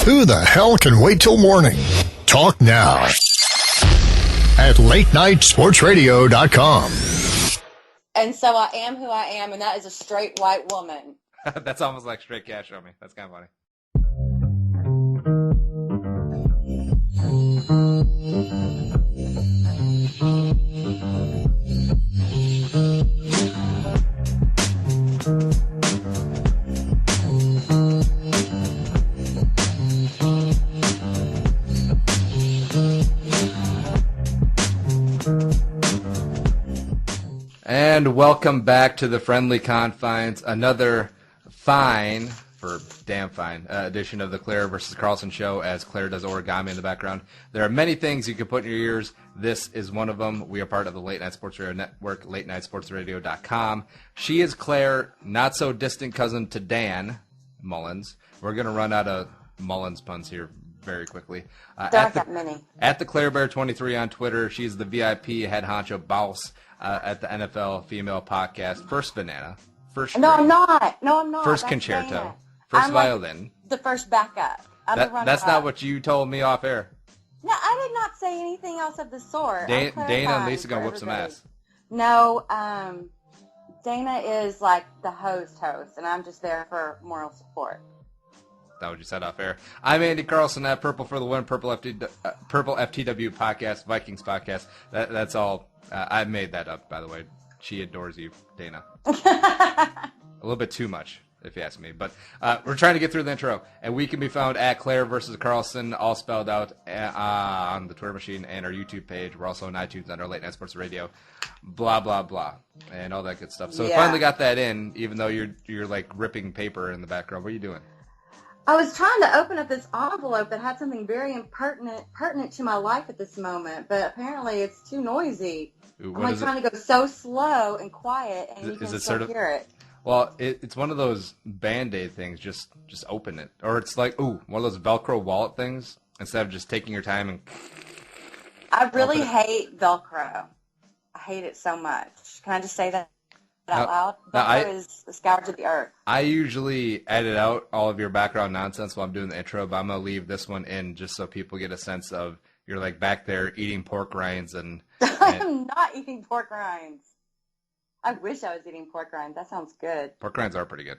Who the hell can wait till morning? Talk now at latenightsportsradio.com. And so I am who I am, and that is a straight white woman. That's almost like straight cash on me. That's kind of funny. And welcome back to the Friendly Confines, another fine, for damn fine, edition of the Claire-vs-Carlson show as Claire does origami in the background. There are many things you can put in your ears. This is one of them. We are part of the Late Night Sports Radio Network, latenightsportsradio.com. She is Claire, not so distant cousin to Dan Mullins. We're going to run out of Mullins puns here very quickly. Don't got many. At the ClaireBear23 on Twitter. She's the VIP head honcho boss at the NFL Female Podcast. First banana. First No, I'm not. No, I'm not. First That's concerto. Dana. First I'm violin. Like the first backup. That's not what you told me off air. No, I did not say anything else of the sort. Dana and Lisa going to whip some ass. No, Dana is like the host, and I'm just there for moral support. That what you said off air. I'm Andy Carlson at Purple for the Win, Purple FTW podcast, Vikings podcast. That's all. I made that up, by the way. She adores you, Dana. A little bit too much, if you ask me. But we're trying to get through the intro. And we can be found at Claire-vs-Carlson, all spelled out on the Twitter machine and our YouTube page. We're also on iTunes under Late Night Sports Radio. Blah, blah, blah. And all that good stuff. So we finally got that in, even though you're like ripping paper in the background. What are you doing? I was trying to open up this envelope that had something very pertinent to my life at this moment, but apparently it's too noisy. Ooh, I'm like trying to go so slow and quiet, and you can still hear it. Well, it's one of those Band-Aid things. Just open it. Or it's like, one of those Velcro wallet things, instead of just taking your time and... I really hate Velcro. I hate it so much. Can I just say that out loud? Velcro is the scourge of the earth. I usually edit out all of your background nonsense while I'm doing the intro, but I'm going to leave this one in just so people get a sense of you're like back there eating pork rinds and... I'm not eating pork rinds. I wish I was eating pork rinds. That sounds good. Pork rinds are pretty good.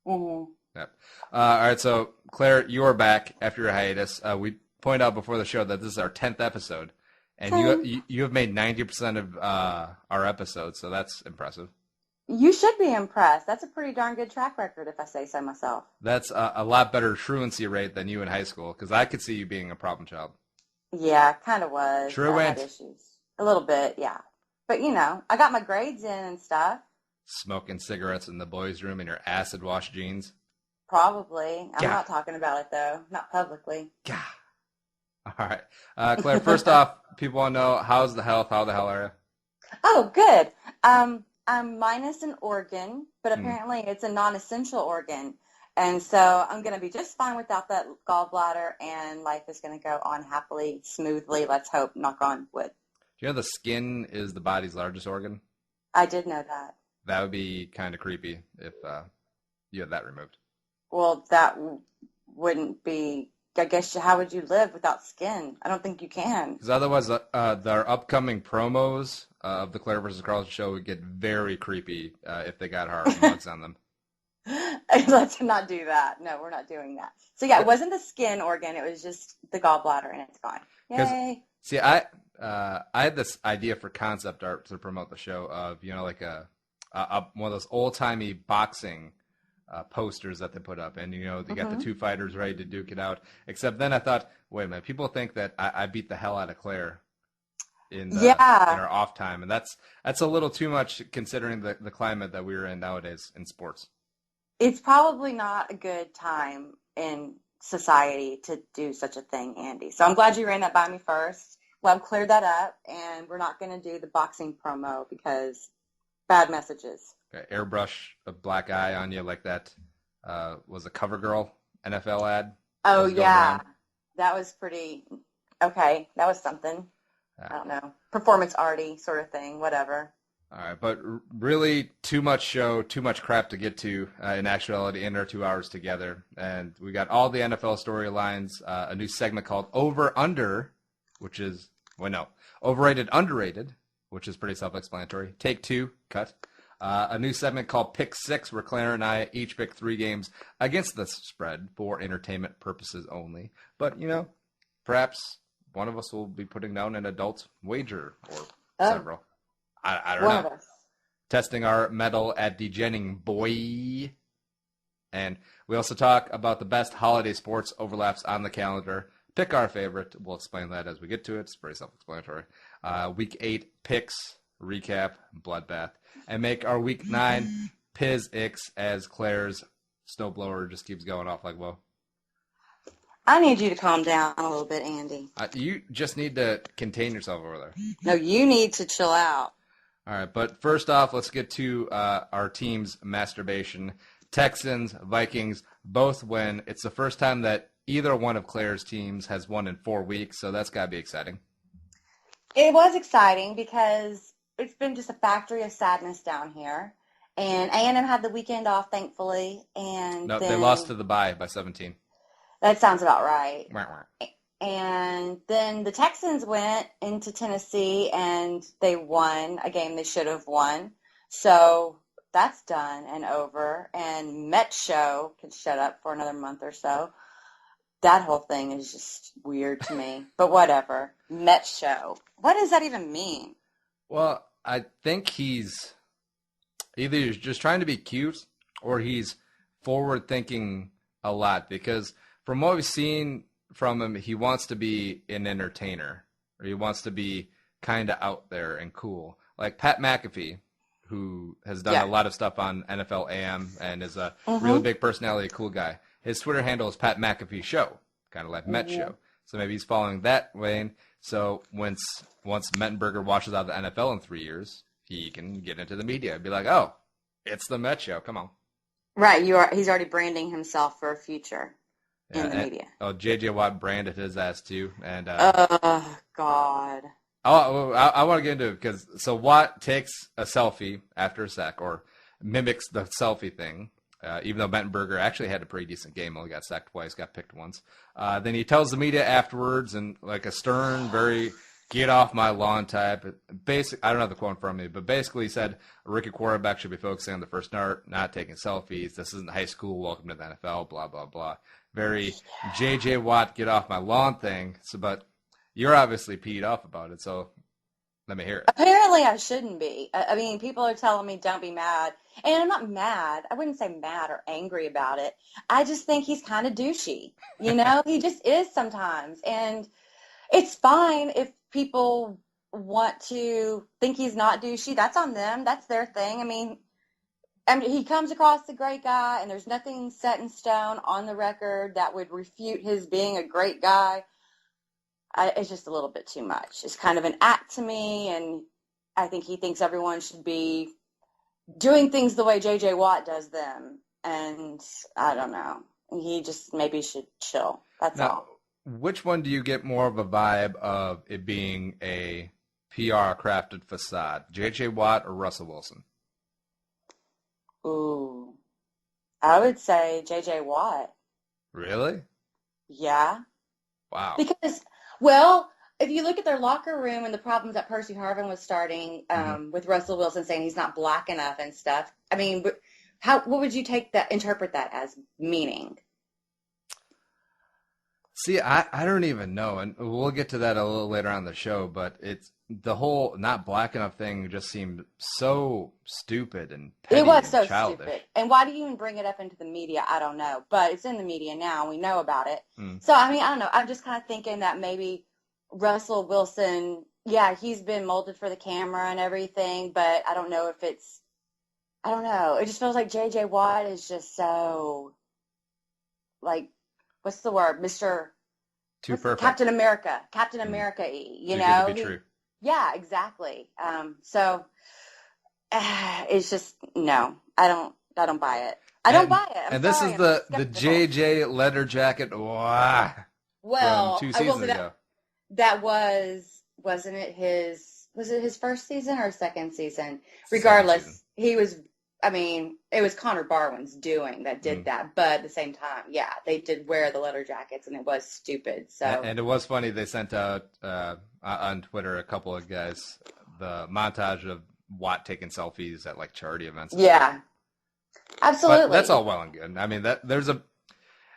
Mm-hmm. Yep. All right, so Claire, you are back after your hiatus. We pointed out before the show that this is our 10th episode, and you have made 90% of our episodes, so that's impressive. You should be impressed. That's a pretty darn good track record, if I say so myself. That's a lot better truancy rate than you in high school, because I could see you being a problem child. Yeah, kind of was. Truant. I had issues. A little bit, yeah. But, I got my grades in and stuff. Smoking cigarettes in the boys' room in your acid-wash jeans? Probably. I'm not talking about it, though. Not publicly. Yeah. All right. Claire, first off, people want to know, how's the health? How the hell are you? Oh, good. I'm minus an organ, but apparently it's a non-essential organ. And so I'm going to be just fine without that gallbladder, and life is going to go on happily, smoothly. Let's hope, knock on wood. Do you know the skin is the body's largest organ? I did know that. That would be kind of creepy if you had that removed. Well, that wouldn't be, I guess, how would you live without skin? I don't think you can. Because otherwise, their upcoming promos of the Claire vs. Carlson show would get very creepy if they got hard mugs on them. Let's not do that. No, we're not doing that. So, yeah, it wasn't the skin organ. It was just the gallbladder, and it's gone. Yay. See, I had this idea for concept art to promote the show of, like a one of those old-timey boxing posters that they put up. And, they got the two fighters ready to duke it out. Except then I thought, wait a minute, people think that I beat the hell out of Claire in our off time. And that's a little too much considering the climate that we're in nowadays in sports. It's probably not a good time in society to do such a thing, Andy. So I'm glad you ran that by me first. Well, I've cleared that up, and we're not going to do the boxing promo because bad messages. Okay, airbrush a black eye on you like that was a CoverGirl NFL ad. Oh, yeah. That was pretty, okay. That was something. I don't know. Performance arty sort of thing, whatever. All right, but really too much show, too much crap to get to in actuality in our 2 hours together. And we got all the NFL storylines, a new segment called Over-Under, which is, Overrated, Underrated, which is pretty self-explanatory. Take 2, cut. A new segment called Pick 6, where Claire and I each pick 3 games against the spread for entertainment purposes only. But, perhaps one of us will be putting down an adult wager or several. I don't know. One of us. Testing our mettle at degenning, boy. And we also talk about the best holiday sports overlaps on the calendar. Pick our favorite. We'll explain that as we get to it. It's pretty self-explanatory. Week 8 picks, recap, bloodbath. And make our Week 9 Piz-Ix as Claire's snowblower just keeps going off like, whoa. I need you to calm down a little bit, Andy. You just need to contain yourself over there. No, you need to chill out. All right, but first off, let's get to our team's masturbation. Texans, Vikings, both win. It's the first time that either one of Claire's teams has won in 4 weeks, so that's got to be exciting. It was exciting because it's been just a factory of sadness down here. And A&M had the weekend off, thankfully. And No, then, they lost to the bye by 17. That sounds about right. Wah, wah. And then the Texans went into Tennessee and they won a game they should have won. So that's done and over. And Met Show can shut up for another month or so. That whole thing is just weird to me. But whatever. Met Show. What does that even mean? Well, I think he's either just trying to be cute or he's forward-thinking a lot because from what we've seen from him, he wants to be an entertainer, or he wants to be kind of out there and cool. Like Pat McAfee, who has done a lot of stuff on NFL AM and is a really big personality, a cool guy. His Twitter handle is Pat McAfee Show, kind of like Met Show. So maybe he's following that vein. So once Mettenbooger washes out of the NFL in 3 years, he can get into the media and be like, oh, it's the Met Show. Come on. Right. He's already branding himself for a future. In the media. Oh, J.J. Watt branded his ass too, and oh God. I want to get into it because Watt takes a selfie after a sack or mimics the selfie thing, even though Mettenbooger actually had a pretty decent game, only got sacked twice, got picked once. Then he tells the media afterwards, and like a stern, very get off my lawn type. I don't have the quote in front of me, but basically he said a rookie quarterback should be focusing on the first start, not taking selfies. This isn't high school. Welcome to the NFL. Blah blah blah. Very J.J. Watt, get off my lawn thing. So, but you're obviously peed off about it, so let me hear it. Apparently I shouldn't be. I mean, people are telling me don't be mad. And I'm not mad. I wouldn't say mad or angry about it. I just think he's kind of douchey. He just is sometimes. And it's fine if people want to think he's not douchey. That's on them. That's their thing. I mean, he comes across a great guy, and there's nothing set in stone on the record that would refute his being a great guy. It's just a little bit too much. It's kind of an act to me, and I think he thinks everyone should be doing things the way J.J. Watt does them. And I don't know. He just maybe should chill. That's all. Which one do you get more of a vibe of it being a PR crafted facade, J.J. Watt or Russell Wilson? Ooh, I would say J.J. Watt. Really? Yeah. Wow. Because, well, if you look at their locker room and the problems that Percy Harvin was starting with Russell Wilson saying he's not black enough and stuff, I mean, what would you interpret that as meaning? See, I don't even know, and we'll get to that a little later on the show, but it's the whole not black enough thing just seemed so stupid and petty. It was so childish. stupid. And why do you even bring it up into the media? I don't know. But it's in the media now. We know about it. So, I mean, I don't know. I'm just kind of thinking that maybe Russell Wilson, he's been molded for the camera and everything, but I don't know if I don't know. It just feels like J.J. Watt is just so, like, what's the word? Too perfect. Captain America-y, you know? Too good to be true. Yeah, exactly. So it's just, no, I don't buy it. I don't buy it. And this is the JJ leather jacket well, from 2 seasons ago. That wasn't it his was it his first season or second season? Regardless, he was. I mean, it was Connor Barwin's doing that did that, but at the same time, yeah, they did wear the leather jackets, and it was stupid. So, and it was funny. They sent out on Twitter a couple of guys the montage of Watt taking selfies at like charity events. Yeah, absolutely. But that's all well and good. I mean,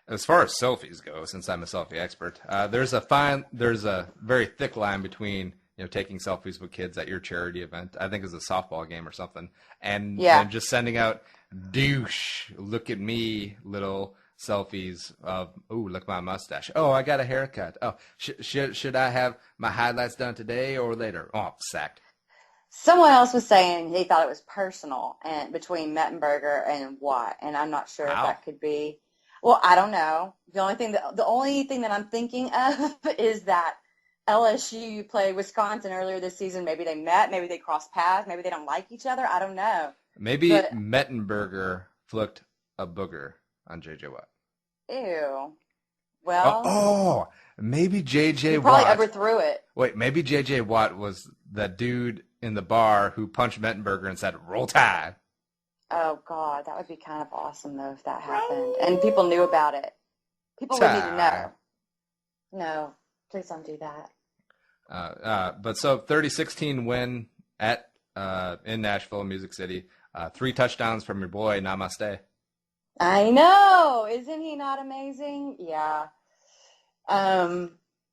as far as selfies go, since I'm a selfie expert, there's a very thick line between taking selfies with kids at your charity event. I think it's a softball game or something, and just sending out douche, look at me, little selfies of look at my mustache. Oh, I got a haircut. Oh, should I have my highlights done today or later? Oh, sacked. Someone else was saying he thought it was personal and between Mettenbooger and Watt, and I'm not sure if that could be. Well, I don't know. The only thing that I'm thinking of is that LSU played Wisconsin earlier this season. Maybe they met. Maybe they crossed paths. Maybe they don't like each other. I don't know. Maybe Mettenbooger flicked a booger on J.J. Watt. Ew. Well. Maybe J.J. Watt. Probably overthrew it. Wait, maybe J.J. Watt was that dude in the bar who punched Mettenbooger and said, "Roll Tide." Oh, God. That would be kind of awesome, though, if that happened. And people knew about it. People would need to know. No. Please don't do that. But so 30-16 win at in Nashville, Music City. 3 touchdowns from your boy Namaste. I know. Isn't he not amazing? Yeah.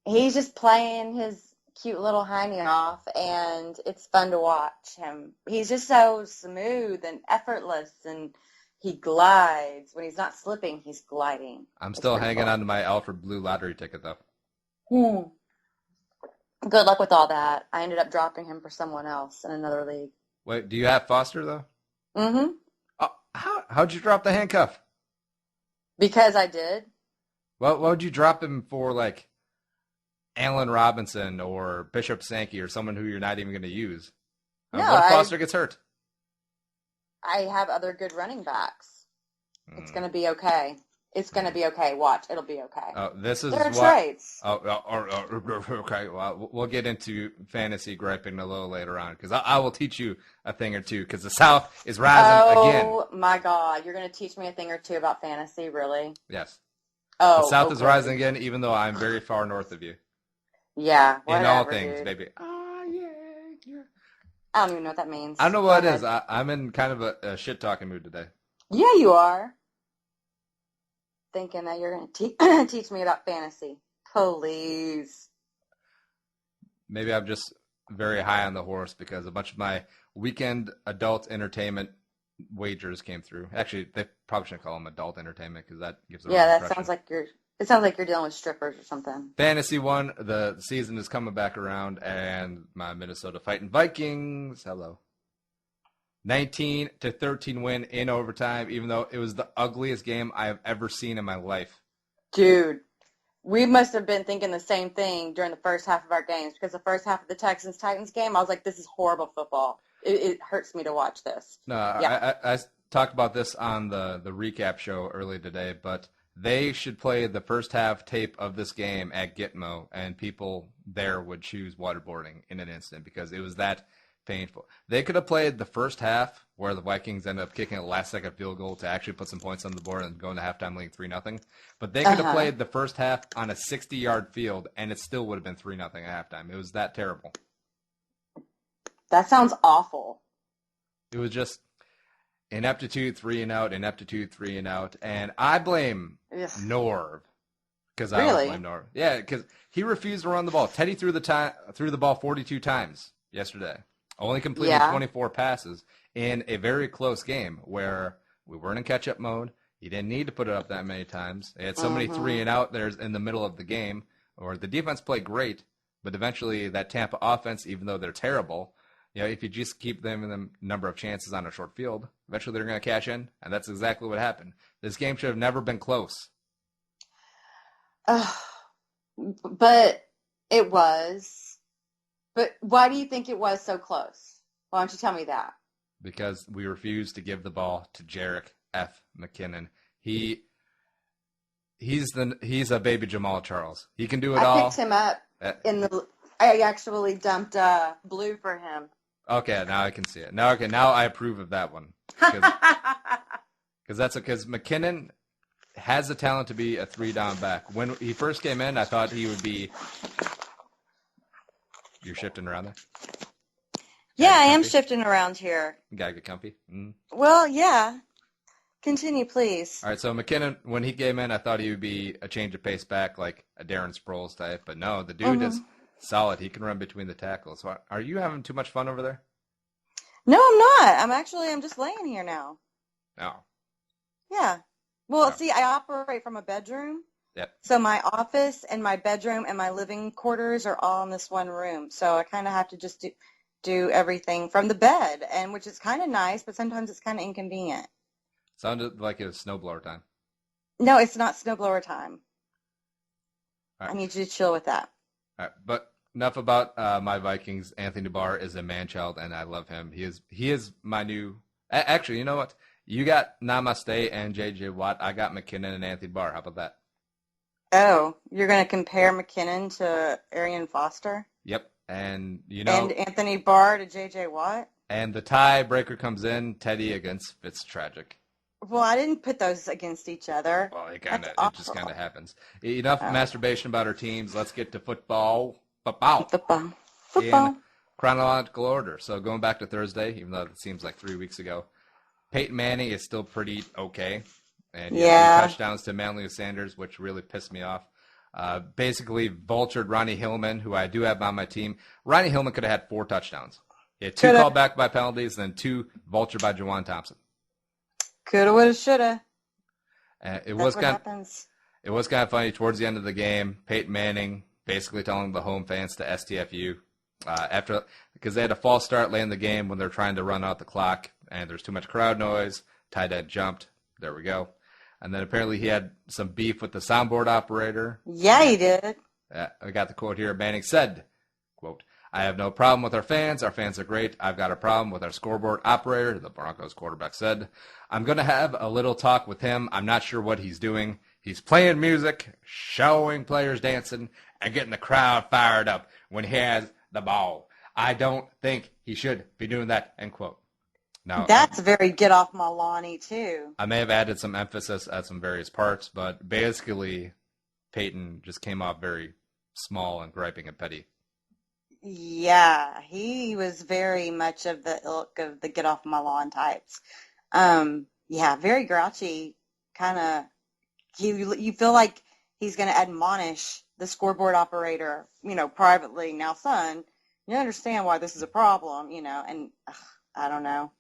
He's just playing his cute little hiney off, and it's fun to watch him. He's just so smooth and effortless, and he glides. When he's not slipping, he's gliding. I'm still hanging on to my Alfred Blue lottery ticket, though. Good luck with all that. I ended up dropping him for someone else in another league. Wait, do you have Foster, though? Mm-hmm. How'd you drop the handcuff? Because I did. What would you drop him for, like, Allen Robinson or Bishop Sankey or someone who you're not even going to use? No, what if Foster gets hurt? I have other good running backs. It's going to be okay. It's going to be okay. Watch. It'll be okay. Oh, this is there are traits. Okay. Well, we'll get into fantasy griping a little later on because I will teach you a thing or two because the South is rising again. Oh, my God. You're going to teach me a thing or two about fantasy, really? Yes. Oh, the South is rising again, even though I'm very far north of you. Yeah, whatever, in all things, dude. baby. I don't even know what that means. I don't know what it is. I'm in kind of a shit-talking mood today. Yeah, you are. Thinking that you're going to teach me about fantasy. Please. Maybe I'm just very high on the horse because a bunch of my weekend adult entertainment wagers came through. Actually, they probably shouldn't call them adult entertainment because that gives them that sounds like it sounds like you're dealing with strippers or something. Fantasy won. The season is coming back around, and my Minnesota Fighting Vikings, hello. 19-13 win in overtime, even though it was the ugliest game I have ever seen in my life. Dude, we must have been thinking the same thing during the first half of our games because the first half of the Texans-Titans game, I was like, this is horrible football. It hurts me to watch this. No, yeah. I talked about this on the recap show earlier today, but they should play the first half tape of this game at Gitmo, and people there would choose waterboarding in an instant because it was that painful. They could have played the first half where the Vikings ended up kicking a last-second field goal to actually put some points on the board and go into halftime leading 3-0. But they could have played the first half on a 60-yard field, and it still would have been 3-0 at halftime. It was that terrible. That sounds awful. It was just ineptitude, 3-and-out, ineptitude, 3-and-out. And I blame Norv. Because I don't blame Norv. Yeah, because he refused to run the ball. Teddy threw the ball 42 times yesterday. Only completed 24 passes in a very close game where we weren't in catch-up mode. He didn't need to put it up that many times. They had so many 3-and-out there in the middle of the game, or the defense played great, but eventually that Tampa offense, even though they're terrible, if you just keep them in the number of chances on a short field, eventually they're going to cash in, and that's exactly what happened. This game should have never been close. But it was. But why do you think it was so close? Why don't you tell me that? Because we refused to give the ball to Jarek F. McKinnon. He's a baby Jamal Charles. He can do it all. I picked him up I actually dumped blue for him. Okay, now I can see it. Now I approve of that one. Because McKinnon has the talent to be a 3-down back. When he first came in, I thought he would be. You're shifting around there? Yeah, I am shifting around here. You gotta get comfy. Well, yeah. Continue, please. All right, so McKinnon, when he came in, I thought he would be a change of pace back, like a Darren Sproles type. But no, the dude is solid. He can run between the tackles. So are you having too much fun over there? No, I'm not. I'm just laying here now. No. Yeah. Well, see, I operate from a bedroom. Yep. So my office and my bedroom and my living quarters are all in this one room. So I kind of have to just do everything from the bed, and which is kind of nice, but sometimes it's kind of inconvenient. Sounded like it was snowblower time. No, it's not snowblower time. Right. I need you to chill with that. All right, but enough about my Vikings. Anthony Barr is a man-child, and I love him. He is my new. Actually, you know what? You got Namaste and J.J. Watt. I got McKinnon and Anthony Barr. How about that? Oh, you're going to compare McKinnon to Arian Foster? Yep, and and Anthony Barr to J.J. Watt. And the tiebreaker comes in, Teddy against Fitztragic. Well, I didn't put those against each other. Well, it just kind of happens. Enough masturbation about our teams. Let's get to football. Football. In chronological order. So going back to Thursday, even though it seems like 3 weeks ago, Peyton Manning is still pretty okay. And he had 2 touchdowns to Manley Sanders, which really pissed me off. Basically vultured Ronnie Hillman, who I do have on my team. Ronnie Hillman could have had 4 touchdowns. He had 2 called back by penalties, and then 2 vultured by Juwan Thompson. Coulda, woulda, shoulda. It was kind of funny towards the end of the game. Peyton Manning basically telling the home fans to STFU because they had a false start late in the game when they're trying to run out the clock, and there's too much crowd noise. Tight end jumped. There we go. And then apparently he had some beef with the soundboard operator. Yeah, he did. I got the quote here. Manning said, quote, "I have no problem with our fans. Our fans are great. I've got a problem with our scoreboard operator," the Broncos quarterback said. "I'm going to have a little talk with him. I'm not sure what he's doing. He's playing music, showing players dancing, and getting the crowd fired up when he has the ball. I don't think he should be doing that," end quote. Now, that's very get off my lawny, too. I may have added some emphasis at some various parts, but basically Peyton just came off very small and griping and petty. Yeah, he was very much of the ilk of the get off my lawn types. Yeah, very grouchy, kind of. You feel like he's going to admonish the scoreboard operator, privately. Now, son, you understand why this is a problem, and I don't know.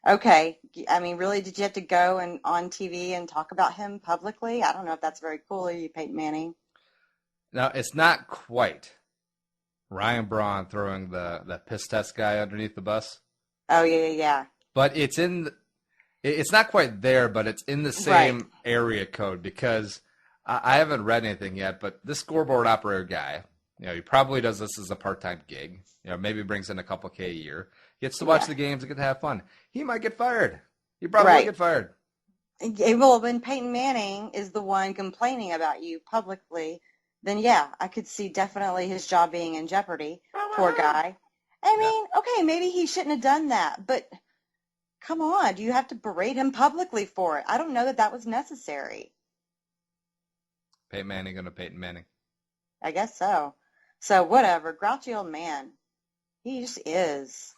Okay, I mean, really, did you have to go on TV and talk about him publicly? I don't know if that's very cool of you, Peyton Manning. Now, it's not quite Ryan Braun throwing the piss test guy underneath the bus. Oh, yeah. But it's not quite there, but it's in the same area code because I haven't read anything yet, but this scoreboard operator guy, he probably does this as a part-time gig. Maybe brings in a couple K a year. Gets to watch the games and get to have fun. He might get fired. He probably might get fired. Well, when Peyton Manning is the one complaining about you publicly, then yeah, I could see definitely his job being in jeopardy. Poor guy. I mean, okay, maybe he shouldn't have done that, but come on, do you have to berate him publicly for it? I don't know that was necessary. Peyton Manning gonna Peyton Manning. I guess so. So whatever, grouchy old man. He just is.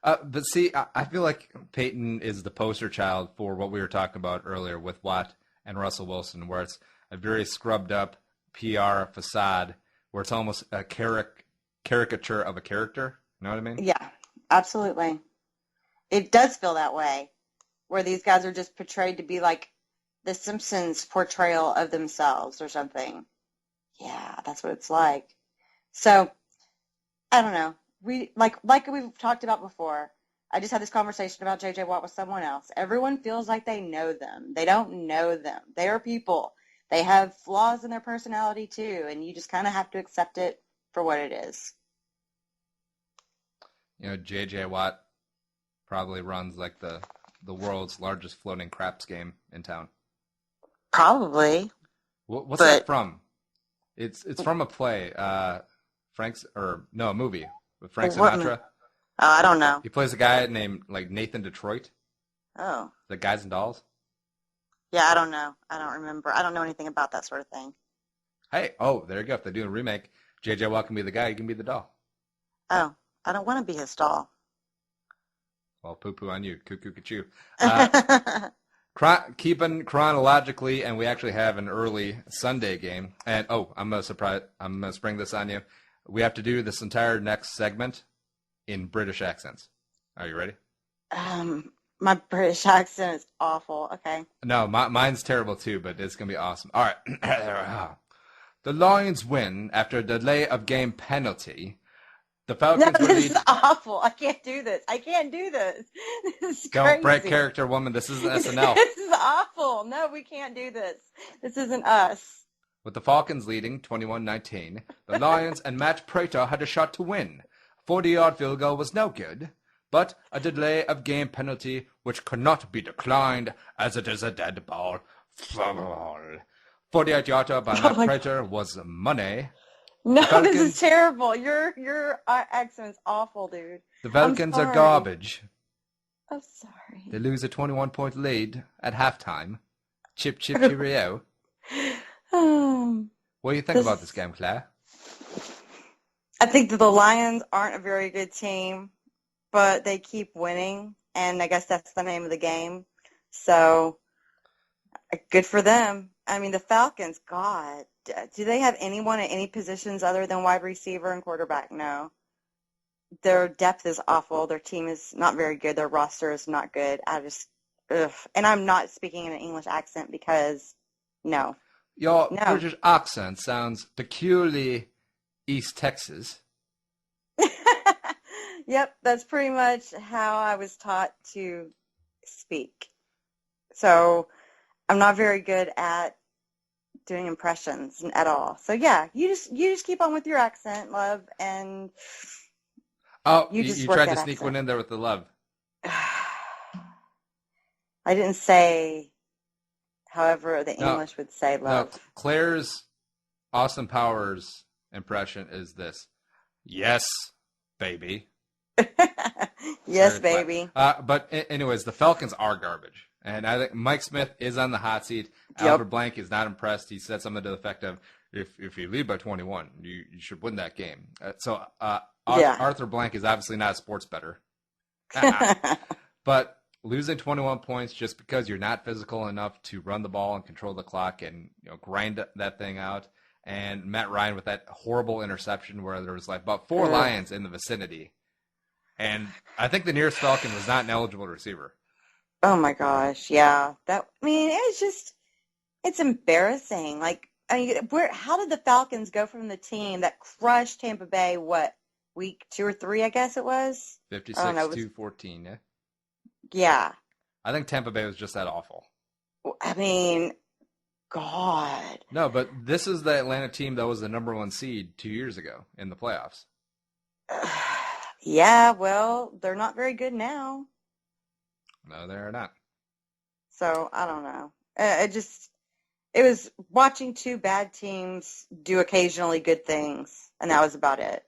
But see, I feel like Peyton is the poster child for what we were talking about earlier with Watt and Russell Wilson, where it's a very scrubbed up PR facade, where it's almost a caricature of a character. You know what I mean? Yeah, absolutely. It does feel that way, where these guys are just portrayed to be like the Simpsons portrayal of themselves or something. Yeah, that's what it's like. So, I don't know. Like we've talked about before, I just had this conversation about J.J. Watt with someone else. Everyone feels like they know them. They don't know them. They are people. They have flaws in their personality too, and you just kind of have to accept it for what it is. J.J. Watt probably runs like the world's largest floating craps game in town. Probably. What's that from? It's from a play. a movie with Frank What Sinatra. I don't know. He plays a guy named like Nathan Detroit. Oh. The Guys and Dolls. Yeah, I don't know. I don't remember. I don't know anything about that sort of thing. Hey, oh, there you go. If they do a remake, J.J. Watt can be the guy. You can be the doll. Oh, I don't want to be his doll. Well, poo-poo on you. Cuckoo-cuckoo. Keeping chronologically, and we actually have an early Sunday game. And, I'm going to spring this on you. We have to do this entire next segment in British accents. Are you ready? My British accent is awful. Okay. No, mine's terrible too, but it's going to be awesome. All right. The Lions win after a delay of game penalty. The Falcons No, this is awful. I can't do this. This is Don't crazy. break character, woman. This isn't SNL. This is awful. No, we can't do this. This isn't us. With the Falcons leading 21-19, the Lions and Matt Prater had a shot to win. A 40-yard field goal was no good, but a delay of game penalty which could not be declined as it is a dead ball. 48-yarder by Matt Prater was money. No, this is terrible. Your accent's awful, dude. The Falcons are garbage. I'm sorry. They lose a 21-point lead at halftime. Chip, chip, cheerio. What do you think about this game, Claire? I think that the Lions aren't a very good team, but they keep winning, and I guess that's the name of the game. So, good for them. I mean, the Falcons, God, do they have anyone at any positions other than wide receiver and quarterback? No. Their depth is awful. Their team is not very good. Their roster is not good. And I'm not speaking in an English accent because, no. Your British accent sounds peculiarly East Texas. Yep, that's pretty much how I was taught to speak. So I'm not very good at doing impressions at all. So yeah, you just keep on with your accent, love, and you tried to sneak one in there with the love. I didn't say, however the English would say love. No, Claire's Austin Powers impression is this: "Yes, baby." Yes, baby. But anyways, the Falcons are garbage. And I think Mike Smith is on the hot seat. Yep. Albert Blank is not impressed. He said something to the effect of, if you lead by 21, you should win that game. Arthur Blank is obviously not a sports bettor. But losing 21 points just because you're not physical enough to run the ball and control the clock and grind that thing out. And Matt Ryan with that horrible interception where there was like about 4 Lions in the vicinity. And I think the nearest Falcon was not an eligible receiver. Oh my gosh, yeah. It's embarrassing. How did the Falcons go from the team that crushed Tampa Bay, week 2 or 3, I guess it was? 56-14, yeah? Yeah. I think Tampa Bay was just that awful. I mean, God. No, but this is the Atlanta team that was the number 1 seed 2 years ago in the playoffs. Yeah, well, they're not very good now. No, they're not. So, I don't know. It was watching 2 bad teams do occasionally good things, and that was about it.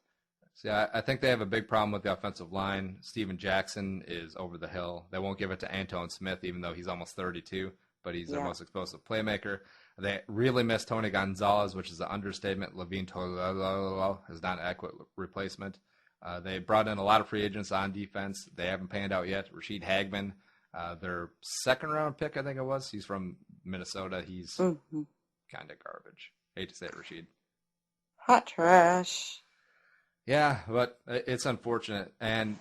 See, I think they have a big problem with the offensive line. Steven Jackson is over the hill. They won't give it to Antone Smith, even though he's almost 32, but he's their most explosive playmaker. They really miss Tony Gonzalez, which is an understatement. Levine Toilolo is not an adequate replacement. They brought in a lot of free agents on defense. They haven't panned out yet. Rashid Hagman, their second-round pick, I think it was. He's from Minnesota. He's kind of garbage. Hate to say it, Rashid. Hot trash. Yeah, but it's unfortunate. And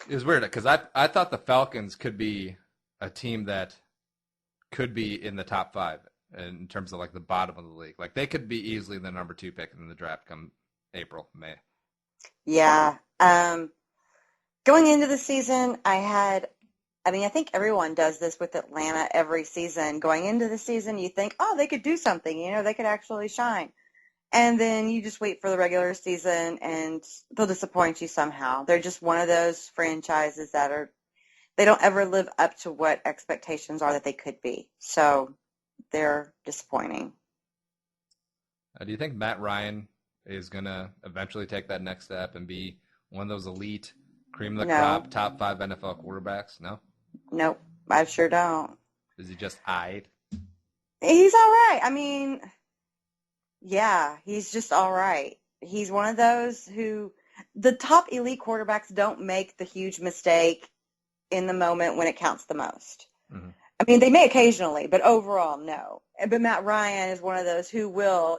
it was weird because I thought the Falcons could be a team that could be in the top 5 in terms of like the bottom of the league. Like they could be easily the number 2 pick in the draft come April, May. Yeah. Going into the season, I think everyone does this with Atlanta every season. Going into the season, you think, oh, they could do something. They could actually shine. And then you just wait for the regular season, and they'll disappoint you somehow. They're just one of those franchises that they don't ever live up to what expectations are that they could be. So they're disappointing. Do you think Matt Ryan is going to eventually take that next step and be one of those elite, cream of the crop, top 5 NFL quarterbacks? No? Nope, I sure don't. Is he just eyed? He's all right. I mean, yeah, he's just all right. He's one of those who the top elite quarterbacks don't make the huge mistake in the moment when it counts the most. Mm-hmm. I mean, they may occasionally, but overall, no. But Matt Ryan is one of those who will,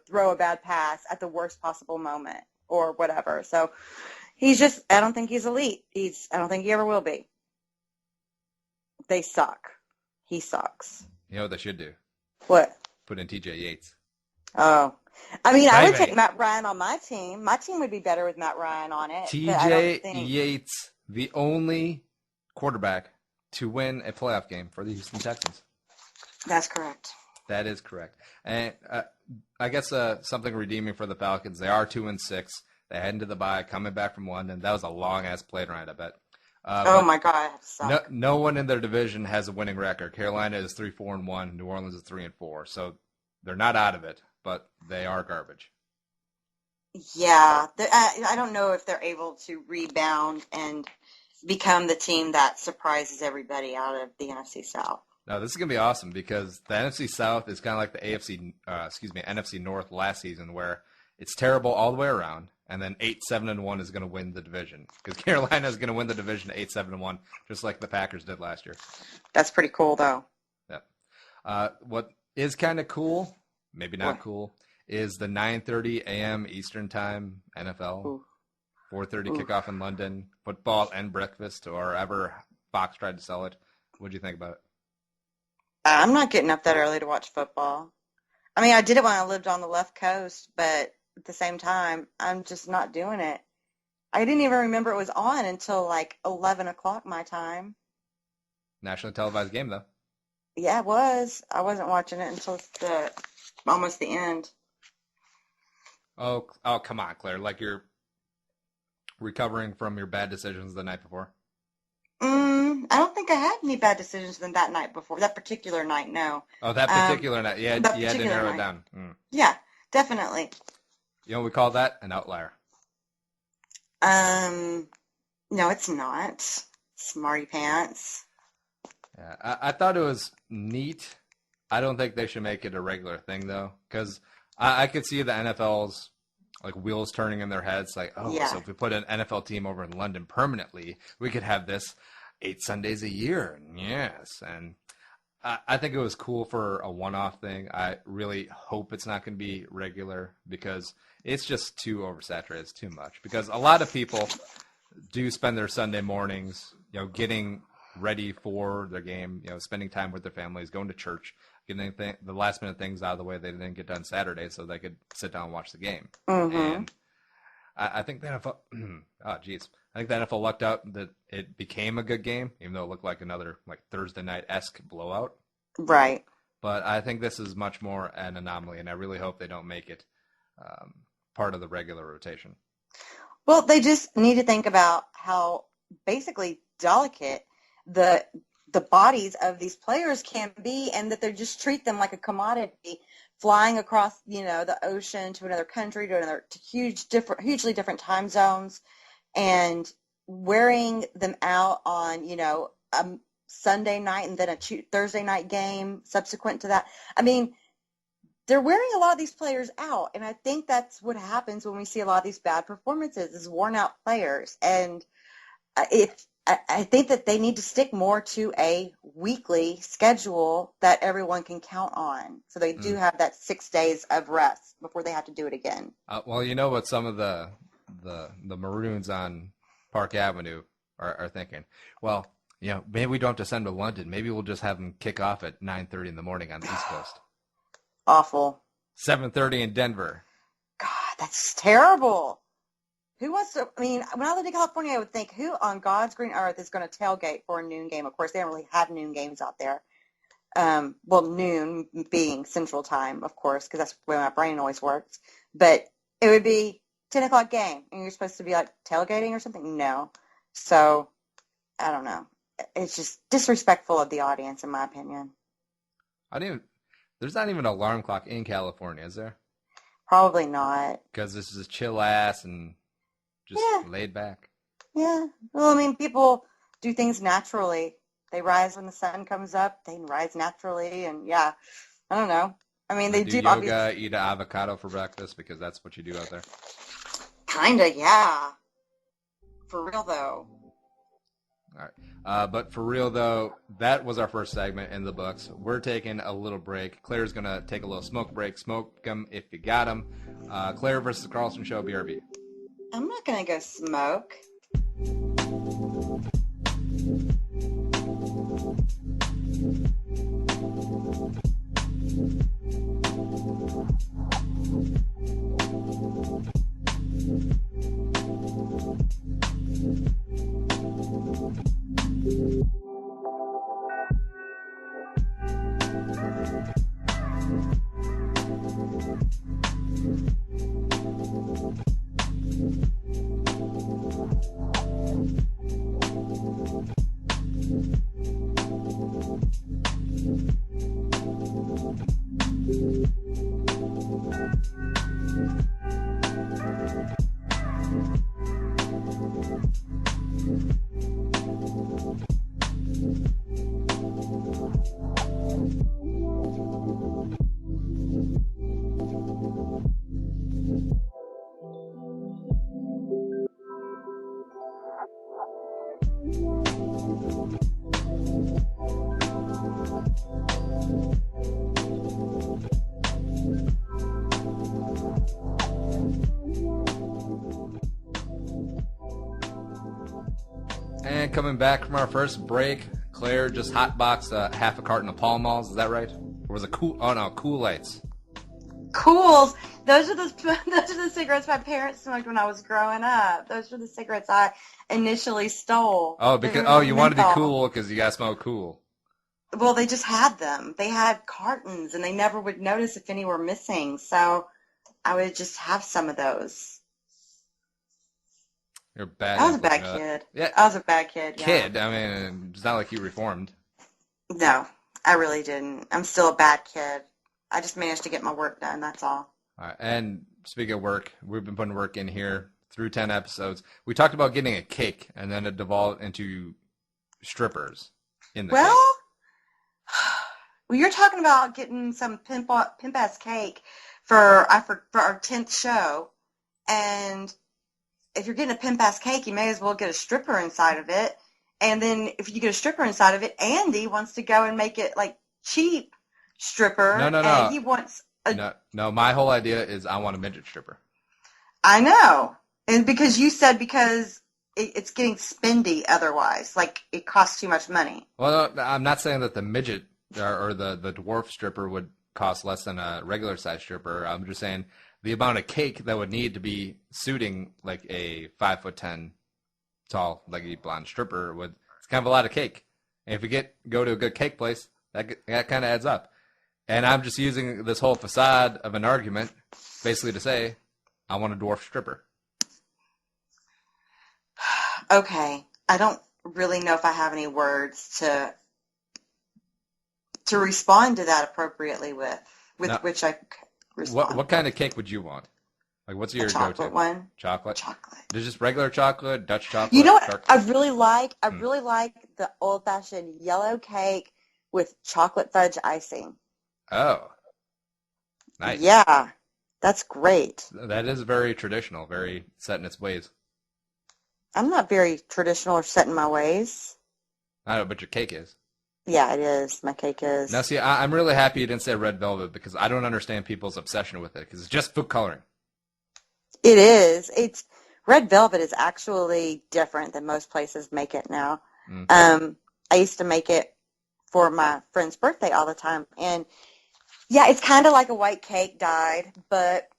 throw a bad pass at the worst possible moment or whatever. So he's just, I don't think he's elite. I don't think he ever will be. They suck. He sucks. You know what they should do? What? Put in TJ Yates. Oh. I mean, I would take Matt Ryan on my team. My team would be better with Matt Ryan on it. TJ Yates, the only quarterback to win a playoff game for the Houston Texans. That's correct. That is correct. And I guess something redeeming for the Falcons, they are 2-6. They head into the bye, coming back from London. That was a long-ass plane ride, I bet. Oh, my God. No one in their division has a winning record. Carolina is 3-4-1. New Orleans is 3-4. So they're not out of it, but they are garbage. Yeah. I don't know if they're able to rebound and become the team that surprises everybody out of the NFC South. No, this is going to be awesome because the NFC South is kind of like the NFC North last season where it's terrible all the way around, and then 8-7-1 is going to win the division because Carolina is going to win the division 8-7-1, just like the Packers did last year. That's pretty cool, though. Yeah. What is kind of cool, maybe not cool, is the 9:30 a.m. Eastern Time NFL. Ooh. 4:30 kickoff in London, football and breakfast, or ever Fox tried to sell it. What do you think about it? I'm not getting up that early to watch football. I mean, I did it when I lived on the left coast, but at the same time, I'm just not doing it. I didn't even remember it was on until like 11 o'clock my time. Nationally televised game, though. Yeah, it was. I wasn't watching it until almost the end. Oh, come on, Claire. Like you're recovering from your bad decisions the night before? I don't think I had any bad decisions than that night before. That particular night, no. Oh, that particular night. Yeah, you had to narrow it down. Yeah, definitely. You know what we call that? An outlier. No, it's not. Smarty pants. Yeah, I thought it was neat. I don't think they should make it a regular thing, though, because I could see the NFL's like wheels turning in their heads, like, so if we put an NFL team over in London permanently, we could have this 8 Sundays a year. Yes, and I think it was cool for a one-off thing. I really hope it's not going to be regular because it's just too oversaturated. It's too much because a lot of people do spend their Sunday mornings, getting ready for their game, spending time with their families, going to church, getting the last-minute things out of the way they didn't get done Saturday so they could sit down and watch the game. Mm-hmm. And I think the NFL I think the NFL lucked out that it became a good game, even though it looked like another Thursday night-esque blowout. Right. But I think this is much more an anomaly, and I really hope they don't make it part of the regular rotation. Well, they just need to think about how basically delicate the bodies of these players can be, and that they just treat them like a commodity, flying across the ocean to another country, to hugely different time zones, and wearing them out on a Sunday night and then a Thursday night game subsequent to that. I mean, they're wearing a lot of these players out, and I think that's what happens when we see a lot of these bad performances, is worn out players. And I think that they need to stick more to a weekly schedule that everyone can count on, so they do have that 6 days of rest before they have to do it again. Well, you know what some of the Maroons on Park Avenue are thinking? Well, maybe we don't have to send them to London. Maybe we'll just have them kick off at 9:30 in the morning on the East Coast. Awful. 7:30 in Denver. God, that's terrible. Who wants to? I mean, when I lived in California, I would think, who on God's green earth is going to tailgate for a noon game? Of course, they don't really have noon games out there. Well, noon being Central Time, of course, because that's the way my brain always works. But it would be 10 o'clock game, and you're supposed to be tailgating or something? No. So, I don't know. It's just disrespectful of the audience, in my opinion. There's not even an alarm clock in California, is there? Probably not. Because this is a chill ass and just laid back. Yeah. Well, I mean, people do things naturally. They rise when the sun comes up. They rise naturally, and I don't know. I mean, they do yoga, eat an avocado for breakfast because that's what you do out there. Kinda, yeah. For real though. All right. But for real, though, that was our first segment in the books. We're taking a little break. Claire's going to take a little smoke break. Smoke them if you got them. Claire versus Carlson show, BRB. I'm not going to go smoke. And coming back from our first break, Claire just hotboxed half a carton of Pall Malls. Is that right? Or was it Cool? Oh no, Cool Lights. Cools. Those are the cigarettes my parents smoked when I was growing up. Those were the cigarettes I initially stole. Oh, because you wanted to be cool because you guys smoke cool. Well, they just had them. They had cartons, and they never would notice if any were missing. So I would just have some of those. You're bad. I was a bad kid. Yeah, I was a bad kid. Yeah. Kid. I mean, it's not like you reformed. No, I really didn't. I'm still a bad kid. I just managed to get my work done. That's all. All right. And speaking of work, we've been putting work in here through 10 episodes. We talked about getting a cake, and then it devolved into strippers in the cake. Well, you're talking about getting some pimp-ass cake for our 10th show, and if you're getting a pimp-ass cake, you may as well get a stripper inside of it. And then if you get a stripper inside of it, Andy wants to go and make it like cheap stripper. No. And he wants No, my whole idea is I want a midget stripper. I know. And because you said it's getting spendy otherwise. Like it costs too much money. Well, I'm not saying that the midget or the dwarf stripper would cost less than a regular size stripper. I'm just saying the amount of cake that would need to be suiting like a 5'10" tall leggy blonde stripper it's kind of a lot of cake. And if you go to a good cake place, that kind of adds up. And I'm just using this whole facade of an argument basically to say I want a dwarf stripper. Okay. I don't really know if I have any words to respond to that appropriately with which I respond. What kind of cake would you want? Like, what's your chocolate go-to? one? Chocolate? Chocolate. There's just regular chocolate, Dutch chocolate. You know what I really like? I really like the old-fashioned yellow cake with chocolate fudge icing. Oh. Nice. Yeah. That's great. That is very traditional, very set in its ways. I'm not very traditional or set in my ways. I know, but your cake is. Yeah, it is. My cake is. Now, see, I'm really happy you didn't say red velvet because I don't understand people's obsession with it because it's just food coloring. It is. Red velvet is actually different than most places make it now. I used to make it for my friend's birthday all the time. And, yeah, it's kind of like a white cake dyed, but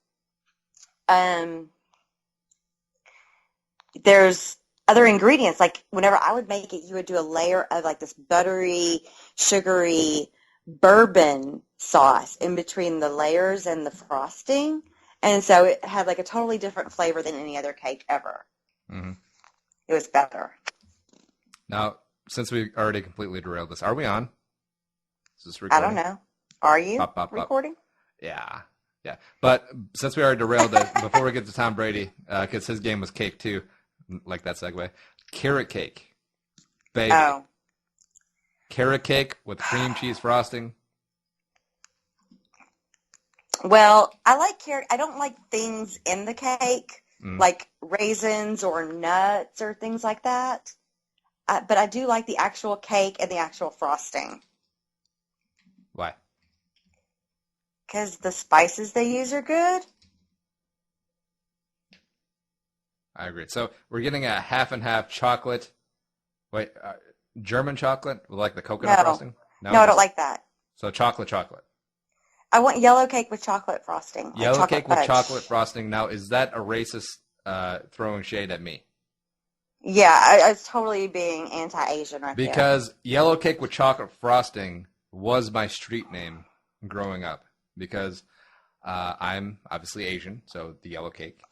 there's other ingredients. Like, whenever I would make it, you would do a layer of, like, this buttery, sugary bourbon sauce in between the layers and the frosting. And so it had, like, a totally different flavor than any other cake ever. Mm-hmm. It was better. Now, since we already completely derailed this, are we on? Is this I recording? don't know. Are you Up. recording? Yeah. Yeah, but since we already derailed it, before we get to Tom Brady, because his game was cake too, like that segue, carrot cake, baby. Oh. Carrot cake with cream cheese frosting. Well, I like carrot. I don't like things in the cake, like raisins or nuts or things like that. But I do like the actual cake and the actual frosting. Why? Because the spices they use are good. I agree. So we're getting a half and half chocolate. Wait, German chocolate with like the coconut frosting? No, I don't like that. So chocolate. I want yellow cake with chocolate frosting. Yellow like cake with chocolate frosting. Now, is that a racist throwing shade at me? Yeah, I was totally being anti-Asian right there. Because yellow cake with chocolate frosting was my street name growing up. Because I'm obviously Asian, so the yellow cake.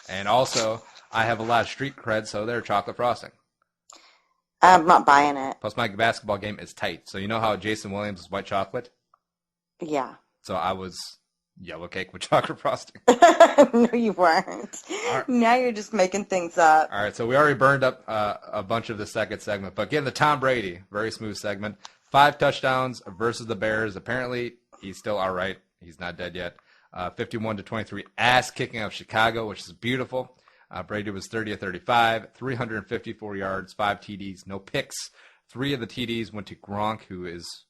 And also, I have a lot of street cred, so they're chocolate frosting. I'm not buying it. Plus, my basketball game is tight. So you know how Jason Williams is white chocolate? Yeah. So I was yellow cake with chocolate frosting. No, you weren't. Right. Now you're just making things up. All right, so we already burned up a bunch of the second segment. But getting to Tom Brady, very smooth segment. 5 touchdowns versus the Bears. Apparently, he's still all right. He's not dead yet. 51-23 ass kicking of Chicago, which is beautiful. Brady was 30 of 35, 354 yards, 5 TDs, no picks. 3 of the TDs went to Gronk, who is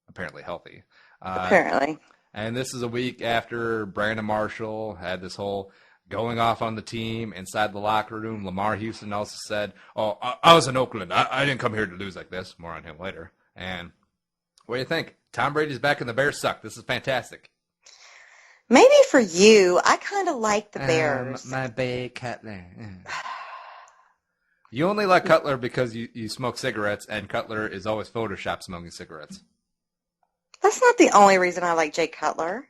apparently healthy. Apparently. And this is a week after Brandon Marshall had this whole going off on the team inside the locker room. Lamarr Houston also said, "Oh, I was in Oakland. I didn't come here to lose like this." More on him later. And what do you think? Tom Brady's back and the Bears suck. This is fantastic. Maybe for you, I kind of like the Bears. My big Cutler. You only like Cutler because you smoke cigarettes, and Cutler is always Photoshop smoking cigarettes. That's not the only reason I like Jay Cutler.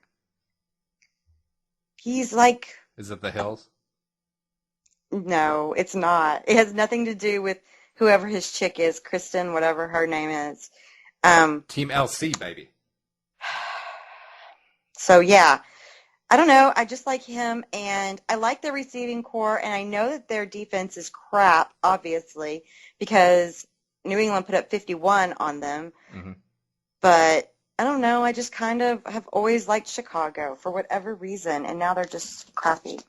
He's like... Is it the Hills? No, it's not. It has nothing to do with whoever his chick is, Kristen, whatever her name is. Team LC, baby. So, yeah. I don't know. I just like him, and I like their receiving core, and I know that their defense is crap, obviously, because New England put up 51 on them. Mm-hmm. But I don't know. I just kind of have always liked Chicago for whatever reason, and now they're just crappy.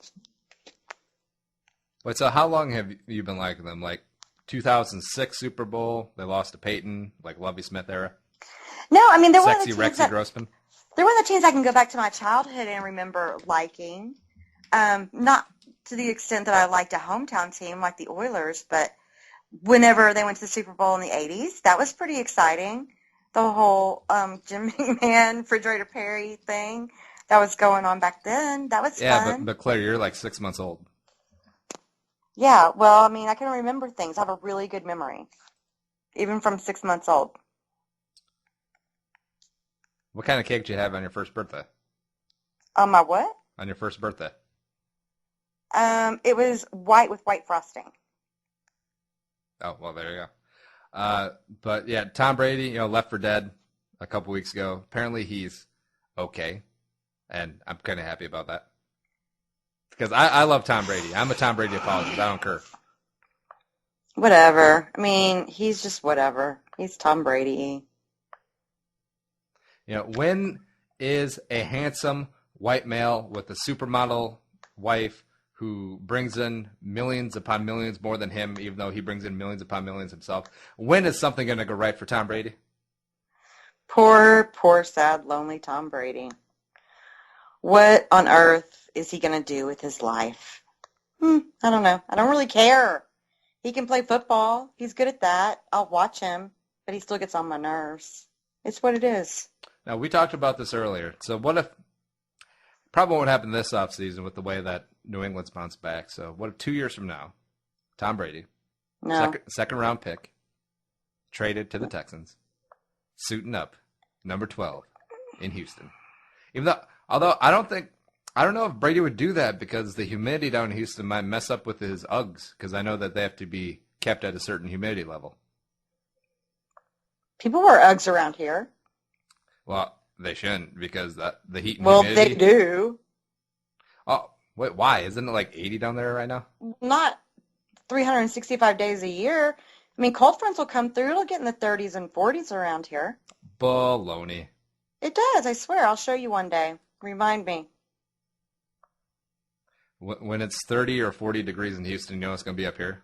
Wait, so how long have you been liking them? Like 2006 Super Bowl, they lost to Peyton, like Lovie Smith era? No, I mean, they're one of Sexy the teams Rexy Grossman? They're one of the teams I can go back to my childhood and remember liking. Not to the extent that I liked a hometown team like the Oilers, but whenever they went to the Super Bowl in the 80s, that was pretty exciting. The whole Jim McMahon, Refrigerator Perry thing that was going on back then, that was fun. Yeah, but Claire, you're like 6 months old. Yeah, well, I mean, I can remember things. I have a really good memory, even from 6 months old. What kind of cake did you have on your first birthday? On my what? On your first birthday. It was white with white frosting. Oh, well, there you go. But, yeah, Tom Brady, left for dead a couple weeks ago. Apparently he's okay, and I'm kind of happy about that. Because I love Tom Brady. I'm a Tom Brady apologist. I don't care. Whatever. I mean, he's just whatever. He's Tom Brady. When is a handsome white male with a supermodel wife who brings in millions upon millions more than him, even though he brings in millions upon millions himself, when is something going to go right for Tom Brady? Poor, sad, lonely Tom Brady. What on earth is he going to do with his life? I don't know. I don't really care. He can play football. He's good at that. I'll watch him, but he still gets on my nerves. It's what it is. Now, we talked about this earlier. So what if, probably won't happen this offseason with the way that New England's bounced back. So what if 2 years from now, Tom Brady, second round pick, traded to the Texans, suiting up, number 12 in Houston. Although I don't know if Brady would do that because the humidity down in Houston might mess up with his Uggs because I know that they have to be kept at a certain humidity level. People wear Uggs around here. Well, they shouldn't because the heat and humidity. Well, they do. Oh, wait, why? Isn't it like 80 down there right now? Not 365 days a year. I mean, cold fronts will come through. It'll get in the 30s and 40s around here. Baloney. It does, I swear. I'll show you one day. Remind me. When it's 30 or 40 degrees in Houston, you know it's going to be up here?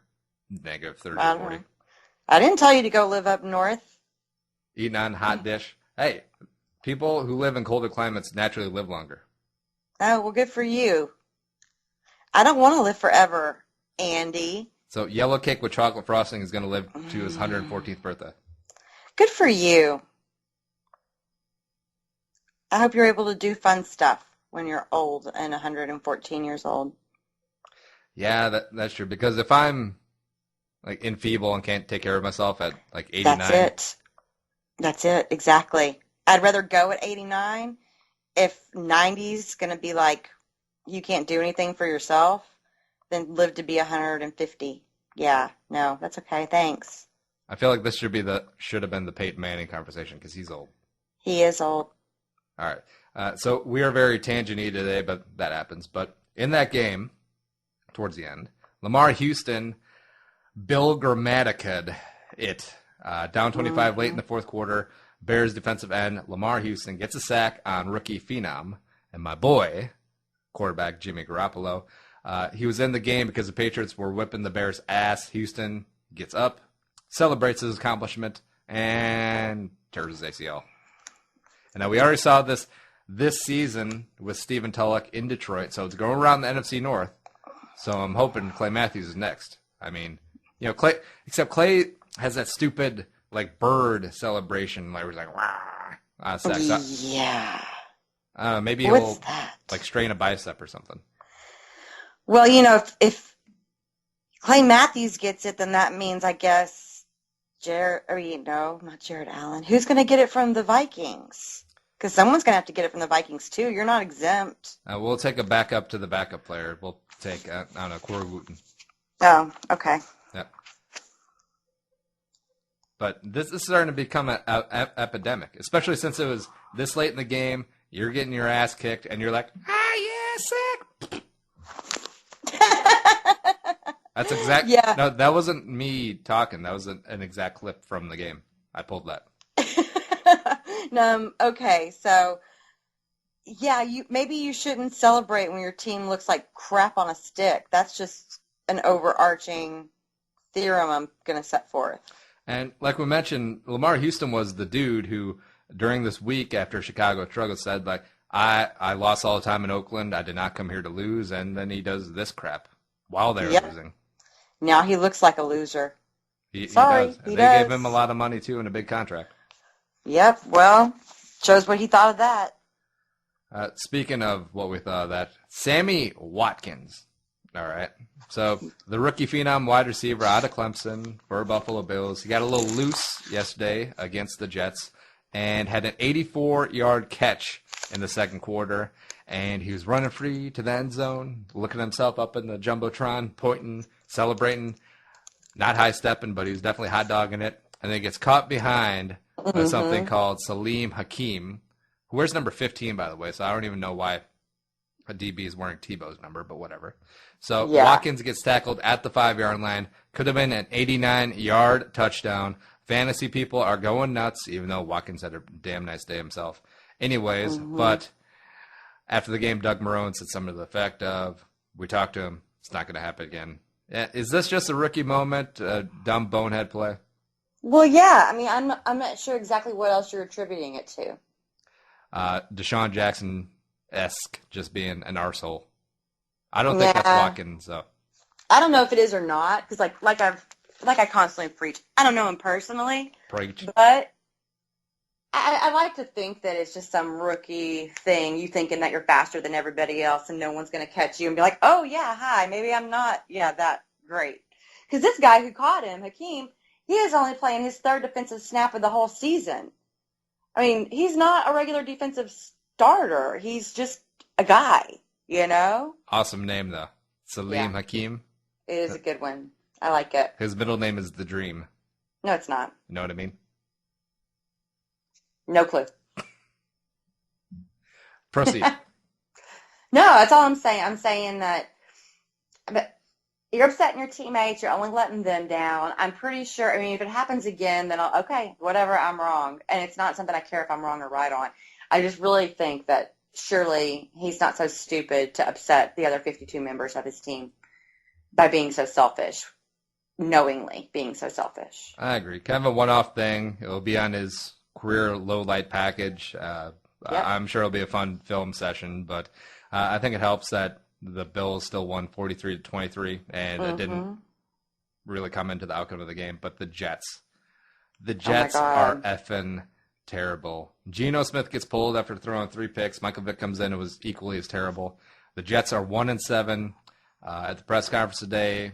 Negative 30 I or don't 40. know. I didn't tell you to go live up north. Eating on hot dish. Hey, people who live in colder climates naturally live longer. Oh, well, good for you. I don't want to live forever, Andy. So yellow cake with chocolate frosting is going to live to his 114th birthday. Good for you. I hope you're able to do fun stuff when you're old and 114 years old. Yeah, that's true. Because if I'm like enfeeble and can't take care of myself at like 89. That's it. Exactly. I'd rather go at 89 if 90's going to be like you can't do anything for yourself than live to be 150. Yeah, no, that's okay. Thanks. I feel like this should have been the Peyton Manning conversation because he's old. He is old. All right. So we are very tangent-y today, but that happens. But in that game, towards the end, Lamarr Houston, Bill Grammatica'd it. Down 25 late in the fourth quarter, Bears defensive end Lamarr Houston gets a sack on rookie phenom. And my boy, quarterback Jimmy Garoppolo, he was in the game because the Patriots were whipping the Bears' ass. Houston gets up, celebrates his accomplishment, and tears his ACL. And now we already saw this season with Stephen Tulloch in Detroit, so it's going around the NFC North. So I'm hoping Clay Matthews is next. I mean, you know, Clay has that stupid like bird celebration, like where he's like, wah, sex. Yeah. Maybe What's he'll that? like strain a bicep or something. Well, you know, if Clay Matthews gets it, then that means, I guess, not Jared Allen. Who's going to get it from the Vikings? Because someone's going to have to get it from the Vikings, too. You're not exempt. We'll take a backup to the backup player. We'll take, I don't know, Corey Wooten. Oh, okay. Yep. But this is starting to become an epidemic, especially since it was this late in the game. You're getting your ass kicked, and you're like, yeah, sick. That's exact. Yeah. No, that wasn't me talking. That was an exact clip from the game. I pulled that. Okay, so yeah, maybe you shouldn't celebrate when your team looks like crap on a stick. That's just an overarching theorem I'm going to set forth. And like we mentioned, Lamarr Houston was the dude who, during this week after Chicago struggled, said, like, I lost all the time in Oakland. I did not come here to lose. And then he does this crap while they're losing. Now he looks like a loser. He does. He They does. gave him a lot of money, too, and a big contract. Yep, well, shows what he thought of that. Speaking of what we thought of that, Sammy Watkins. All right. So the rookie phenom wide receiver out of Clemson for Buffalo Bills. He got a little loose yesterday against the Jets and had an 84-yard catch in the second quarter. And he was running free to the end zone, looking himself up in the Jumbotron, pointing, celebrating. Not high-stepping, but he was definitely hot-dogging it. And then he gets caught behind by something called Salim Hakeem, who wears number 15, by the way, so I don't even know why a DB is wearing Tebow's number, but whatever. So Watkins gets tackled at the 5-yard line. Could have been an 89-yard touchdown. Fantasy people are going nuts, even though Watkins had a damn nice day himself. Anyways, but after the game, Doug Marrone said something to the effect of, we talked to him, it's not going to happen again. Is this just a rookie moment, a dumb bonehead play? Well, yeah. I mean, I'm not sure exactly what else you're attributing it to. Deshaun Jackson-esque, just being an arsehole. I don't think that's Watkins, though. I don't know if it is or not, because like I constantly preach. I don't know him personally, but I like to think that it's just some rookie thing. You thinking that you're faster than everybody else, and no one's going to catch you and be like, "Oh yeah, hi, maybe I'm not, that great." Because this guy who caught him, Hakeem, he is only playing his third defensive snap of the whole season. I mean, he's not a regular defensive starter. He's just a guy, you know? Awesome name, though. Salim Hakeem. It is a good one. I like it. His middle name is The Dream. No, it's not. You know what I mean? No clue. Proceed. No, that's all I'm saying. I'm saying that but you're upsetting your teammates. You're only letting them down. I'm pretty sure. I mean, if it happens again, then okay, whatever, I'm wrong. And it's not something I care if I'm wrong or right on. I just really think that surely he's not so stupid to upset the other 52 members of his team by being so selfish, knowingly being so selfish. I agree. Kind of a one-off thing. It'll be on his career low-light package. Yep. I'm sure it'll be a fun film session, but I think it helps that the Bills still won 43-23, and it didn't really come into the outcome of the game. But the Jets are effing terrible. Geno Smith gets pulled after throwing 3 picks. Michael Vick comes in and was equally as terrible. The Jets are 1-7. At the press conference today,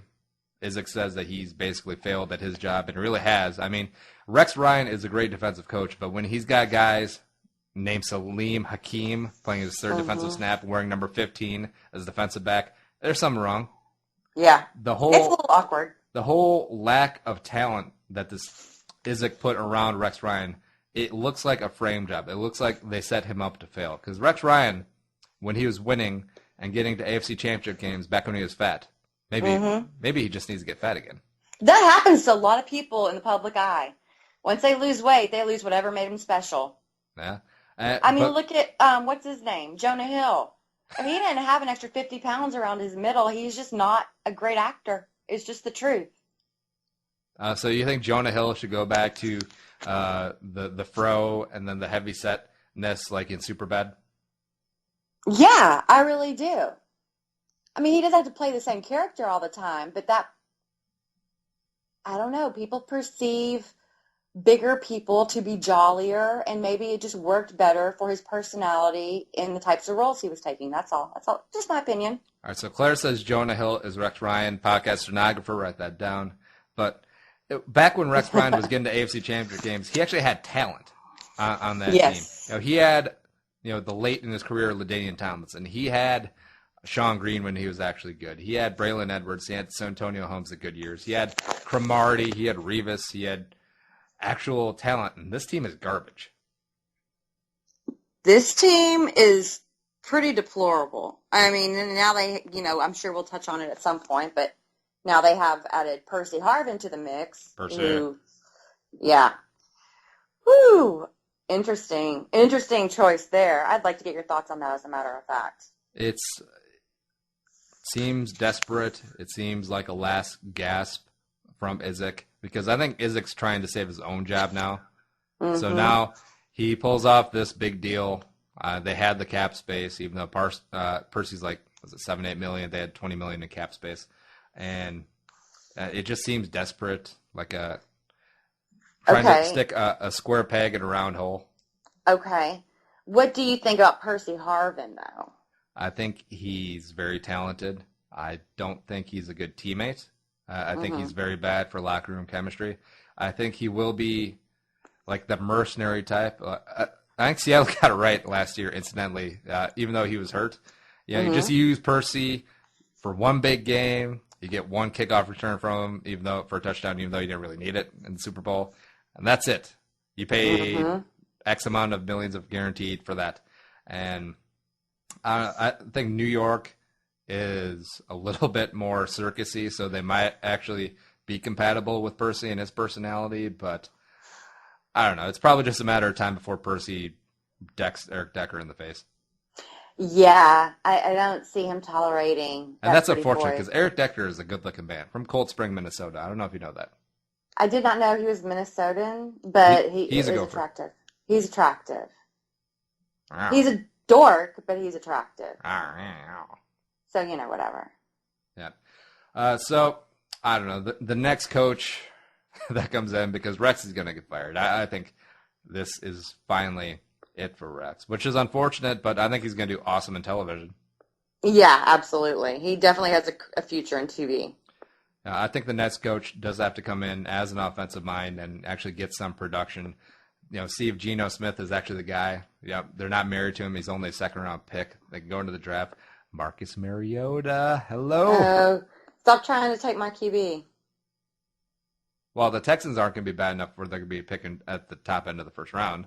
Izek says that he's basically failed at his job, and really has. I mean, Rex Ryan is a great defensive coach, but when he's got guys named Salim Hakeem playing his third defensive snap, wearing number 15 as defensive back, there's something wrong. Yeah. It's a little awkward. The whole lack of talent that this Izek put around Rex Ryan, it looks like a frame job. It looks like they set him up to fail. Because Rex Ryan, when he was winning and getting to AFC Championship games back when he was fat, maybe he just needs to get fat again. That happens to a lot of people in the public eye. Once they lose weight, they lose whatever made them special. Yeah. Look at, what's his name? Jonah Hill. I mean, he didn't have an extra 50 pounds around his middle. He's just not a great actor. It's just the truth. So you think Jonah Hill should go back to the fro and then the heavy setness like in Superbad? Yeah, I really do. I mean, he doesn't have to play the same character all the time, but I don't know, people perceive bigger people to be jollier, and maybe it just worked better for his personality in the types of roles he was taking. That's all. Just my opinion. All right, so Claire says Jonah Hill is Rex Ryan, podcast stenographer, write that down. But back when Rex Ryan was getting to AFC Championship games, he actually had talent on that team. He had, the late in his career, LaDainian Tomlinson. He had Sean Green when he was actually good. He had Braylon Edwards. He had Santonio Holmes at good years. He had Cromartie. He had Revis. He had actual talent, and this team is garbage. This team is pretty deplorable. I mean, now they, I'm sure we'll touch on it at some point, but now they have added Percy Harvin to the mix. Yeah. Whew. Interesting choice there. I'd like to get your thoughts on that, as a matter of fact. It seems desperate. It seems like a last gasp from Izek, because I think Izek's trying to save his own job now. So now he pulls off this big deal. They had the cap space, even though Percy's like, was it $7-8 million? They had $20 million in cap space. And it just seems desperate, like trying to stick a square peg in a round hole. Okay. What do you think about Percy Harvin, though? I think he's very talented. I don't think he's a good teammate. I think he's very bad for locker room chemistry. I think he will be like the mercenary type. I think Seattle got it right last year, incidentally, even though he was hurt. You just use Percy for one big game. You get one kickoff return from him, for a touchdown, even though you didn't really need it in the Super Bowl. And that's it. You pay X amount of millions of guaranteed for that. And I think New York is a little bit more circusy, so they might actually be compatible with Percy and his personality, but I don't know. It's probably just a matter of time before Percy decks Eric Decker in the face. Yeah, I don't see him tolerating that. And that's unfortunate, because Eric Decker is a good-looking man from Cold Spring, Minnesota. I don't know if you know that. I did not know he was Minnesotan, but he's attractive. He's attractive. Wow. He's a dork, but he's attractive. Wow. So, whatever. Yeah. So, I don't know. The next coach that comes in, because Rex is going to get fired. I think this is finally it for Rex, which is unfortunate, but I think he's going to do awesome in television. Yeah, absolutely. He definitely has a future in TV. I think the next coach does have to come in as an offensive mind and actually get some production. See if Geno Smith is actually the guy. Yeah, they're not married to him. He's only a second-round pick. They can go into the draft. Marcus Mariota, hello. Stop trying to take my QB. Well, the Texans aren't going to be bad enough where they're going to be picking at the top end of the first round.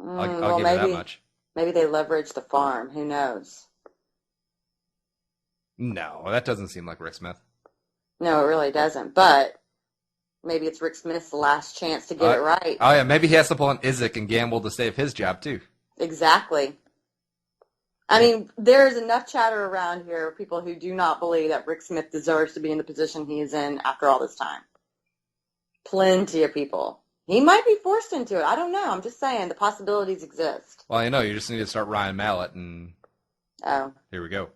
I'll give you that much. Maybe they leverage the farm. Who knows? No, that doesn't seem like Rick Smith. No, it really doesn't. But maybe it's Rick Smith's last chance to get it right. Oh, yeah, maybe he has to pull an Izek and gamble to save his job, too. Exactly. I mean, there's enough chatter around here of people who do not believe that Rick Smith deserves to be in the position he is in after all this time. Plenty of people. He might be forced into it. I don't know. I'm just saying the possibilities exist. Well, you just need to start Ryan Mallett, and here we go.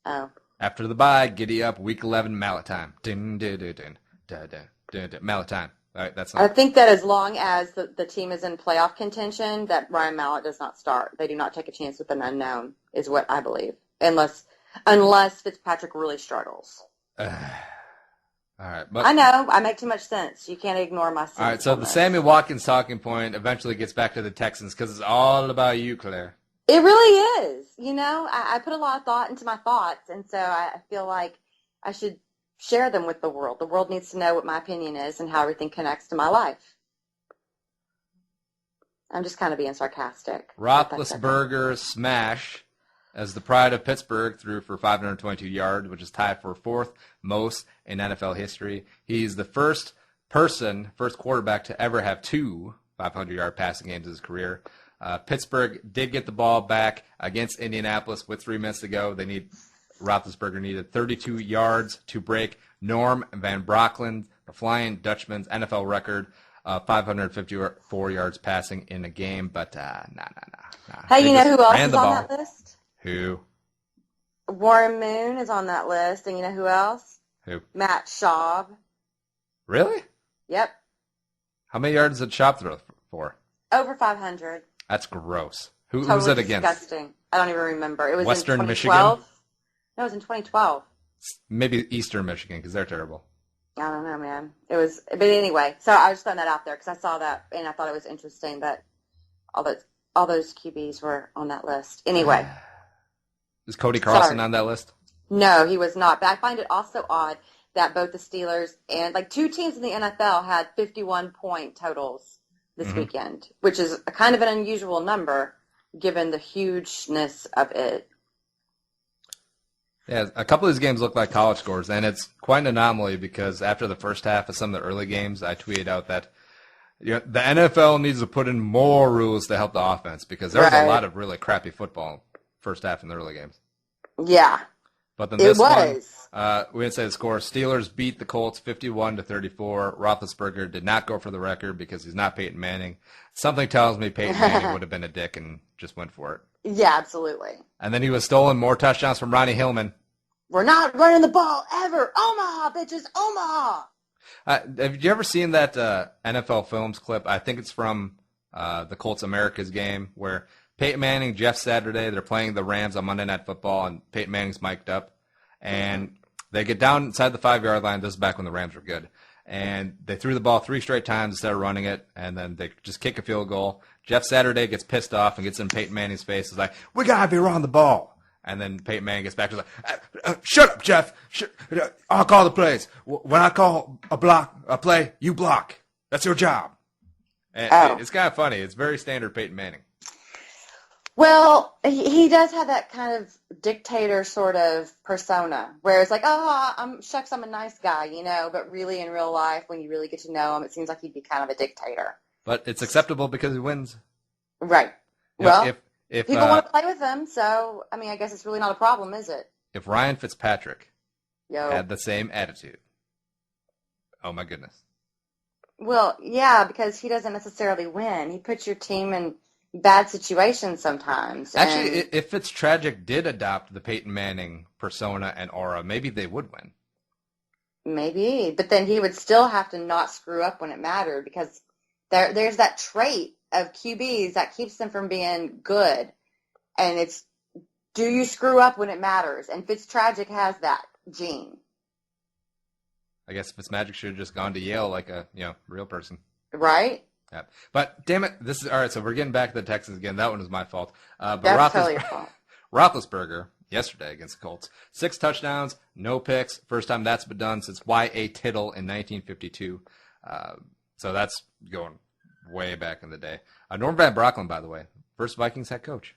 Oh. After the bye, giddy up, week 11, Mallett time. Dun, dun, dun, dun, dun, dun, dun, dun. Mallett time. All right, that's not... I think that as long as the team is in playoff contention, that Ryan Mallett does not start. They do not take a chance with an unknown, is what I believe, unless Fitzpatrick really struggles. All right, but I know I make too much sense. You can't ignore my sense. All right, so the Sammy Watkins talking point eventually gets back to the Texans because it's all about you, Claire. It really is. I put a lot of thought into my thoughts, and so I feel like I should share them with the world. The world needs to know what my opinion is and how everything connects to my life. I'm just kind of being sarcastic. Roethlisberger SMASH, as the pride of Pittsburgh, threw for 522 yards, which is tied for fourth most in NFL history. He's the first quarterback to ever have two 500-yard passing games in his career. Pittsburgh did get the ball back against Indianapolis with 3 minutes to go. Roethlisberger needed 32 yards to break Norm Van Brocklin's, the Flying Dutchman's NFL record, 554 yards passing in a game. But nah. Hey, you know who else is on that list? Who? Warren Moon is on that list, and you know who else? Who? Matt Schaub. Really? Yep. How many yards did Schaub throw for? Over 500. That's gross. Who's totally it against? Disgusting. I don't even remember. It was Western in 2012. Michigan? No, it was in 2012. Maybe Eastern Michigan, because they're terrible. I don't know, man. But anyway, so I was just throwing that out there because I saw that and I thought it was interesting that all those QBs were on that list. Anyway. Is Cody Carlson on that list? No, he was not. But I find it also odd that both the Steelers and two teams in the NFL had 51-point totals this weekend, which is a kind of an unusual number given the hugeness of it. Yeah, a couple of these games look like college scores, and it's quite an anomaly because after the first half of some of the early games, I tweeted out that the NFL needs to put in more rules to help the offense because there was a lot of really crappy football first half in the early games. Yeah. But then this one, we didn't say the score. Steelers beat the Colts 51-34. Roethlisberger did not go for the record because he's not Peyton Manning. Something tells me Peyton Manning would have been a dick and just went for it. Yeah, absolutely. And then he was stolen more touchdowns from Ronnie Hillman. We're not running the ball ever. Omaha, bitches, Omaha. Have you ever seen that NFL Films clip? I think it's from the Colts America's game where Peyton Manning, Jeff Saturday, they're playing the Rams on Monday Night Football, and Peyton Manning's mic'd up. And they get down inside the 5-yard line. This is back when the Rams were good. And they threw the ball 3 straight times instead of running it, and then they just kick a field goal. Jeff Saturday gets pissed off and gets in Peyton Manning's face. He's like, we got to be running the ball. And then Peyton Manning gets back to like, shut up, Jeff. I'll call the plays. When I call a play, you block. That's your job. And it's kind of funny. It's very standard Peyton Manning. Well, he does have that kind of dictator sort of persona, where it's like, I'm a nice guy, but really in real life, when you really get to know him, it seems like he'd be kind of a dictator. But it's acceptable because he wins. Right. If people want to play with him, so, I guess it's really not a problem, is it? If Ryan Fitzpatrick had the same attitude, oh my goodness. Well, yeah, because he doesn't necessarily win. He puts your team in bad situations sometimes. Actually, if Fitztragic did adopt the Peyton Manning persona and aura, maybe they would win. Maybe, but then he would still have to not screw up when it mattered because there's that trait of QBs that keeps them from being good, and it's, do you screw up when it matters? And Fitztragic has that gene. I guess Fitzmagic should have just gone to Yale like a real person. Right? Yeah. But damn it, this is all right. So we're getting back to the Texans again. That one was my fault. But that's totally your fault. Roethlisberger yesterday against the Colts, 6 touchdowns, no picks. First time that's been done since Y.A. Tittle in 1952. So that's going way back in the day. Norm Van Brocklin, by the way, first Vikings head coach.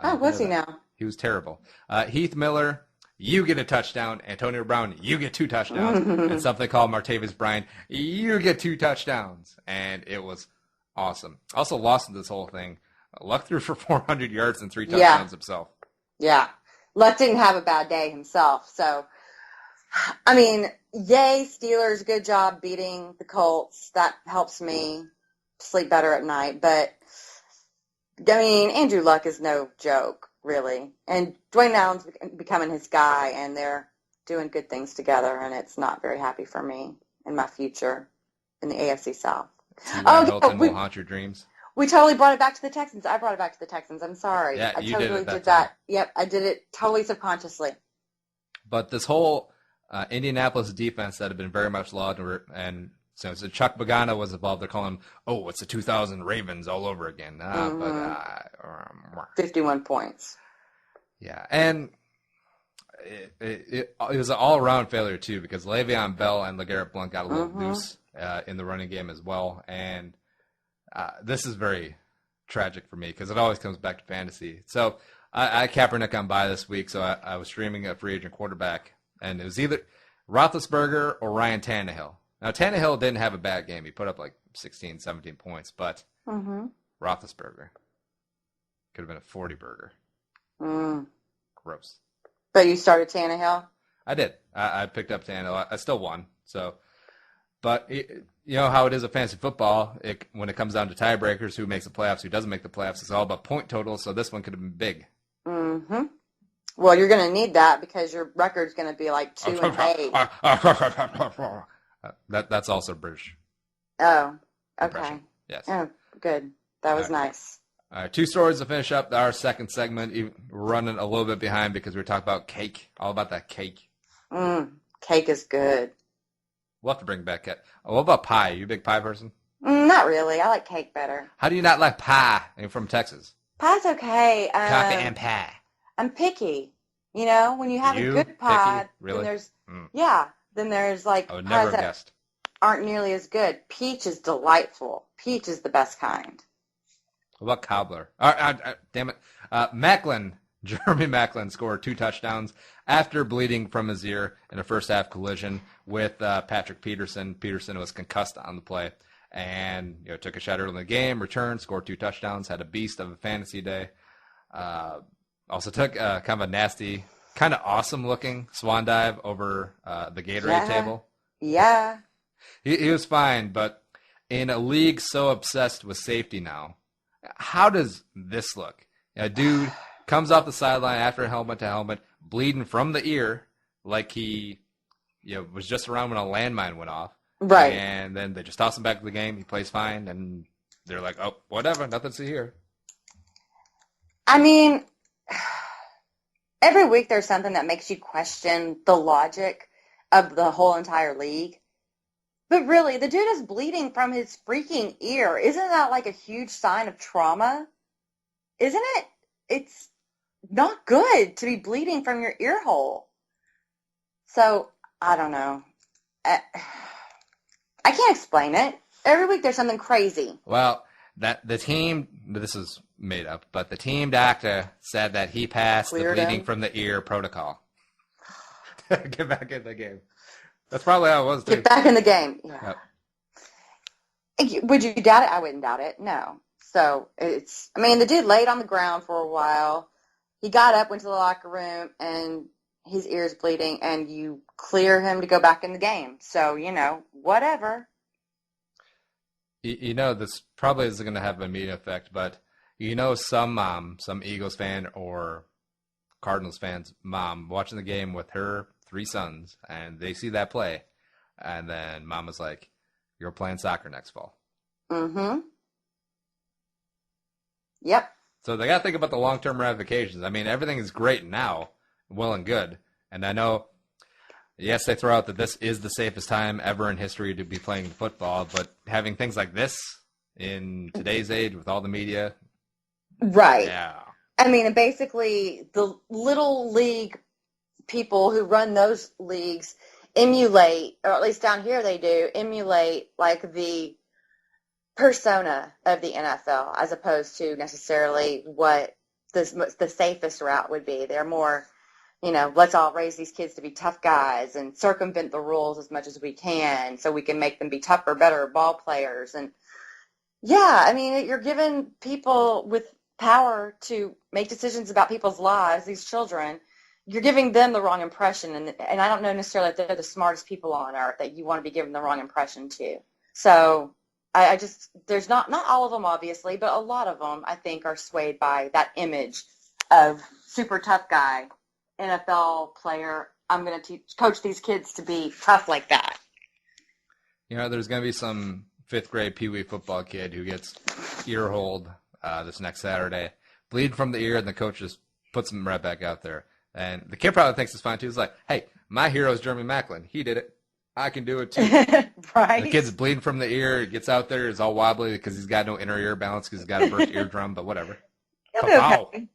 Was he now? He was terrible. Heath Miller you get a touchdown. Antonio Brown, you get 2 touchdowns. And something called Martavis Bryant, you get 2 touchdowns. And it was awesome. Also lost in this whole thing. Luck threw for 400 yards and 3 touchdowns himself. Yeah. Luck didn't have a bad day himself. So, I mean, yay, Steelers, good job beating the Colts. That helps me sleep better at night. But, I mean, Andrew Luck is no joke, really. And Dwayne Allen's becoming his guy, and they're doing good things together, and it's not very happy for me in my future in the AFC South. Hilton will haunt your dreams. We totally brought it back to the Texans. I brought it back to the Texans. I'm sorry. Yeah, I you totally did that. Yep, I did it totally subconsciously. But this whole Indianapolis defense that had been very much lauded, and so Chuck Pagano was involved. They're calling him, it's the 2000 Ravens all over again. 51 points. Yeah, and it was an all-around failure, too, because Le'Veon Bell and LeGarrette Blount got a little loose in the running game as well. And this is very tragic for me because it always comes back to fantasy. So I had Kaepernick on bye this week, so I was streaming a free agent quarterback, and it was either Roethlisberger or Ryan Tannehill. Now, Tannehill didn't have a bad game. He put up like 16, 17 points, but Roethlisberger could have been a 40-burger. Gross. But you started Tannehill? I did. I picked up Tannehill. I still won. So, but you know how it is with fantasy football. When it comes down to tiebreakers, who makes the playoffs, who doesn't make the playoffs, it's all about point totals. So this one could have been big. Well, you're going to need that because your record's going to be like 2-8. That's also British. Oh, okay. Impression. Yes. Oh, good. That was nice. All right, 2 stories to finish up our second segment. We're running a little bit behind because we were talking about cake, all about that cake. Cake is good. We'll have to bring back it. What about pie? Are you a big pie person? Not really. I like cake better. How do you not like pie? You're from Texas. Pie's okay. Coffee and pie. I'm picky. You know, when you have a good pie, really? then there's like I would never have guessed. Aren't nearly as good. Peach is delightful. Peach is the best kind. What about cobbler? Damn it. Maclin, Jeremy Maclin scored 2 touchdowns after bleeding from his ear in a first-half collision with Patrick Peterson. Peterson was concussed on the play and took a shot early in the game, returned, scored 2 touchdowns, had a beast of a fantasy day. Also took kind of a nasty, kind of awesome-looking swan dive over the Gatorade table. Yeah. He was fine, but in a league so obsessed with safety now, how does this look? A dude comes off the sideline after helmet to helmet, bleeding from the ear, like he was just around when a landmine went off. Right. And then they just toss him back to the game. He plays fine, and they're like, oh, whatever, nothing to see here. I mean, every week there's something that makes you question the logic of the whole entire league. But really, the dude is bleeding from his freaking ear. Isn't that like a huge sign of trauma? Isn't it? It's not good to be bleeding from your ear hole. So, I don't know. I can't explain it. Every week there's something crazy. Well, the team, this is made up, but the team doctor said that he passed the bleeding from the ear protocol. Get back in the game. That's probably how it was, too. Get back in the game. Yeah. Yep. Would you doubt it? I wouldn't doubt it. No. So, the dude laid on the ground for a while. He got up, went to the locker room, and his ear's bleeding, and you clear him to go back in the game. So, whatever. This probably isn't going to have an immediate effect, but some Eagles fan or Cardinals fan's mom watching the game with her 3 sons, and they see that play, and then mom was like, you're playing soccer next fall. Yep. So they got to think about the long-term ramifications. I mean, everything is great now, well and good, and I know, yes, they throw out that this is the safest time ever in history to be playing football, but having things like this in today's age with all the media. Right. Yeah. And basically the little league people who run those leagues emulate, or at least down here they do, emulate like the persona of the NFL as opposed to necessarily what the safest route would be. They're more let's all raise these kids to be tough guys and circumvent the rules as much as we can so we can make them be tougher, better ball players. And yeah, I mean, you're giving people with power to make decisions about people's lives, these children, you're giving them the wrong impression. And I don't know necessarily if they're the smartest people on earth that you want to be giving the wrong impression to. So I just, there's not all of them, obviously, but a lot of them, I think, are swayed by that image of super tough guy, NFL player. I'm going to coach these kids to be tough like that. There's going to be some fifth grade Pee Wee football kid who gets ear holed this next Saturday, bleed from the ear, and the coach just puts him right back out there. And the kid probably thinks it's fine too. He's like, hey, my hero is Jeremy Maclin. He did it. I can do it too. Right. The kid's bleeding from the ear. He gets out there. He's all wobbly because he's got no inner ear balance because he's got a burst eardrum, but whatever. He'll be okay.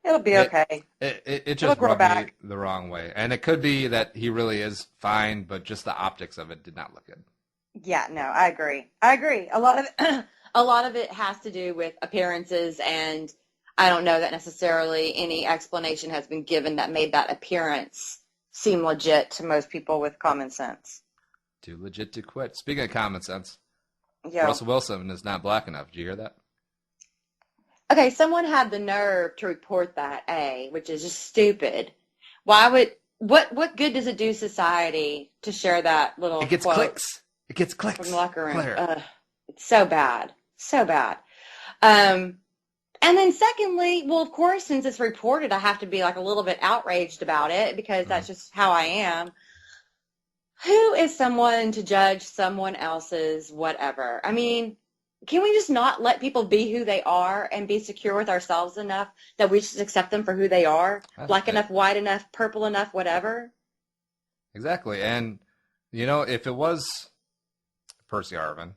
It'll be okay. It just rubbed me the wrong way. And it could be that he really is fine, but just the optics of it did not look good. Yeah, no, I agree. A lot of it has to do with appearances, and I don't know that necessarily any explanation has been given that made that appearance seem legit to most people with common sense. Too legit to quit. Speaking of common sense, Yo. Russell Wilson is not black enough. Did you hear that? Okay, someone had the nerve to report that, which is just stupid. Why would what good does it do society to share that little It gets quote clicks. It gets clicks. from the locker room? Claire. It's so bad. So bad. And then secondly, well, of course, since it's reported, I have to be like a little bit outraged about it because that's just how I am. Who is someone to judge someone else's whatever? I mean, can we just not let people be who they are and be secure with ourselves enough that we just accept them for who they are? Black enough, white enough, purple enough, whatever. Exactly. And, if it was Percy Harvin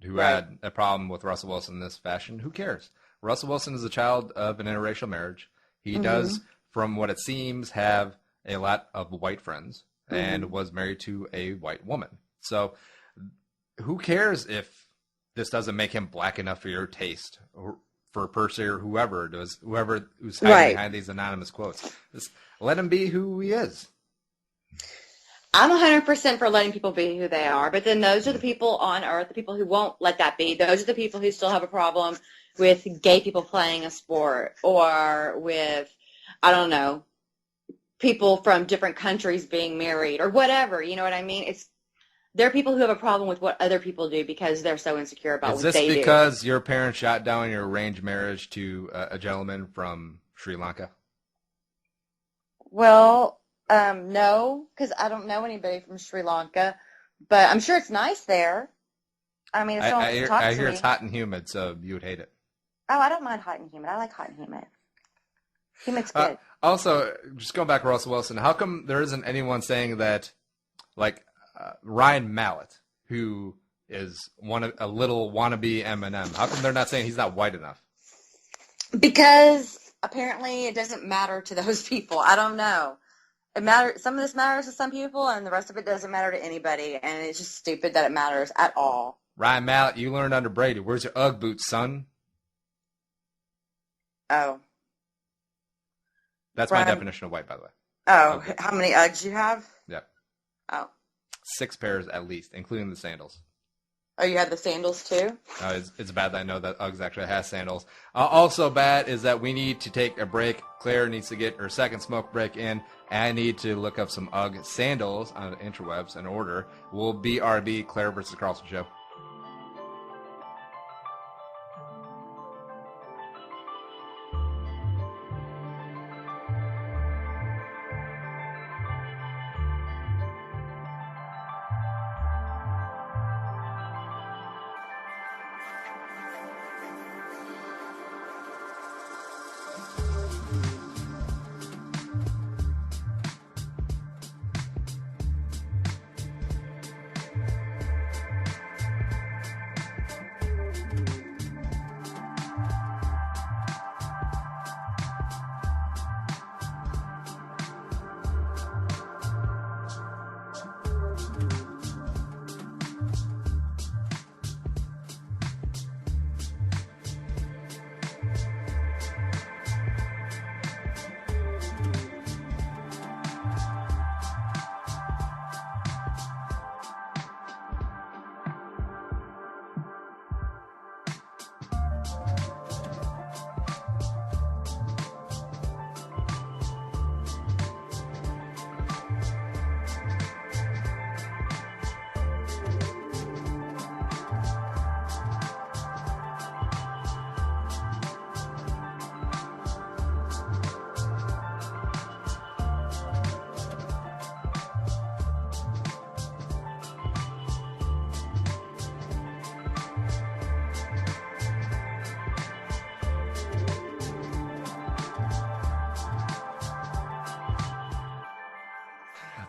who Right. had a problem with Russell Wilson in this fashion, who cares? Russell Wilson is a child of an interracial marriage. He does, from what it seems, have a lot of white friends and was married to a white woman. So who cares if this doesn't make him black enough for your taste, or for Percy or whoever who's hiding behind these anonymous quotes? Just let him be who he is. I'm 100% for letting people be who they are, but then those are the people on earth, the people who won't let that be. Those are the people who still have a problem with gay people playing a sport, or with, I don't know, people from different countries being married or whatever. You know what I mean? There are people who have a problem with what other people do because they're so insecure about what they do. Is this because your parents shot down your arranged marriage to a gentleman from Sri Lanka? Well, no, because I don't know anybody from Sri Lanka, but I'm sure it's nice there. I mean, if someone wants to talk to me. I hear it's hot and humid, so you would hate it. Oh, I don't mind hot and humid. I like hot and humid. Humid's good. Also, just going back to Russell Wilson, how come there isn't anyone saying that, like Ryan Mallett, who is a little wannabe Eminem, how come they're not saying he's not white enough? Because apparently it doesn't matter to those people. I don't know. Some of this matters to some people, and the rest of it doesn't matter to anybody, and it's just stupid that it matters at all. Ryan Mallett, you learned under Brady. Where's your Ugg boots, son? Oh. That's my definition of white, by the way. Oh, okay. How many Uggs you have? Yep. Oh. 6 pairs at least, including the sandals. Oh, you had the sandals too? It's bad that I know that Uggs actually has sandals. Also bad is that we need to take a break. Claire needs to get her second smoke break in. And I need to look up some Ugg sandals on the interwebs and order. We'll BRB Claire versus Carlson show.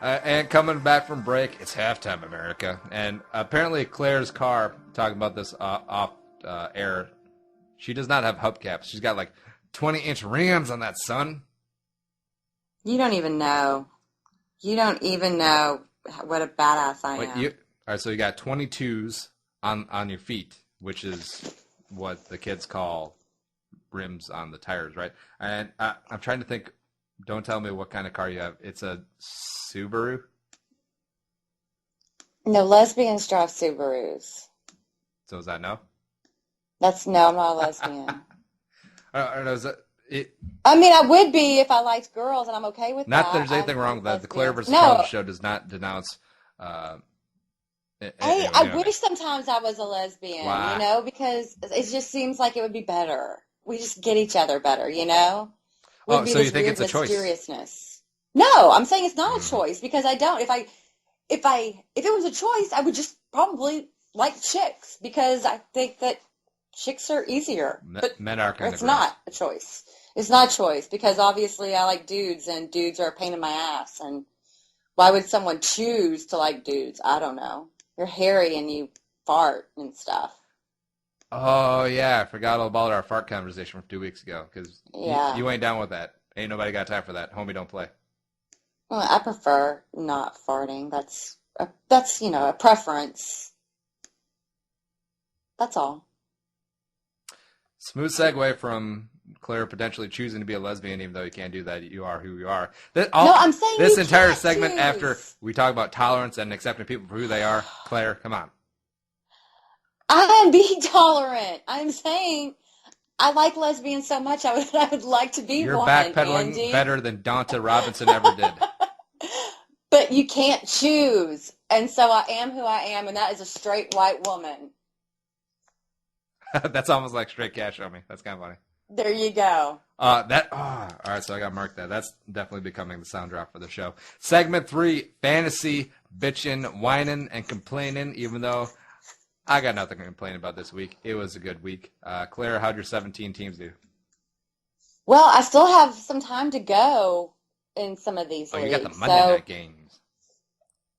And coming back from break, it's halftime, America. And apparently Claire's car, talking about this off air, she does not have hubcaps. She's got like 20-inch rims on that, son. You don't even know. You don't even know what a badass I am. All right, so you got 22s on your feet, which is what the kids call rims on the tires, right? And I'm trying to think. Don't tell me what kind of car you have. It's a Subaru? No, lesbians drive Subarus. So is that no? No, I'm not a lesbian. I mean, I would be if I liked girls, and I'm okay with not that. Not that there's anything wrong with that. The Claire-vs-Carlson show does not denounce... I wish sometimes I was a lesbian, Why? because it just seems like it would be better. We just get each other better, Would be so this you think weird it's a choice? Mysteriousness. No, I'm saying it's not a choice because I don't. If it was a choice, I would just probably like chicks because I think that chicks are easier. But men are kind of it's not a choice. It's not a choice because obviously I like dudes and dudes are a pain in my ass. And why would someone choose to like dudes? I don't know. You're hairy and you fart and stuff. Oh, yeah. I forgot all about our fart conversation from 2 weeks ago because you ain't down with that. Ain't nobody got time for that. Homie, don't play. Well, I prefer not farting. That's a preference. That's all. Smooth segue from Claire potentially choosing to be a lesbian, even though you can't do that. You are who you are. I'm saying this you entire can't segment choose. after we talk about tolerance and accepting people for who they are. Claire, come on. I am being tolerant. I'm saying I like lesbians so much. I would like to be You're one. backpedaling Andy. better than Donta Robinson ever did. But you can't choose, and so I am who I am, and that is a straight white woman. That's almost like straight cash on me. That's kind of funny. There you go. All right, so I got marked that. That's definitely becoming the sound drop for the show. Segment 3, fantasy, bitchin', whining, and complaining, even though I got nothing to complain about this week. It was a good week. Claire, how'd your 17 teams do? Well, I still have some time to go in some of these leagues. You got the Monday night games.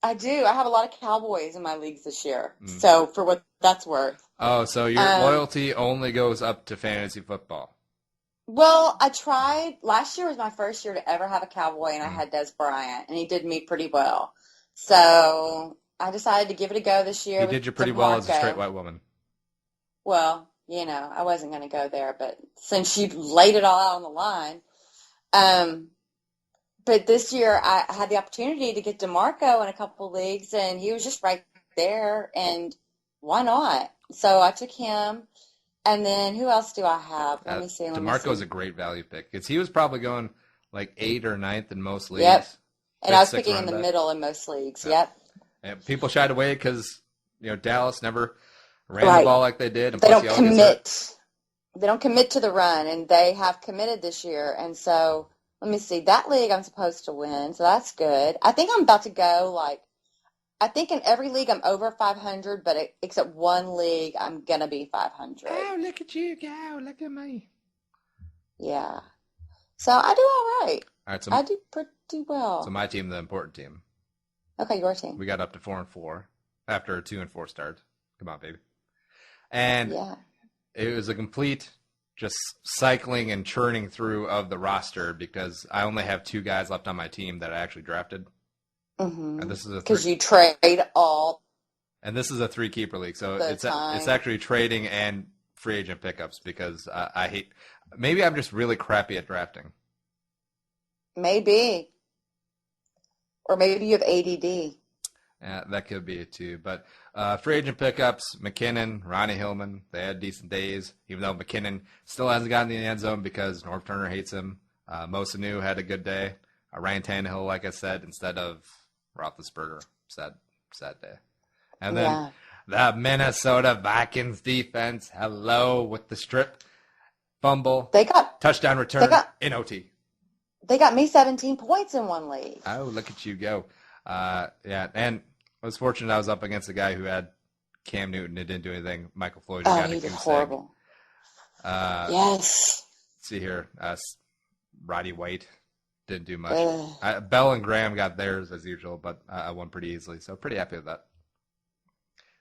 I do. I have a lot of Cowboys in my leagues this year. So for what that's worth. Oh, so your loyalty only goes up to fantasy football. Well, I tried. Last year was my first year to ever have a Cowboy, and I had Des Bryant, and he did me pretty well. So I decided to give it a go this year. You did you pretty well as a straight white woman. Well, I wasn't going to go there, but since you laid it all out on the line. But this year I had the opportunity to get DeMarco in a couple of leagues, and he was just right there, and why not? So I took him. And then who else do I have? Let me see. DeMarco's a great value pick because he was probably going like 8th or 9th in most leagues. Yep. And I was picking in the middle in most leagues. Yep. And people shied away because Dallas never ran the ball like they did. And they don't commit. They don't commit to the run, and they have committed this year. And so let me see. That league I'm supposed to win, so that's good. I think I'm about to go I think in every league I'm over 500, but except one league I'm going to be 500. Oh, look at you go. Look at me. Yeah. So I do all right. All right, so I do pretty well. So my team, the important team. Okay, your team. We got up to 4-4 after a 2-4 start. Come on, baby. And it was a complete just cycling and churning through of the roster because I only have 2 guys left on my team that I actually drafted. Mm-hmm. And this is because you trade all. And this is a 3-keeper league, so it's actually trading and free agent pickups because I hate. Maybe I'm just really crappy at drafting. Maybe, or maybe you have ADD. That could be it too. But free agent pickups: McKinnon, Ronnie Hillman. They had decent days, even though McKinnon still hasn't gotten in the end zone because Norv Turner hates him. Mo Sanu had a good day. Ryan Tannehill, like I said, instead of Roethlisberger. Sad day. And then the Minnesota Vikings defense, hello, with the strip fumble. They got touchdown return in OT. They got me 17 points in one league. Oh, look at you go. And I was fortunate I was up against a guy who had Cam Newton and didn't do anything. Michael Floyd got he a did goose horrible. Egg. Yes. Let's see here. Roddy White. didn't do much. Bell and Graham got theirs as usual, but I won pretty easily, so pretty happy with that.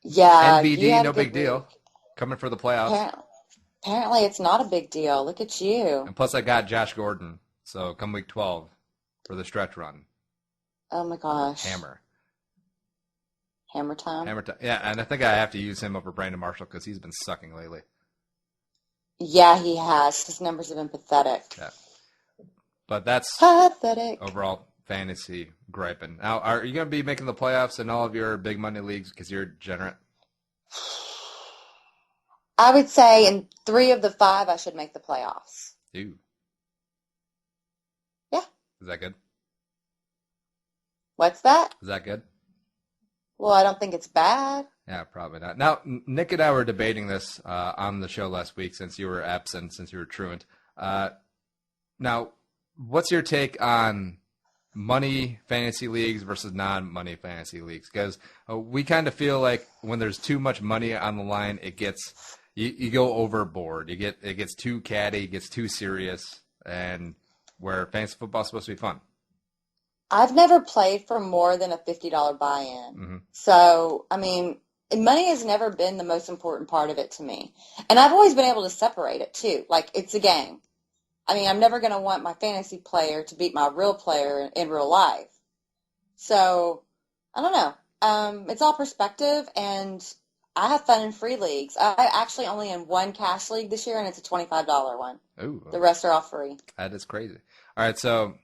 Yeah, you NBD, had no a good big deal. week. Coming for the playoffs. Apparently, it's not a big deal. Look at you. And plus, I got Josh Gordon, so come week 12 for the stretch run. Oh my gosh. Hammer Hammer time. Yeah, and I think I have to use him over Brandon Marshall because he's been sucking lately. Yeah, he has. His numbers have been pathetic. Yeah. But that's pathetic. Overall fantasy griping. Now, are you going to be making the playoffs in all of your big money leagues because you're degenerate? I would say in 3 of the 5, I should make the playoffs. Ooh. Yeah. Is that good? What's that? Is that good? Well, I don't think it's bad. Yeah, probably not. Now, Nick and I were debating this on the show last week since you were absent, since you were truant. Now, what's your take on money fantasy leagues versus non-money fantasy leagues? Because we kind of feel like when there's too much money on the line, it gets you go overboard. It gets too catty, it gets too serious, and where fantasy football is supposed to be fun. I've never played for more than a $50 buy-in. Mm-hmm. So, I mean, money has never been the most important part of it to me. And I've always been able to separate it, too. Like, it's a game. I mean, I'm never going to want my fantasy player to beat my real player in real life. So, I don't know. It's all perspective, and I have fun in free leagues. I actually only in one cash league this year, and it's a $25 one. Ooh, the rest are all free. That is crazy. All right, so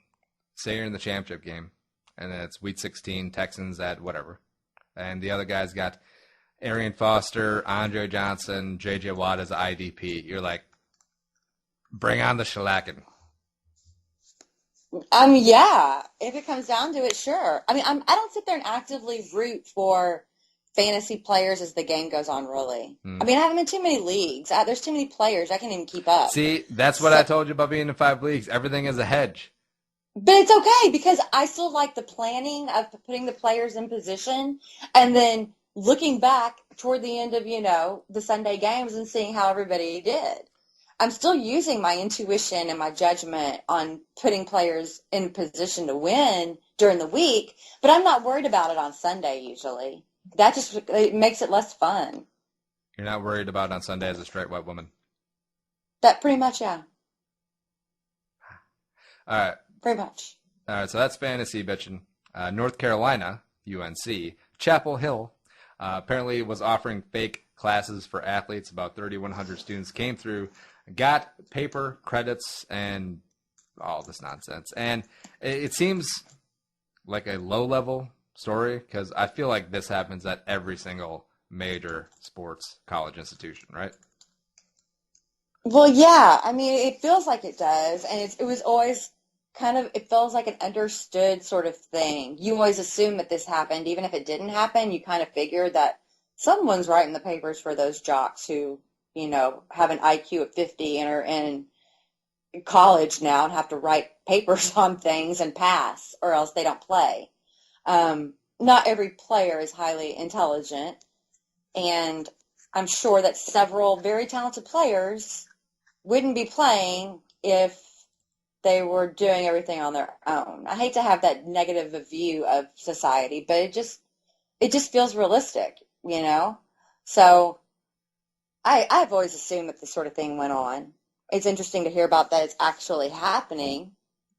say you're in the championship game, and then it's week 16, Texans at whatever, and the other guys got Arian Foster, Andre Johnson, J.J. Watt as IDP. You're like, bring on the shellacking. Yeah, if it comes down to it, sure. I mean, I don't sit there and actively root for fantasy players as the game goes on, really. I mean, I have them in too many leagues. There's too many players. I can't even keep up. See, that's what I told you about being in 5 leagues. Everything is a hedge. But it's okay because I still like the planning of putting the players in position and then looking back toward the end of, the Sunday games and seeing how everybody did. I'm still using my intuition and my judgment on putting players in position to win during the week, but I'm not worried about it on Sunday usually. That just it makes it less fun. You're not worried about on Sunday as a straight white woman? That pretty much, yeah. All right. Pretty much. All right, so that's fantasy bitching. North Carolina, UNC, Chapel Hill, apparently was offering fake classes for athletes. About 3,100 students came through, got paper credits, and all this nonsense. And it seems like a low-level story because I feel like this happens at every single major sports college institution, right? Well, yeah. I mean, it feels like it does, and it was always it feels like an understood sort of thing. You always assume that this happened. Even if it didn't happen, you kind of figured that someone's writing the papers for those jocks who, have an IQ of 50 and are in college now and have to write papers on things and pass or else they don't play. Not every player is highly intelligent, and I'm sure that several very talented players wouldn't be playing if they were doing everything on their own. I hate to have that negative view of society, but it just feels realistic, So I've always assumed that this sort of thing went on. It's interesting to hear about that it's actually happening,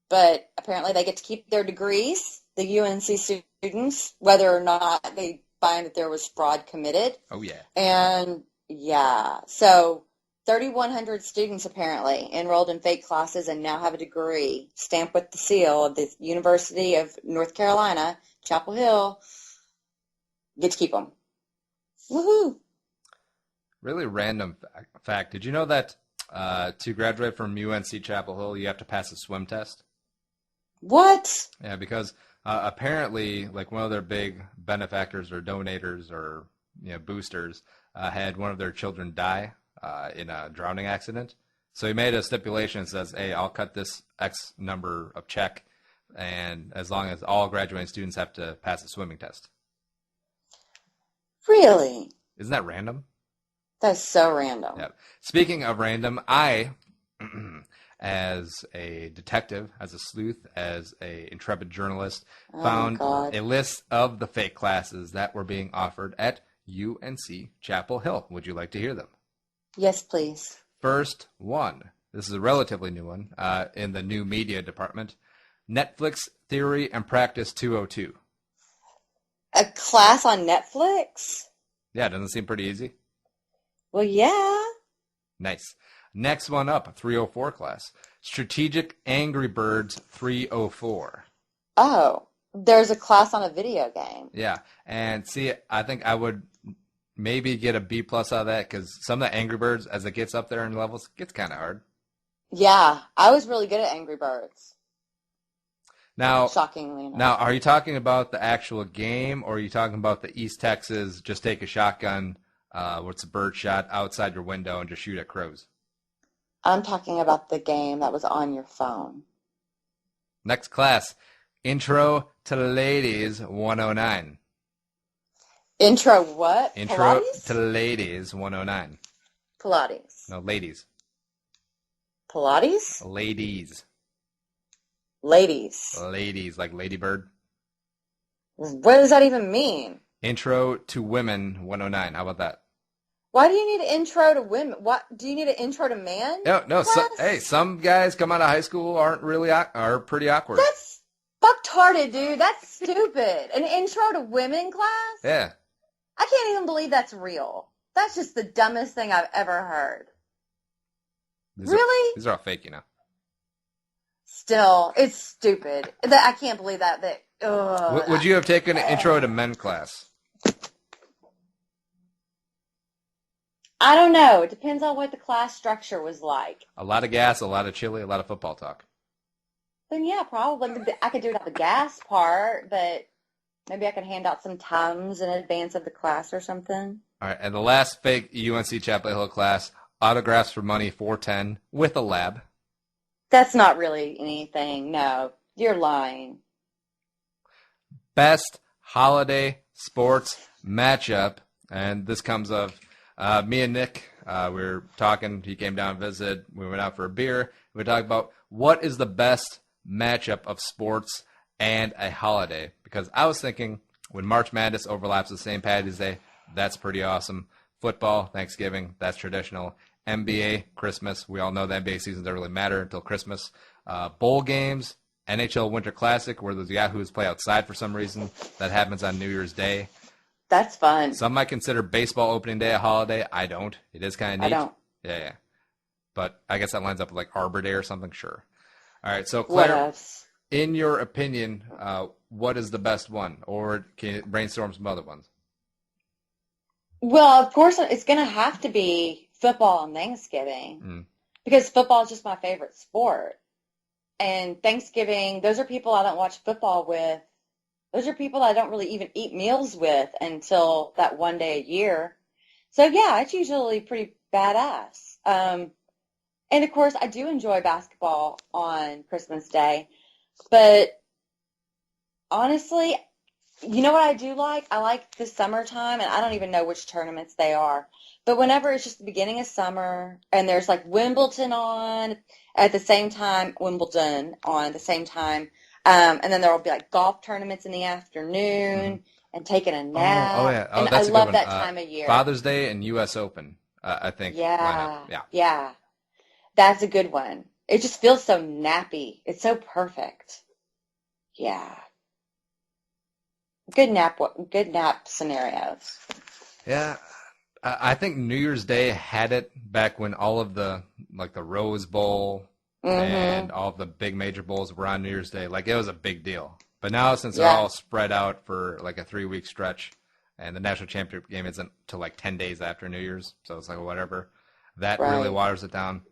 but apparently they get to keep their degrees, the UNC students, whether or not they find that there was fraud committed. Oh, yeah. And, yeah, so 3,100 students apparently enrolled in fake classes and now have a degree stamped with the seal of the University of North Carolina, Chapel Hill. Get to keep them. Woohoo! Really random fact. Did you know that to graduate from UNC Chapel Hill, you have to pass a swim test? What? Yeah, because apparently, like one of their big benefactors or donators or boosters had one of their children die in a drowning accident. So he made a stipulation that says, hey, I'll cut this X number of check, and as long as all graduating students have to pass a swimming test. Really? Isn't that random? That's so random. Yeah. Speaking of random, I as a detective, as a sleuth, as a intrepid journalist, Oh, found my God. a list of the fake classes that were being offered at UNC Chapel Hill. Would you like to hear them? Yes, please. First one. This is a relatively new one in the new media department. Netflix Theory and Practice 202. A class on Netflix? Yeah, doesn't it seem pretty easy? Well, yeah. Nice. Next one up, a 304 class. Strategic Angry Birds 304. Oh, there's a class on a video game. Yeah, and see, I think I would maybe get a B plus out of that because some of the Angry Birds, as it gets up there in levels, gets kind of hard. Yeah, I was really good at Angry Birds. Now, Shockingly enough. Now, are you talking about the actual game, or are you talking about the East Texas, just take a shotgun, what's a bird shot, outside your window and just shoot at crows? I'm talking about the game that was on your phone. Next class, Intro to Ladies 109. Intro what? Intro Pilates? to Ladies 109. Pilates. No, ladies. Pilates? Ladies. Ladies. Ladies, like Ladybird. What does that even mean? Intro to Women 109. How about that? Why do you need an intro to women? What do you need an intro to man? No. class? Hey, some guys come out of high school are pretty awkward. That's fucktarded, dude. That's stupid. An intro to women class? Yeah. I can't even believe that's real. That's just the dumbest thing I've ever heard. Really? These are all fake, you know. Still, it's stupid. I can't believe that. Would you have taken an Intro to Men class? I don't know. It depends on what the class structure was like. A lot of gas, a lot of chili, a lot of football talk. Then yeah, probably I could do it at the gas part, but maybe I could hand out some Tums in advance of the class or something. All right, and the last fake UNC Chapel Hill class, Autographs for Money 410 with a lab. That's not really anything. No, you're lying. Best holiday sports matchup, and this comes of me and Nick. We were talking. He came down and visited. We went out for a beer. We talked about what is the best matchup of sports and a holiday. Because I was thinking when March Madness overlaps with St. Paddy's Day, that's pretty awesome. Football, Thanksgiving, that's traditional. NBA, Christmas. We all know the NBA season doesn't really matter until Christmas. Bowl games, NHL Winter Classic, where those Yahoos play outside for some reason. That happens on New Year's Day. That's fun. Some might consider baseball opening day a holiday. I don't. It is kind of neat. I don't. Yeah. But I guess that lines up with like Arbor Day or something. Sure. All right. So Claire, in your opinion, what is the best one, or can you brainstorm some other ones? Well, of course, it's going to have to be football on Thanksgiving because football is just my favorite sport. And Thanksgiving, those are people I don't watch football with. Those are people I don't really even eat meals with until that one day a year. So, yeah, it's usually pretty badass. And, of course, I do enjoy basketball on Christmas Day. But, honestly, you know what I do like? I like the summertime, and I don't even know which tournaments they are. But whenever it's just the beginning of summer, and there's like Wimbledon on at the same time, and then there will be like golf tournaments in the afternoon and taking a nap. Oh yeah. Oh, and that's I a love good that one. time of year. Father's Day and U.S. Open, I think. Yeah. That's a good one. It just feels so nappy. It's so perfect. Yeah. Good nap scenarios. Yeah. I think New Year's Day had it back when all of the Rose Bowl and all of the big major bowls were on New Year's Day. Like, it was a big deal. But now, since they're all spread out for like a 3-week stretch, and the national championship game isn't till like 10 days after New Year's, so it's like whatever. That really waters it down.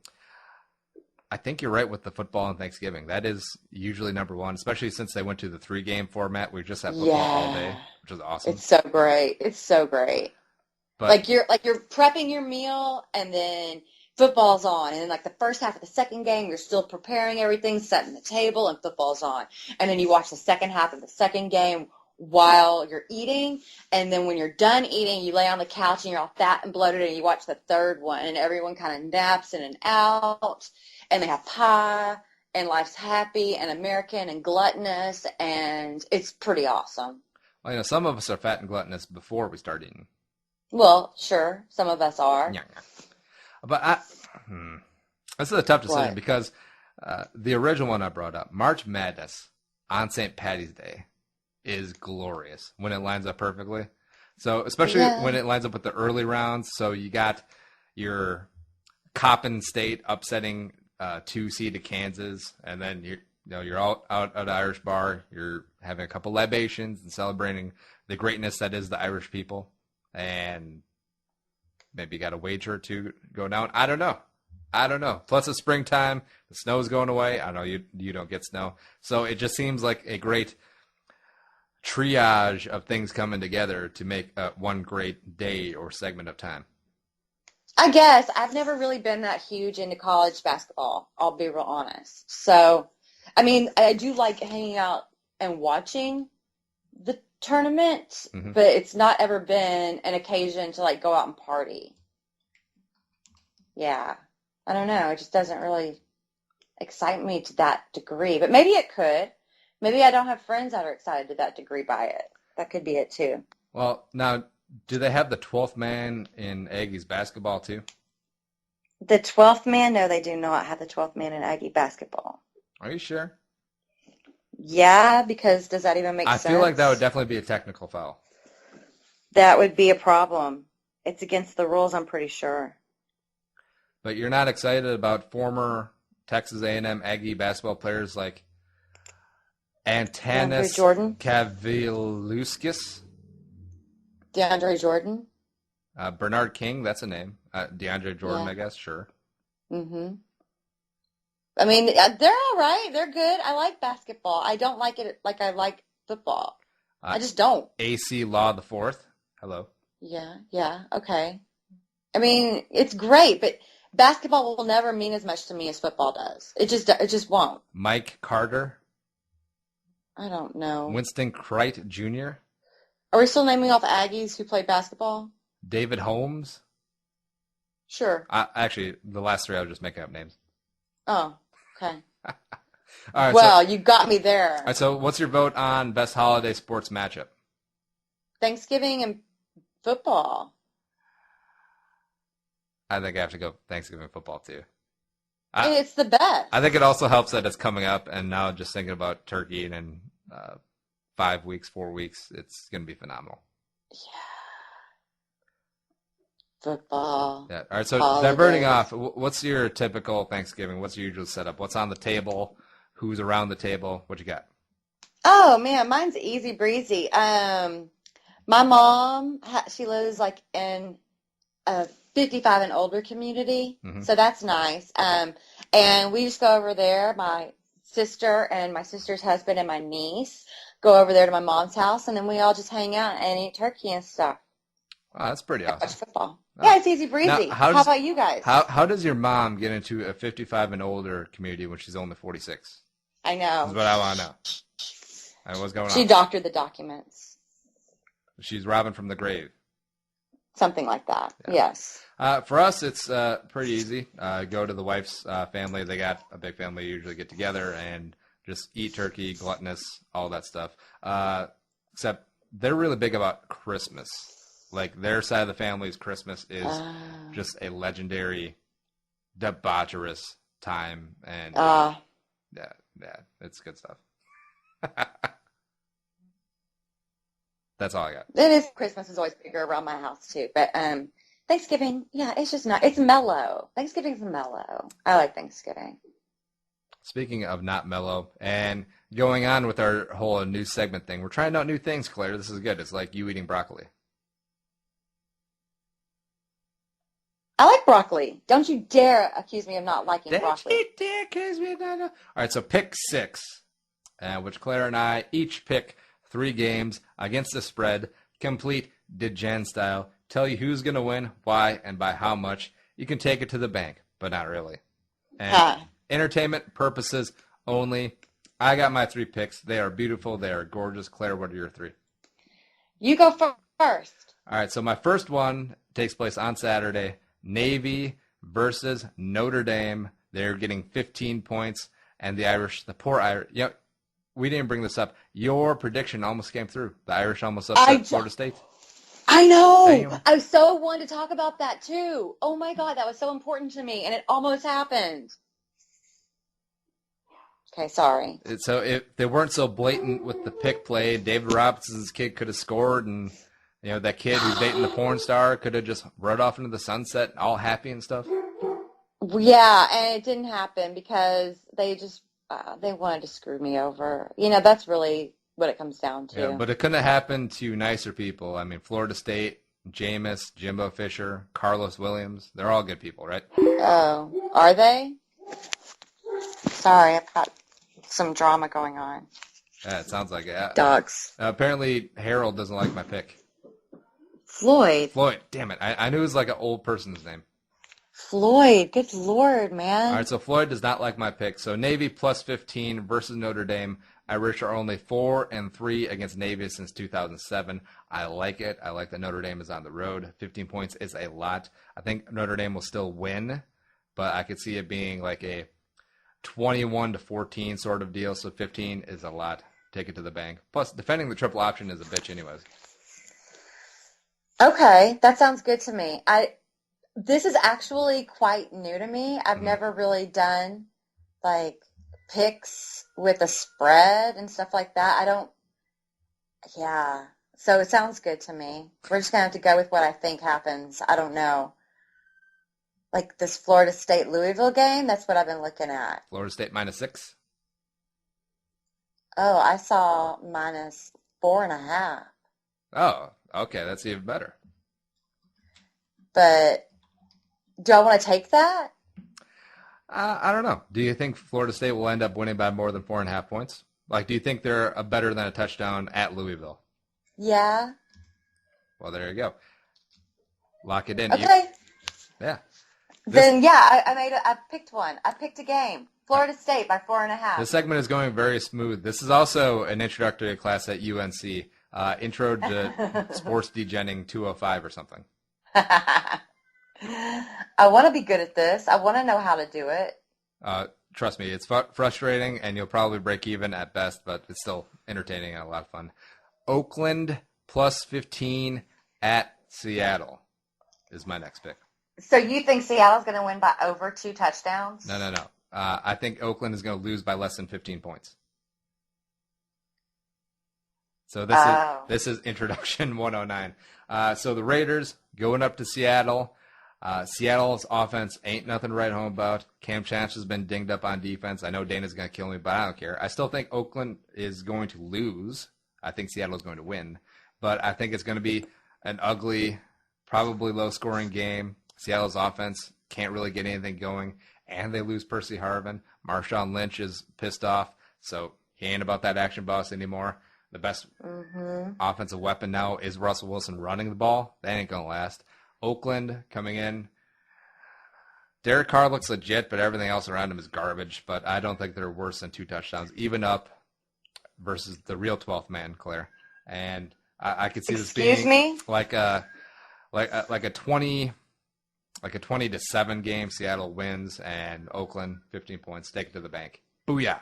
I think you're right with the football and Thanksgiving. That is usually number one, especially since they went to the 3-game format. We just have football all day, which is awesome. It's so great. But you're prepping your meal, and then football's on, and then like the first half of the second game, you're still preparing everything, setting the table, and football's on. And then you watch the second half of the second game while you're eating, and then when you're done eating, you lay on the couch and you're all fat and bloated, and you watch the third one, and everyone kind of naps in and out. and they have pie, and life's happy and American and gluttonous, and it's pretty awesome. Well, some of us are fat and gluttonous before we start eating. Well, sure, some of us are. Yeah. But this is a tough decision What? because the original one I brought up, March Madness on St. Patty's Day, is glorious when it lines up perfectly. So especially when it lines up with the early rounds. So you got your Coppin State upsetting 2-seeded Kansas, and then you're out at the Irish bar. You're having a couple libations and celebrating the greatness that is the Irish people, and maybe you got a wager to go down. I don't know. Plus it's springtime. The snow's going away. I know you don't get snow. So it just seems like a great triage of things coming together to make one great day or segment of time. I guess. I've never really been that huge into college basketball, I'll be real honest. So, I mean, I do like hanging out and watching the tournament, but it's not ever been an occasion to, like, go out and party. Yeah. I don't know. It just doesn't really excite me to that degree. But maybe it could. Maybe I don't have friends that are excited to that degree by it. That could be it, too. Well, now, do they have the 12th man in Aggies basketball, too? The 12th man? No, they do not have the 12th man in Aggie basketball. Are you sure? Yeah, because does that even make sense? I feel like that would definitely be a technical foul. That would be a problem. It's against the rules, I'm pretty sure. But you're not excited about former Texas A&M Aggie basketball players like Antanas Kaviluskis? DeAndre Jordan? Bernard King, that's a name. DeAndre Jordan, I guess, sure. Mm-hmm. I mean, they're all right. They're good. I like basketball. I don't like it like I like football. I just don't. AC Law the Fourth. Hello. Yeah, okay. I mean, it's great, but basketball will never mean as much to me as football does. It just won't. Mike Carter. I don't know. Winston Crite Jr. Are we still naming off Aggies who play basketball? David Holmes. Sure. Actually, the last three I was just making up names. Oh, okay. All right, well, you got me there. All right, so what's your vote on best holiday sports matchup? Thanksgiving and football. I think I have to go Thanksgiving football, too. It's the best. I think it also helps that it's coming up, and now just thinking about turkey and in 5 weeks, 4 weeks, it's going to be phenomenal. Yeah. Football. Yeah. All right, so holidays. diverting off, what's your typical Thanksgiving? What's your usual setup? What's on the table? Who's around the table? What you got? Oh, man, mine's easy breezy. My mom, she lives like in a 55 and older community, so that's nice. And we just go over there. My sister and my sister's husband and my niece go over there to my mom's house, and then we all just hang out and eat turkey and stuff. Wow, that's pretty awesome. Watch football. Yeah, it's easy breezy. Now, how about you guys? How does your mom get into a 55 and older community when she's only 46? I know. That's what I want to know. All right, what's going on? She doctored the documents. She's robbing from the grave. Something like that, yes. For us, it's pretty easy. Go to the wife's family. They got a big family. Usually get together and just eat turkey, gluttonous, all that stuff. Except they're really big about Christmas. Like their side of the family's Christmas is just a legendary, debaucherous time. And yeah, it's good stuff. That's all I got. It is. Christmas is always bigger around my house too, but Thanksgiving, yeah, it's just not. It's mellow. Thanksgiving's mellow. I like Thanksgiving. Speaking of not mellow, and going on with our whole new segment thing, we're trying out new things, Claire. This is good. It's like you eating broccoli. I like broccoli. Don't you dare accuse me of not liking broccoli. Don't you dare accuse me of not. All right, so pick 6, which Claire and I each pick 3 games against the spread, complete degen style. Tell you who's going to win, why, and by how much. You can take it to the bank, but not really. And entertainment purposes only. I got my 3 picks. They are beautiful. They are gorgeous. Claire, what are your 3? You go first. All right, so my first one takes place on Saturday. Navy versus Notre Dame. They're getting 15 points, and the poor Irish, we didn't bring this up. Your prediction almost came through. The Irish almost upset Florida State. I know. Damn. I so wanted to talk about that too. Oh my God, that was so important to me, and it almost happened. Okay, sorry. So if they weren't so blatant with the pick play, David Robinson's kid could have scored, and that kid who's dating the porn star could have just rode off into the sunset, all happy and stuff. Yeah, and it didn't happen because they just they wanted to screw me over. That's really what it comes down to. Yeah, but it couldn't have happened to nicer people. I mean, Florida State, Jameis, Jimbo Fisher, Carlos Williams, they're all good people, right? Oh, are they? Sorry, I've got some drama going on. Yeah, it sounds like it. Dogs. Apparently, Harold doesn't like my pick. Floyd, damn it. I knew it was like an old person's name. Floyd, good Lord, man. All right, so Floyd does not like my pick. So Navy plus 15 versus Notre Dame. Irish are only 4-3 against Navy since 2007. I like it. I like that Notre Dame is on the road. 15 points is a lot. I think Notre Dame will still win, but I could see it being like a 21-14 sort of deal. So 15 is a lot. Take it to the bank. Plus, defending the triple option is a bitch anyways. Okay, that sounds good to me. This is actually quite new to me. I've never really done like picks with a spread and stuff like that. Yeah. So it sounds good to me. We're just going to have to go with what I think happens. I don't know. Like this Florida State Louisville game, that's what I've been looking at. Florida State -6. Oh, I saw -4.5. Oh, okay. That's even better. But do I want to take that? I don't know. Do you think Florida State will end up winning by more than 4.5 points? Like, do you think they're better than a touchdown at Louisville? Yeah. Well, there you go. Lock it in. Okay. Yeah. Then, yeah, I picked one. I picked a game. Florida State by 4.5. This segment is going very smooth. This is also an introductory class at UNC. Intro to Sports Degening 205 or something. I want to be good at this. I want to know how to do it. Trust me, it's frustrating, and you'll probably break even at best, but it's still entertaining and a lot of fun. Oakland plus 15 at Seattle is my next pick. So you think Seattle's going to win by over 2 touchdowns? No. I think Oakland is going to lose by less than 15 points. So this is introduction 109. So the Raiders going up to Seattle. Seattle's offense ain't nothing to write home about. Cam Chancellor has been dinged up on defense. I know Dana's going to kill me, but I don't care. I still think Oakland is going to lose. I think Seattle is going to win. But I think it's going to be an ugly, probably low-scoring game. Seattle's offense can't really get anything going, and they lose Percy Harvin. Marshawn Lynch is pissed off, so he ain't about that action boss anymore. The best offensive weapon now is Russell Wilson running the ball. That ain't going to last. Oakland coming in. Derek Carr looks legit, but everything else around him is garbage. But I don't think they're worse than 2 touchdowns, even up versus the real 12th man, Claire. And I could see this being like a 20 to 7 game. Seattle wins, and Oakland 15 points. Take it to the bank. Booyah!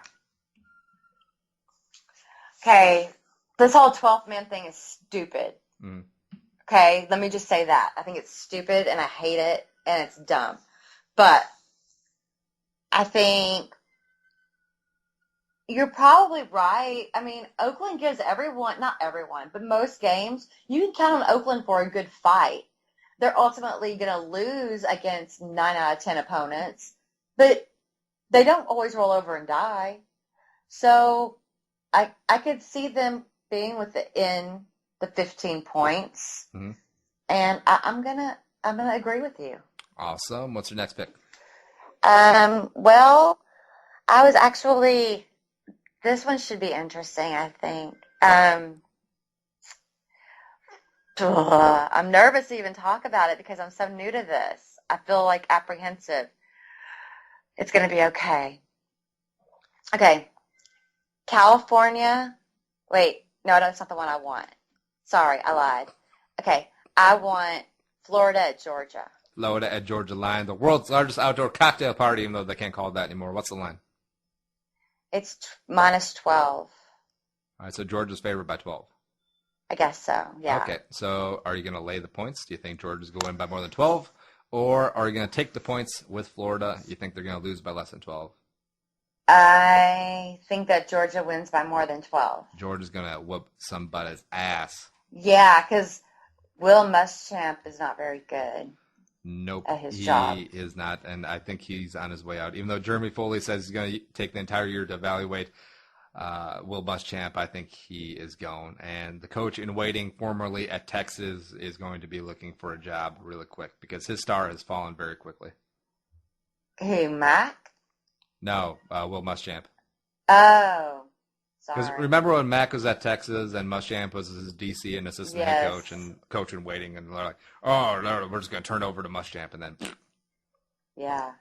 Okay, this whole 12th man thing is stupid. Mm. Okay, let me just say that. I think it's stupid, and I hate it, and it's dumb. But I think you're probably right. I mean, Oakland gives everyone, not everyone, but most games, you can count on Oakland for a good fight. They're ultimately going to lose against 9 out of 10 opponents, but they don't always roll over and die. So I could see them being within the 15 points, and I'm gonna agree with you. Awesome. What's your next pick? Well, I was actually, this one should be interesting, I think. I'm nervous to even talk about it because I'm so new to this. I feel like apprehensive. It's going to be okay. Okay. California. Wait, no, that's not the one I want. Sorry, I lied. Okay, I want Florida at Georgia. Florida at Georgia line. The world's largest outdoor cocktail party, even though they can't call it that anymore. What's the line? It's minus 12. All right, so Georgia's favored by 12. I guess so, yeah. Okay, so are you going to lay the points? Do you think Georgia's going to win by more than 12? Or are you going to take the points with Florida? You think they're going to lose by less than 12? I think that Georgia wins by more than 12. Georgia's going to whoop somebody's ass. Yeah, because Will Muschamp is not very good. Nope, at his job. He is not, and I think he's on his way out. Even though Jeremy Foley says he's going to take the entire year to evaluate Will Muschamp, I think he is gone. And the coach in waiting, formerly at Texas, is going to be looking for a job really quick because his star has fallen very quickly. Who, Mac? No, Will Muschamp. Oh, Because sorry. remember when Mac was at Texas and Muschamp was his DC and assistant head Yes. coach and coach in waiting, and they're like, oh, no, we're just going to turn over to Muschamp, and then Yeah,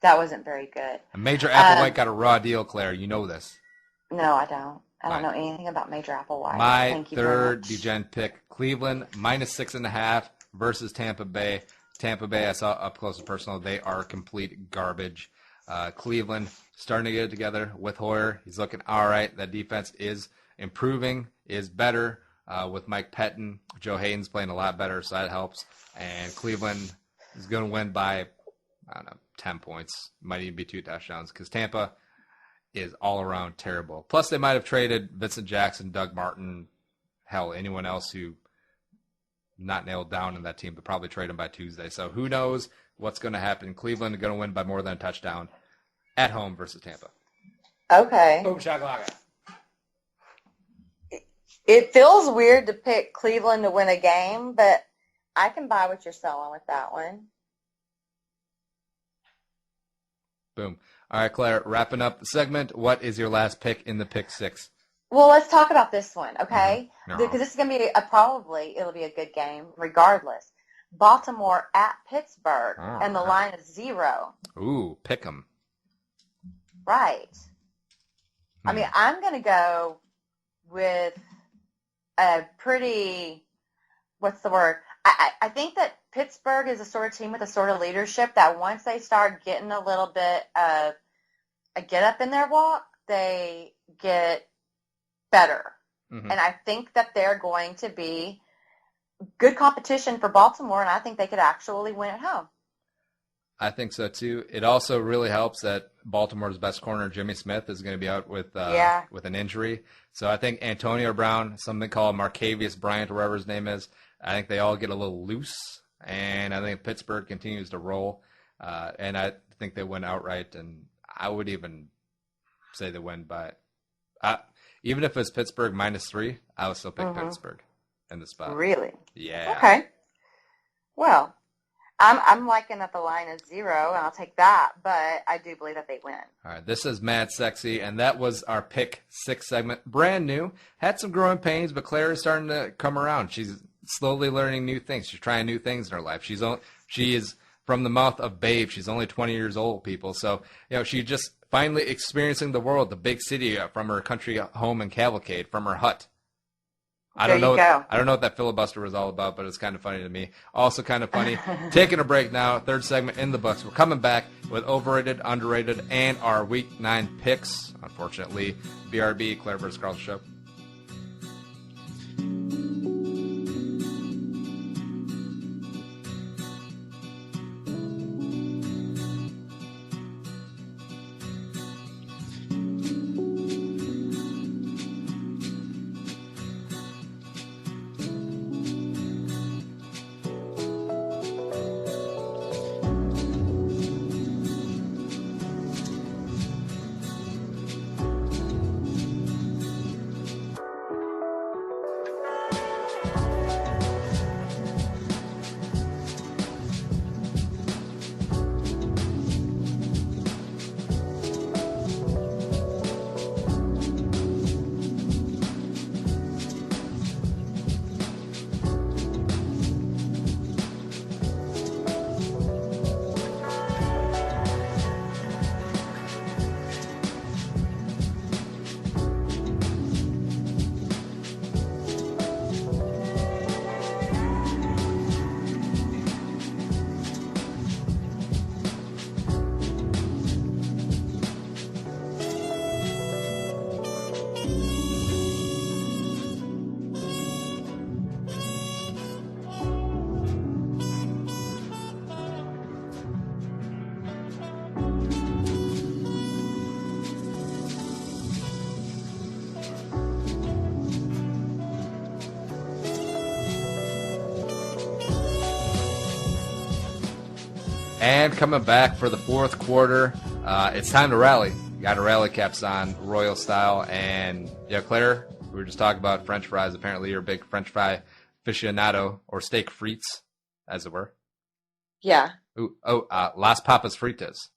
that wasn't very good. Major Applewhite got a raw deal, Claire. You know this. No, I don't. I don't Right. know anything about Major Applewhite. My Thank you very third much. degen pick, Cleveland, minus 6.5 versus Tampa Bay. Tampa Bay, I saw up close and personal. They are complete garbage. Cleveland starting to get it together with Hoyer. He's looking all right. That defense is improving, is better with Mike Peyton. Joe Hayden's playing a lot better, so that helps. And Cleveland is going to win by, I don't know, 10 points. Might even be 2 touchdowns because Tampa is all around terrible. Plus, they might have traded Vincent Jackson, Doug Martin, hell, anyone else who not nailed down in that team, but probably trade him by Tuesday. So who knows what's going to happen. Cleveland is going to win by more than a touchdown at home versus Tampa. Okay. Boom, shakalaka. It feels weird to pick Cleveland to win a game, but I can buy what you're selling with that one. Boom. All right, Claire, wrapping up the segment, what is your last pick in the pick six? Well, let's talk about this one, okay? Mhm. Because this is going to be it'll be a good game regardless. Baltimore at Pittsburgh, and the line is 0. Ooh, pick 'em. Right. I mean, I'm going to go with a pretty, what's the word? I think that Pittsburgh is a sort of team with a sort of leadership that once they start getting a little bit of a get up in their walk, they get better. Mm-hmm. And I think that they're going to be good competition for Baltimore, and I think they could actually win at home. I think so, too. It also really helps that Baltimore's best corner, Jimmy Smith, is going to be out with an injury. So I think Antonio Brown, something called Marcavius Bryant, or whatever his name is, I think they all get a little loose, and I think Pittsburgh continues to roll. And I think they win outright, and I would even say they win by even if it's Pittsburgh -3, I would still pick Pittsburgh in the spot. Really? Yeah. Okay. Well, I'm liking that the line is 0, and I'll take that, but I do believe that they win. All right, this is Mad Sexy, and that was our Pick 6 segment. Brand new. Had some growing pains, but Claire is starting to come around. She's slowly learning new things. She's trying new things in her life. She is from the mouth of babe. She's only 20 years old, people. So, she's just finally experiencing the world, the big city, from her country home in Cavalcade, from her hut. I don't know what that filibuster was all about, but it's kind of funny to me. Also kind of funny. Taking a break now. Third segment in the books. We're coming back with Overrated, Underrated, and our Week 9 picks. Unfortunately, BRB, Claire-vs-Carlson show. And coming back for the fourth quarter, it's time to rally. You got a rally caps on, Royal style. And, yeah, Claire, we were just talking about French fries. Apparently you're a big French fry aficionado, or steak frites, as it were. Yeah. Las Papas Fritas.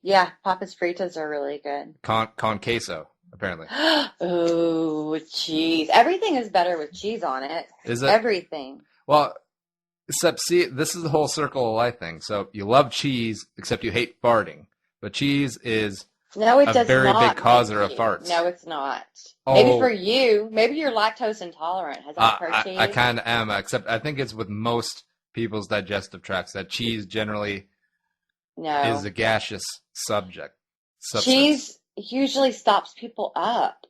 Yeah, Papas Fritas are really good. Con queso, apparently. Oh, cheese. Everything is better with cheese on it. Is it? Everything. Well, except, see, this is the whole circle of life thing. So you love cheese, except you hate farting. But cheese is a very big causer of farts. No, it's not. Oh. Maybe for you. Maybe you're lactose intolerant. Has that hurt cheese? I kind of am, except I think it's with most people's digestive tracts that cheese generally is a gaseous substance. Cheese usually stops people up.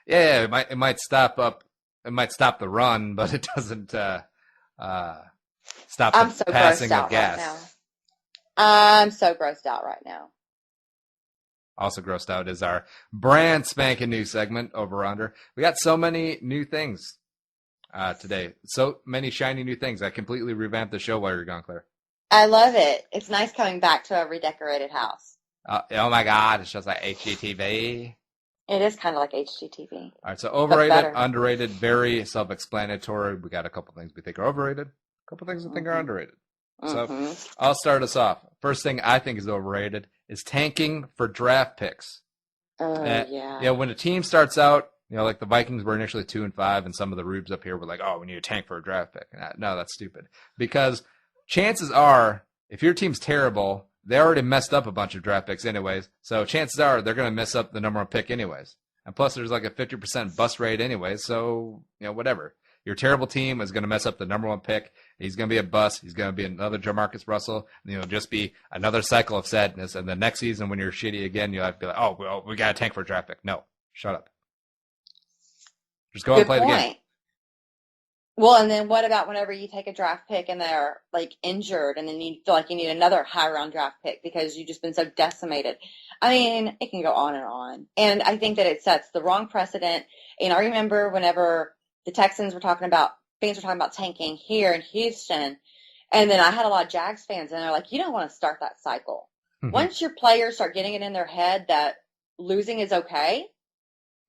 Yeah, it might stop the run, but it doesn't stop the passing of gas. Right now. I'm so grossed out right now. Also grossed out is our brand spanking new segment, Over Under. We got so many new things today. So many shiny new things. I completely revamped the show while you're gone, Claire. I love it. It's nice coming back to a redecorated house. Oh my God, it's just like HGTV. It is kind of like HGTV. All right, so overrated, underrated, very self-explanatory. We got a couple things we think are overrated, a couple things we think are underrated. So I'll start us off. First thing I think is overrated is tanking for draft picks. Yeah. When a team starts out, like the Vikings were initially 2-5, and some of the rubes up here were like, "Oh, we need to tank for a draft pick." No, that's stupid. Because chances are, if your team's terrible, they already messed up a bunch of draft picks anyways. So chances are they're going to mess up the number one pick anyways. And plus, there's like a 50% bust rate anyways. So whatever. Your terrible team is going to mess up the number one pick. He's going to be a bust. He's going to be another Jamarcus Russell. And it'll just be another cycle of sadness. And the next season, when you're shitty again, you'll have to be like, "Oh, well, we got to tank for a draft pick." No, shut up. Just go out and play the game. Well, and then what about whenever you take a draft pick and they're like injured, and then you feel like you need another high round draft pick because you've just been so decimated? I mean, it can go on and on. And I think that it sets the wrong precedent. And I remember whenever the Texans were talking about, fans were talking about tanking here in Houston. And then I had a lot of Jags fans, and they're like, you don't want to start that cycle. Mm-hmm. Once your players start getting it in their head that losing is okay,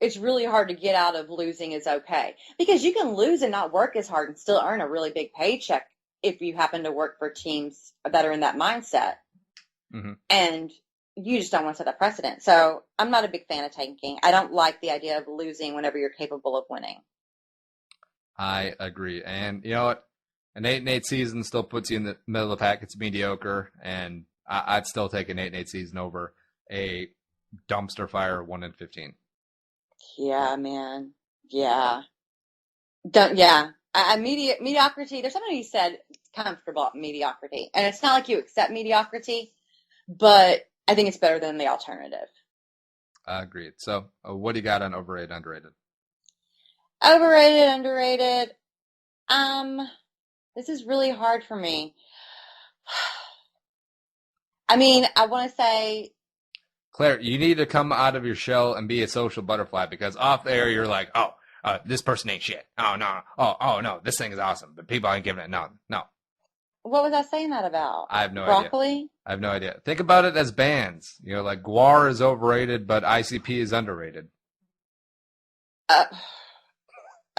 it's really hard to get out of losing is okay. Because you can lose and not work as hard and still earn a really big paycheck if you happen to work for teams that are in that mindset. Mm-hmm. And you just don't want to set that precedent. So I'm not a big fan of tanking. I don't like the idea of losing whenever you're capable of winning. I agree. And you know what? An 8-8 season still puts you in the middle of the pack. It's mediocre. And I'd still take an 8-8 season over a dumpster fire 1-15. Yeah, man. Yeah. Mediocrity. There's somebody who said comfortable mediocrity. And it's not like you accept mediocrity, but I think it's better than the alternative. Agreed. So what do you got on overrated, underrated? Overrated, underrated. This is really hard for me. I mean, I want to say, Claire, you need to come out of your shell and be a social butterfly, because off there you're like, this person ain't shit. Oh, no. Oh, no, this thing is awesome, but people ain't giving it. No. What was I saying that about? I have no idea. Broccoli? I have no idea. Think about it as bands. Like Guar is overrated, but ICP is underrated.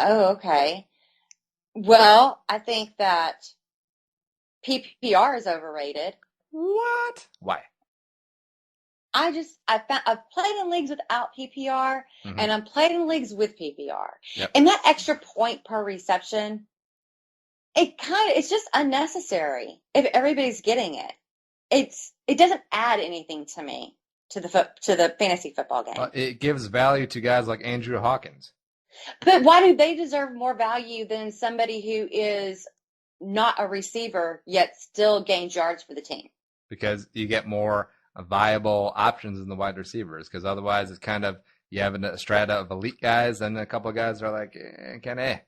Okay. Well, I think that PPR is overrated. What? Why? I've played in leagues without PPR, mm-hmm. and I've played in leagues with PPR. Yep. And that extra point per reception, it's just unnecessary if everybody's getting it. It doesn't add anything to me to the fantasy football game. It gives value to guys like Andrew Hawkins. But why do they deserve more value than somebody who is not a receiver yet still gains yards for the team? Because you get more viable options in the wide receivers, because otherwise it's kind of, you have a strata of elite guys and a couple of guys are like, kind of.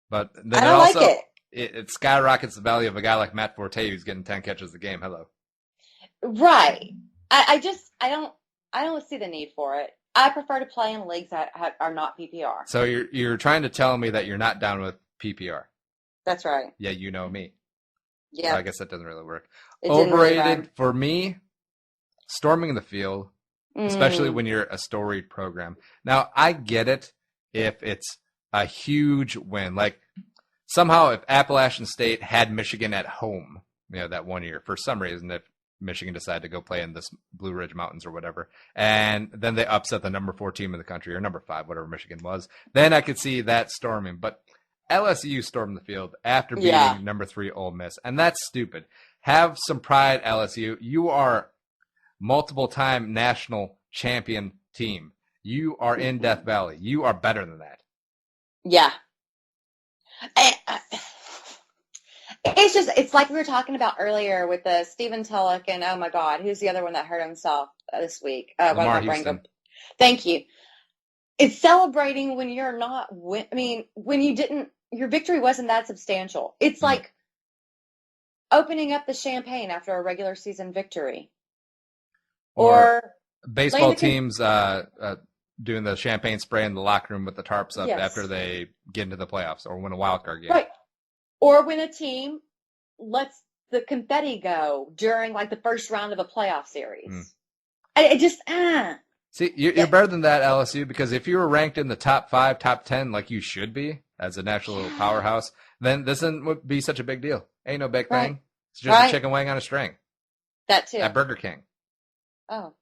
But then I don't also, like it skyrockets the value of a guy like Matt Forte who's getting 10 catches a game. Hello. Right. I don't see the need for it. I prefer to play in leagues that are not PPR. So you're trying to tell me that you're not down with PPR? That's right. Yeah, you know me. Yeah. I guess that doesn't really work. It didn't really Overrated rhyme. for me, storming the field, especially when you're a storied program. Now, I get it if it's a huge win. Like, somehow if Appalachian State had Michigan at home, that one year, for some reason, if Michigan decided to go play in this Blue Ridge Mountains or whatever, and then they upset the number 4 team in the country, or number 5, whatever Michigan was, then I could see that storming. But LSU stormed the field after beating number 3 Ole Miss, and that's stupid. Have some pride, LSU. You are multiple-time national champion team. You are in Death Valley. You are better than that. Yeah. It's like we were talking about earlier with the Stephen Tulloch and, oh my God, who's the other one that hurt himself this week? Lamarr Houston. Thank you. It's celebrating when you're not, when you didn't, your victory wasn't that substantial. It's like opening up the champagne after a regular season victory. Or baseball teams doing the champagne spray in the locker room with the tarps up after they get into the playoffs or win a wild card game. Right. Or when a team lets the confetti go during like the first round of a playoff series. I just, See, you're better than that, LSU, because if you were ranked in the top 5, top 10, like you should be as a national powerhouse, then this wouldn't be such a big deal. Ain't no big thing. It's just a chicken wing on a string. That too. At Burger King. Oh.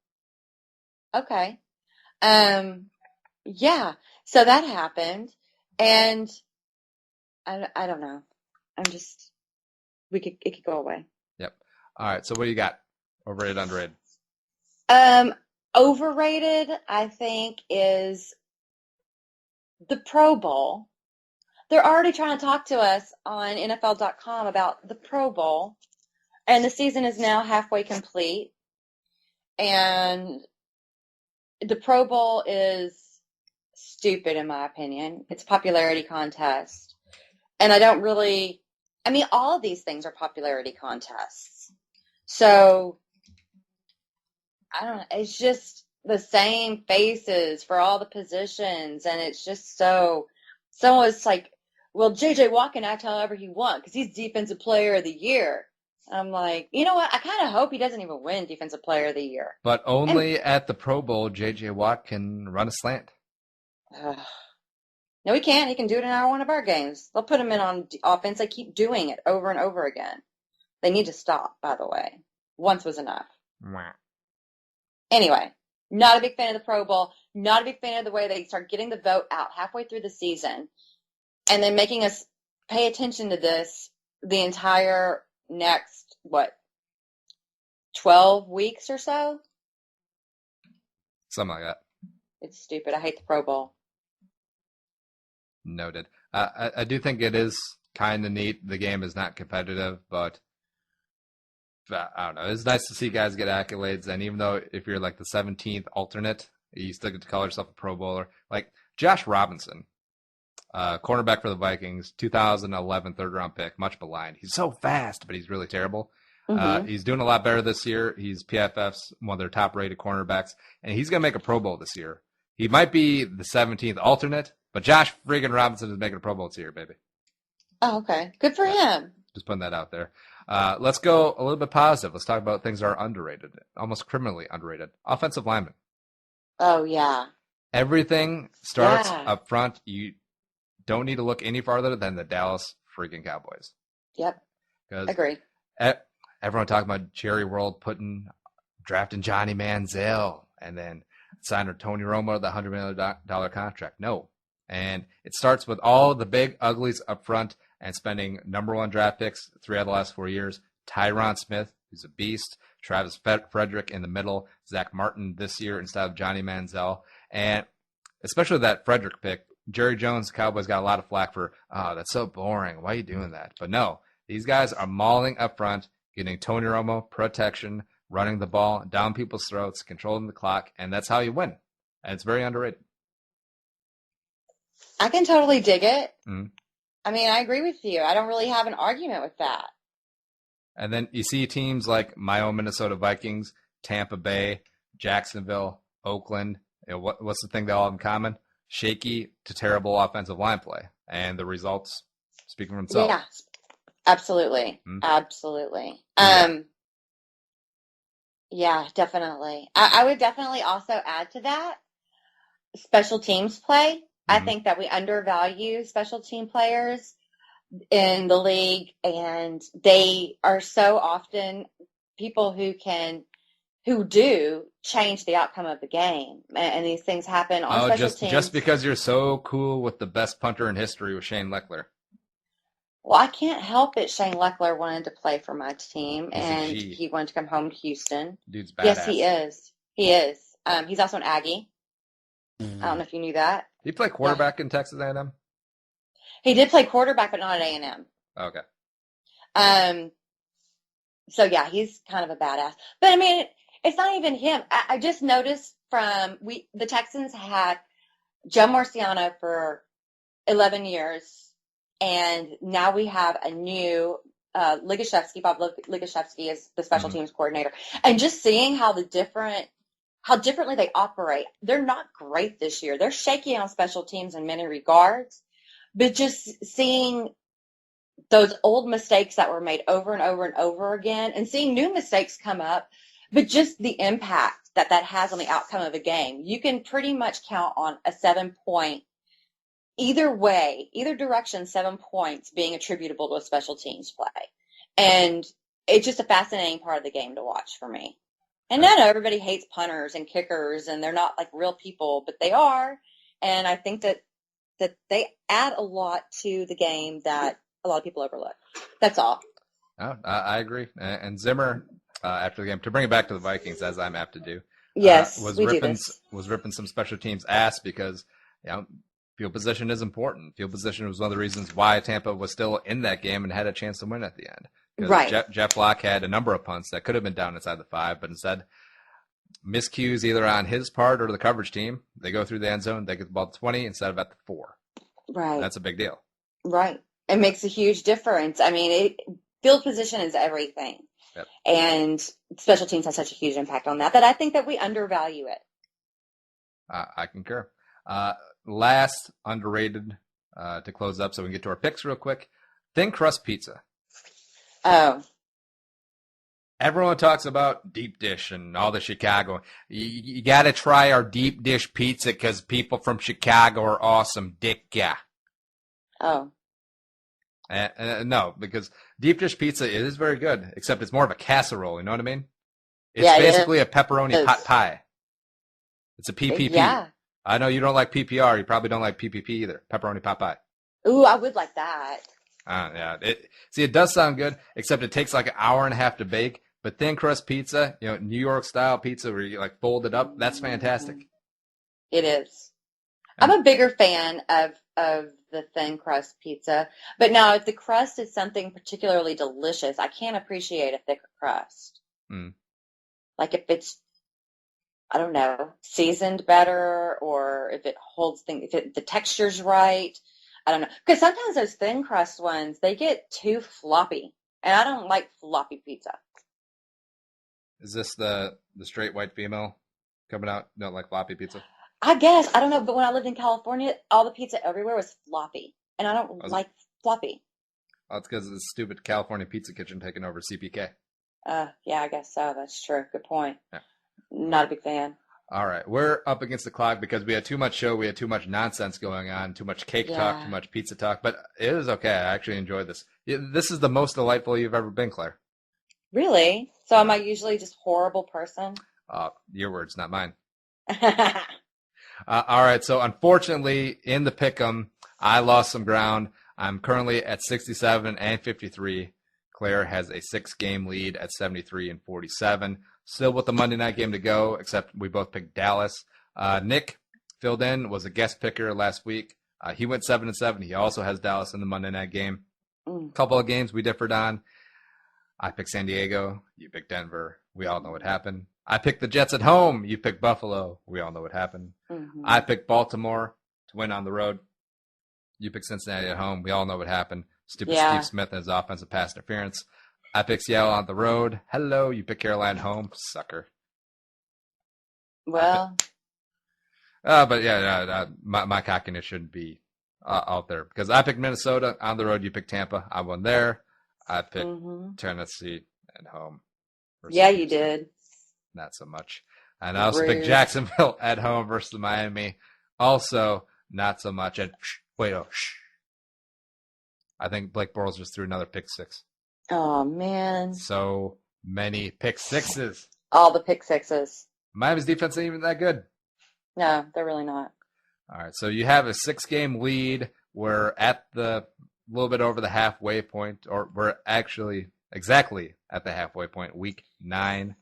Okay. Yeah. So that happened, and I don't know. It could go away. Yep. All right. So what do you got? Overrated, underrated? Overrated, I think, is the Pro Bowl. They're already trying to talk to us on NFL.com about the Pro Bowl, and the season is now halfway complete. And the Pro Bowl is stupid, in my opinion. It's a popularity contest. And all of these things are popularity contests. So, I don't know. It's just the same faces for all the positions. And it's just so it's like, well, J.J. Watt can act however he wants because he's Defensive Player of the Year. I'm like, you know what? I kind of hope he doesn't even win Defensive Player of the Year. But only at the Pro Bowl, J.J. Watt can run a slant. No, he can't. He can do it in one of our games. They'll put him in on offense. They keep doing it over and over again. They need to stop, by the way. Once was enough. Anyway, not a big fan of the Pro Bowl. Not a big fan of the way they start getting the vote out halfway through the season and then making us pay attention to this the entire next, 12 weeks or so? Something like that. It's stupid. I hate the Pro Bowl. Noted. I do think it is kind of neat. The game is not competitive, but I don't know. It's nice to see guys get accolades. And even though if you're like the 17th alternate, you still get to call yourself a Pro Bowler. Like Josh Robinson, cornerback for the Vikings, 2011 third-round pick, much maligned. He's so fast, but he's really terrible. He's doing a lot better this year. He's PFF's one of their top-rated cornerbacks, and he's going to make a Pro Bowl this year. He might be the 17th alternate, but Josh friggin' Robinson is making a Pro Bowl this year, baby. Oh, okay. Good for him. Just putting that out there. Let's go a little bit positive. Let's talk about things that are underrated, almost criminally underrated. Offensive linemen. Oh, yeah. Everything starts up front. You don't need to look any farther than the Dallas freaking Cowboys. Yep. Agree. Everyone talking about Jerry World drafting Johnny Manziel and then signing Tony Romo the $100 million contract. No. And it starts with all the big uglies up front and spending number 1 draft picks 3 out of the last 4 years. Tyron Smith, who's a beast. Travis Frederick in the middle. Zach Martin this year instead of Johnny Manziel. And especially that Frederick pick, Jerry Jones, Cowboys got a lot of flack for, that's so boring. Why are you doing that? But no, these guys are mauling up front, getting Tony Romo protection, running the ball down people's throats, controlling the clock, and that's how you win. And it's very underrated. I can totally dig it. Mm-hmm. I mean, I agree with you. I don't really have an argument with that. And then you see teams like my own Minnesota Vikings, Tampa Bay, Jacksonville, Oakland. What's the thing they all have in common? Shaky to terrible offensive line play. And the results speak for themselves. Yeah. Absolutely. Hmm? Absolutely. Yeah. Yeah, definitely. I would definitely also add to that special teams play. I Hmm. think that we undervalue special team players in the league, and they are so often people who do change the outcome of the game. And these things happen on Oh, special just teams. because you're so cool with the best punter in history with Shane Leckler. Well, I can't help it. Shane Leckler wanted to play for my team, He's a and G. he wanted to come home to Houston. Dude's Yes, he badass. is. He is. He's also an Aggie. I don't know if you knew that. He played Yeah, quarterback in Texas A&M? he did play quarterback, but not at A&M. Okay. So yeah, he's kind of a badass. But I mean, it's not even him. I just noticed the Texans had Joe Marciano for 11 years, and now we have a new Bob Ligashevsky is the special Mhm. teams coordinator, and just seeing how differently they operate. They're not great this year. They're shaky on special teams in many regards, but just seeing those old mistakes that were made over and over and over again, and seeing new mistakes come up, but just the impact that has on the outcome of a game. You can pretty much count on a 7-point, either way, either direction, 7 points being attributable to a special teams play. And it's just a fascinating part of the game to watch for me. And I know everybody hates punters and kickers, and they're not like real people, but they are. And I think that they add a lot to the game that a lot of people overlook. That's all. Oh, I agree. And Zimmer, after the game, to bring it back to the Vikings, as I'm apt to do, Yes, we do this. was ripping some special teams ass because field position is important. Field position was one of the reasons why Tampa was still in that game and had a chance to win at the end. Because Right. Jeff Locke had a number of punts that could have been down inside the 5, but instead miscues either on his part or the coverage team. They go through the end zone, they get the ball to 20 instead of at the 4. Right. That's a big deal. Right. It makes a huge difference. I mean, field position is everything. Yep. And special teams has such a huge impact on that I think that we undervalue it. I concur. Last underrated to close up so we can get to our picks real quick. Thin crust pizza. Oh. Everyone talks about deep dish and all the Chicago. You got to try our deep dish pizza because people from Chicago are awesome. Dick, yeah. Oh. No, because deep dish pizza is very good, except it's more of a casserole. You know what I mean? It's Yeah, basically a pepperoni pot pie. It's a PPP. Yeah. I know you don't like PPR. You probably don't like PPP either. Pepperoni pot pie. Ooh, I would like that. Yeah. It does sound good, except it takes like an hour and a half to bake. But thin crust pizza, New York style pizza where you like fold it up, that's fantastic. It is. I'm a bigger fan of the thin crust pizza. But now if the crust is something particularly delicious, I can't appreciate a thicker crust. Mm. Like if it's, I don't know, seasoned better, or if it holds things, if the texture's right. I don't know. Because sometimes those thin crust ones, they get too floppy. And I don't like floppy pizza. Is this the straight white female coming out? Don't like floppy pizza? I guess. I don't know. But when I lived in California, all the pizza everywhere was floppy. And I don't like floppy. Oh, it's because of the stupid California Pizza Kitchen taking over CPK. Yeah, I guess so. That's true. Good point. Yeah. Not a big fan. All right. We're up against the clock because we had too much show. We had too much nonsense going on, too much cake talk, too much pizza talk. But it is okay. I actually enjoyed this. This is the most delightful you've ever been, Claire. Really? So am I usually just horrible person? Your words, not mine. All right. So unfortunately, in the pick'em, I lost some ground. I'm currently at 67 and 53. Claire has a 6-game lead at 73 and 47. Still with the Monday night game to go, except we both picked Dallas. Nick filled in, was a guest picker last week. He went 7-7. He also has Dallas in the Monday night game. A couple of games we differed on. I picked San Diego. You picked Denver. We all know what happened. I picked the Jets at home. You picked Buffalo. We all know what happened. Mm-hmm. I picked Baltimore to win on the road. You picked Cincinnati at home. We all know what happened. Stupid Steve Smith and his offensive pass interference. I picked Seattle on the road. Hello. You picked Carolina at home. Sucker. Well. But yeah, my cockiness shouldn't be out there because I picked Minnesota on the road. You picked Tampa. I won there. I picked Tennessee at home. Yeah, you did. Not so much. And I also picked Jacksonville at home versus Miami. Also, not so much. And I think Blake Bortles just threw another pick six. Oh, man. So many pick sixes. All the pick sixes. Miami's defense ain't even that good. No, they're really not. All right, so you have a 6-game lead. We're at the little bit over the halfway point, or we're actually exactly at the halfway point, week 9.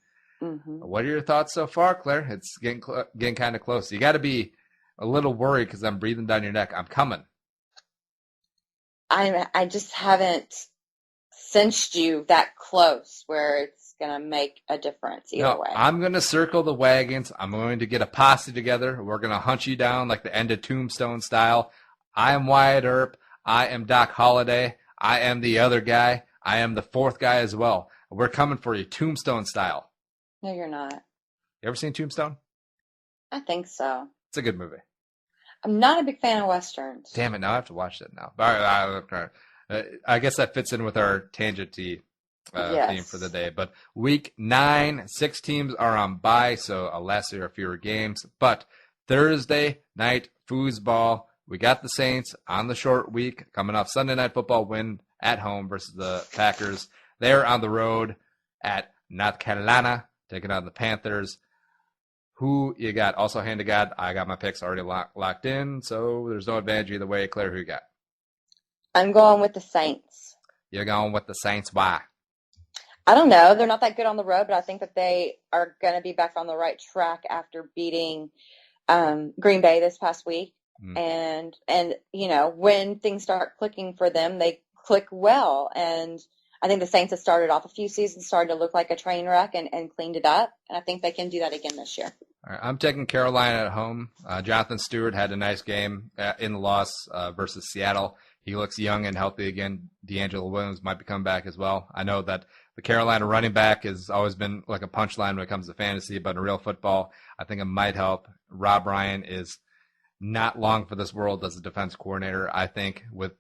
What are your thoughts so far, Claire? It's getting kind of close. You got to be a little worried because I'm breathing down your neck. I'm coming. I just haven't cinched you that close where it's going to make a difference either way. I'm going to circle the wagons. I'm going to get a posse together. We're going to hunt you down like the end of Tombstone style. I am Wyatt Earp. I am Doc Holliday. I am the other guy. I am the 4th guy as well. We're coming for you, Tombstone style. No, you're not. You ever seen Tombstone? I think so. It's a good movie. I'm not a big fan of Westerns. Damn it, now I have to watch that now. I guess that fits in with our tangent theme for the day. But week 9, 6 teams are on bye, so a lesser or fewer games. But Thursday night foosball, we got the Saints on the short week, coming off Sunday Night Football win at home versus the Packers. They're on the road at North Carolina, taking on the Panthers. Who you got? Also, hand to God, I got my picks already locked in, so there's no advantage either way. Claire, who you got? I'm going with the Saints. You're going with the Saints. Why? I don't know. They're not that good on the road, but I think that they are going to be back on the right track after beating Green Bay this past week. And you know, when things start clicking for them, they click well. And I think the Saints have started off a few seasons, started to look like a train wreck and cleaned it up. And I think they can do that again this year. All right, I'm taking Carolina at home. Jonathan Stewart had a nice game in the loss versus Seattle. He looks young and healthy again. D'Angelo Williams might be coming back as well. I know that the Carolina running back has always been like a punchline when it comes to fantasy, but in real football, I think it might help. Rob Ryan is not long for this world as a defense coordinator. I think with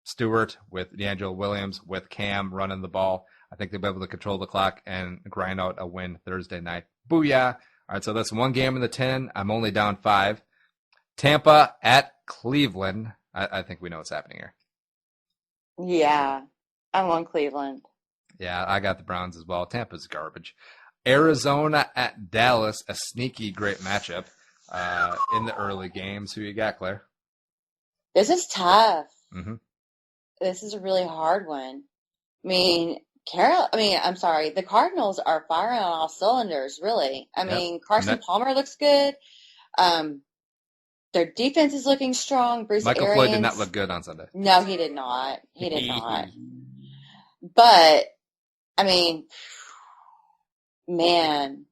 Stewart, with D'Angelo Williams, with Cam running the ball, I think they'll be able to control the clock and grind out a win Thursday night. Booyah. All right, so that's 1 game in the 10. I'm only down 5. Tampa at Cleveland. I think we know what's happening here. Yeah, I'm on Cleveland. Yeah, I got the Browns as well. Tampa's garbage. Arizona at Dallas, a sneaky great matchup in the early games. Who you got, Claire? This is tough. This is a really hard one. The Cardinals are firing on all cylinders, really. Carson Palmer looks good. Their defense is looking strong. Michael Floyd did not look good on Sunday. No, he did not. He did not. But, man,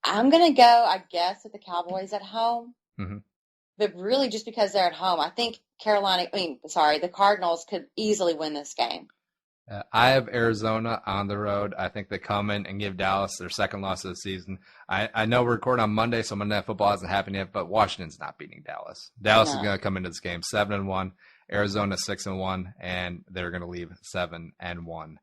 I'm going to go, I guess, with the Cowboys at home. But really just because they're at home, I think the Cardinals could easily win this game. I have Arizona on the road. I think they come in and give Dallas their second loss of the season. I know we're recording on Monday, so Monday Night Football hasn't happened yet, but Washington's not beating Dallas. Dallas is going to come into this game 7-1, Arizona 6-1, and they're going to leave 7-1.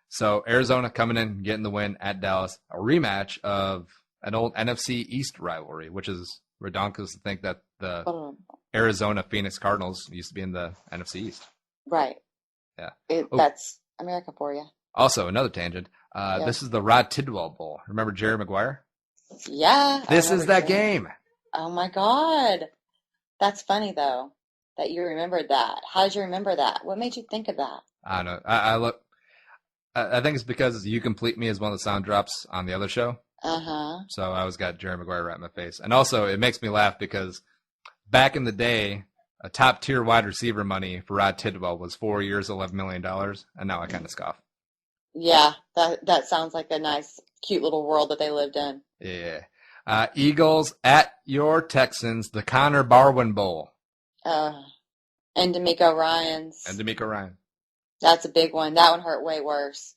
So Arizona coming in, getting the win at Dallas, a rematch of an old NFC East rivalry, which is ridiculous to think that the Arizona Phoenix Cardinals used to be in the NFC East. Right. Yeah. That's America for you. Also, another tangent. This is the Rod Tidwell Bowl. Remember Jerry Maguire? Yeah. This is that game. Oh, my God. That's funny, though, that you remembered that. How did you remember that? What made you think of that? I don't know. I think it's because You Complete Me is one of the sound drops on the other show. So I always got Jerry Maguire right in my face. And also, it makes me laugh because back in the day, a top-tier wide receiver money for Rod Tidwell was 4 years, $11 million, and now I kind of scoff. Yeah, that sounds like a nice, cute little world that they lived in. Yeah. Eagles at your Texans, the Connor Barwin Bowl. And D'Amico Ryans. That's a big one. That one hurt way worse.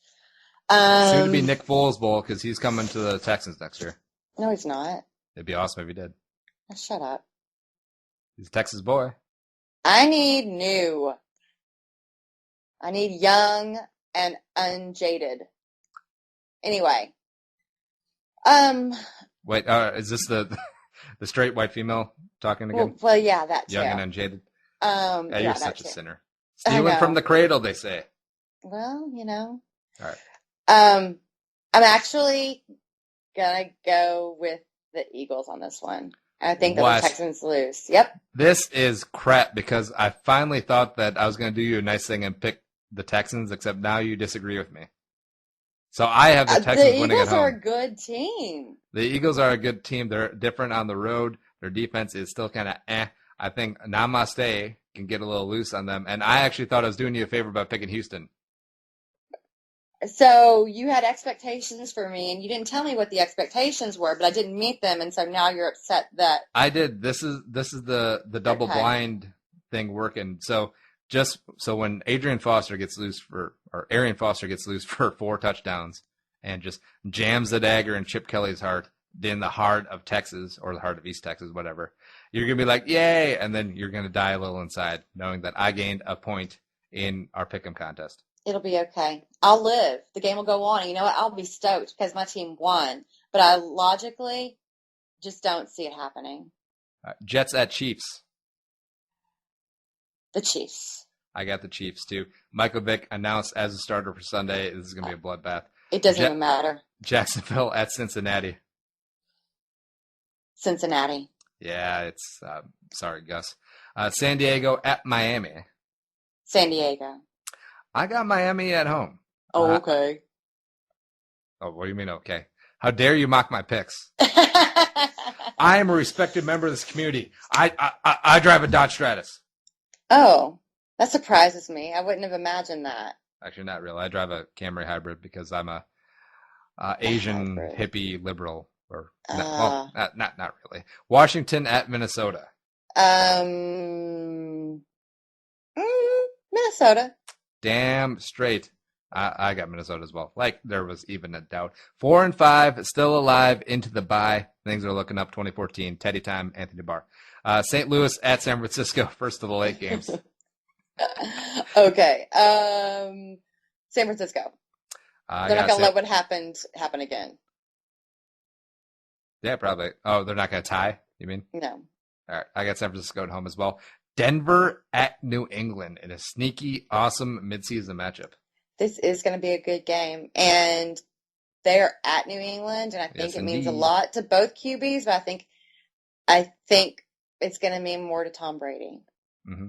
Soon to be Nick Foles Bowl because he's coming to the Texans next year. No, he's not. It'd be awesome if he did. Shut up. He's a Texas boy. I need new. I need young and unjaded. Anyway. Wait, is this the straight white female talking again? Well, yeah, that too. Young and unjaded. Yeah, You're that such too. a sinner. Stealing from the cradle, they say. Well, All right. I'm actually gonna go with the Eagles on this one. I think that the Texans lose. Yep. This is crap because I finally thought that I was going to do you a nice thing and pick the Texans, except now you disagree with me. So I have the Texans winning at home. The Eagles are a good team. The Eagles are a good team. They're different on the road. Their defense is still kind of eh. I think Namaste can get a little loose on them. And I actually thought I was doing you a favor by picking Houston. So you had expectations for me, and you didn't tell me what the expectations were, but I didn't meet them, and so now you're upset that I did. This is the double blind thing working. So when Arian Foster gets loose for 4 touchdowns and just jams the dagger in Chip Kelly's heart, in the heart of Texas or the heart of East Texas, whatever, you're gonna be like, yay, and then you're gonna die a little inside, knowing that I gained a point in our pick'em contest. It'll be okay. I'll live. The game will go on. And you know what? I'll be stoked because my team won. But I logically just don't see it happening. Jets at Chiefs. The Chiefs. I got the Chiefs, too. Michael Vick announced as a starter for Sunday. This is going to be a bloodbath. It doesn't even matter. Jacksonville at Cincinnati. Cincinnati. Yeah, it's sorry, Gus. San Diego at Miami. San Diego. I got Miami at home. Oh, okay. What do you mean, okay? How dare you mock my picks? I am a respected member of this community. I drive a Dodge Stratus. Oh, that surprises me. I wouldn't have imagined that. Actually, not really. I drive a Camry hybrid because I'm a Asian hippie liberal. Or not really. Washington at Minnesota. Minnesota. Damn straight. I got Minnesota as well. Like there was even a doubt. 4-5, still alive into the bye. Things are looking up. 2014, Teddy time, Anthony Barr. St. Louis at San Francisco. First of the late games. Okay. San Francisco. They're not going to let what happened happen again. Yeah, probably. Oh, they're not going to tie, you mean? No. All right. I got San Francisco at home as well. Denver at New England in a sneaky, awesome midseason matchup. This is going to be a good game. And they're at New England, and I think it means a lot to both QBs, but I think it's going to mean more to Tom Brady. Mm-hmm.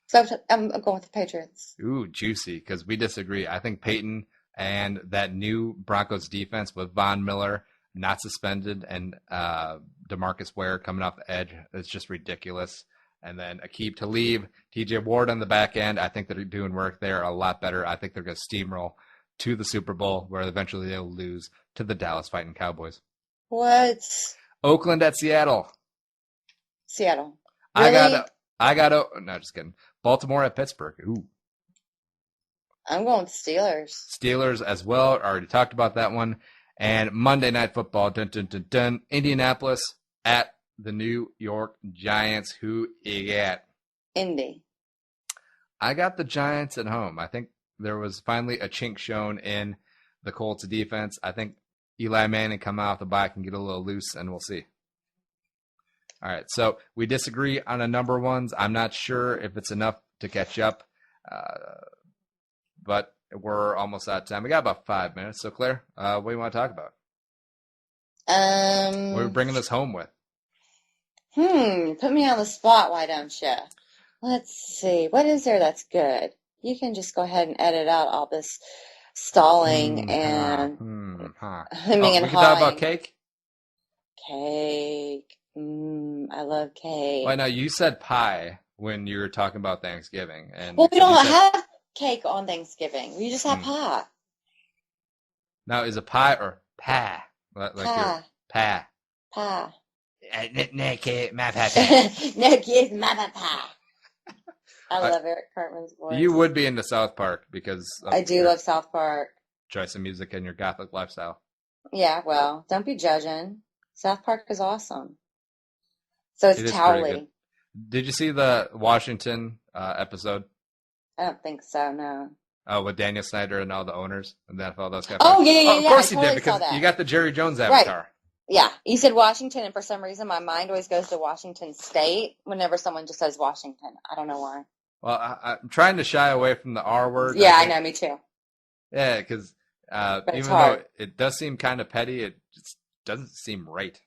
So I'm going with the Patriots. Ooh, juicy, because we disagree. I think Peyton and that new Broncos defense with Von Miller not suspended and DeMarcus Ware coming off the edge, it's just ridiculous. And then Aqib Talib, TJ Ward on the back end. I think they're doing work there a lot better. I think they're going to steamroll to the Super Bowl where eventually they'll lose to the Dallas Fighting Cowboys. What? Oakland at Seattle. Seattle. Really? No, just kidding. Baltimore at Pittsburgh. Ooh. I'm going with Steelers. Steelers as well. Already talked about that one. And Monday Night Football. Dun, dun, dun, dun. Indianapolis at the New York Giants. Who you got? Indy. I got the Giants at home. I think there was finally a chink shown in the Colts defense. I think Eli Manning come out the bye and get a little loose, and we'll see. All right, so we disagree on a number of ones. I'm not sure if it's enough to catch up, but we're almost out of time. We got about 5 minutes. So, Claire, what do you want to talk about? What are we bringing this home with? Put me on the spot, why don't you? Let's see. What is there that's good? You can just go ahead and edit out all this stalling and hemming and we can talk about cake? Cake. I love cake. Well, no, you said pie when you were talking about Thanksgiving. And well, we don't have cake on Thanksgiving. We just have pie. Now, is it pie or pie? Like pie. Pie. Pie. No kid, my pie. No kids, my pie. I love Eric Cartman's voice. You would be into South Park because I do love South Park. Choice of music and your Gothic lifestyle. Yeah, well, don't be judging. South Park is awesome. So it's Towley. Did you see the Washington episode? I don't think so, no. Oh, with Daniel Snyder and all the owners and the NFL, those guys. Oh, yeah. Of course I you totally did, because saw that. you got the Jerry Jones avatar. Right. Yeah, you said Washington, and for some reason my mind always goes to Washington State whenever someone just says Washington. I don't know why. Well, I'm trying to shy away from the R word. Yeah, I know, me too. Yeah, because even hard. though it does seem kind of petty, it just doesn't seem right.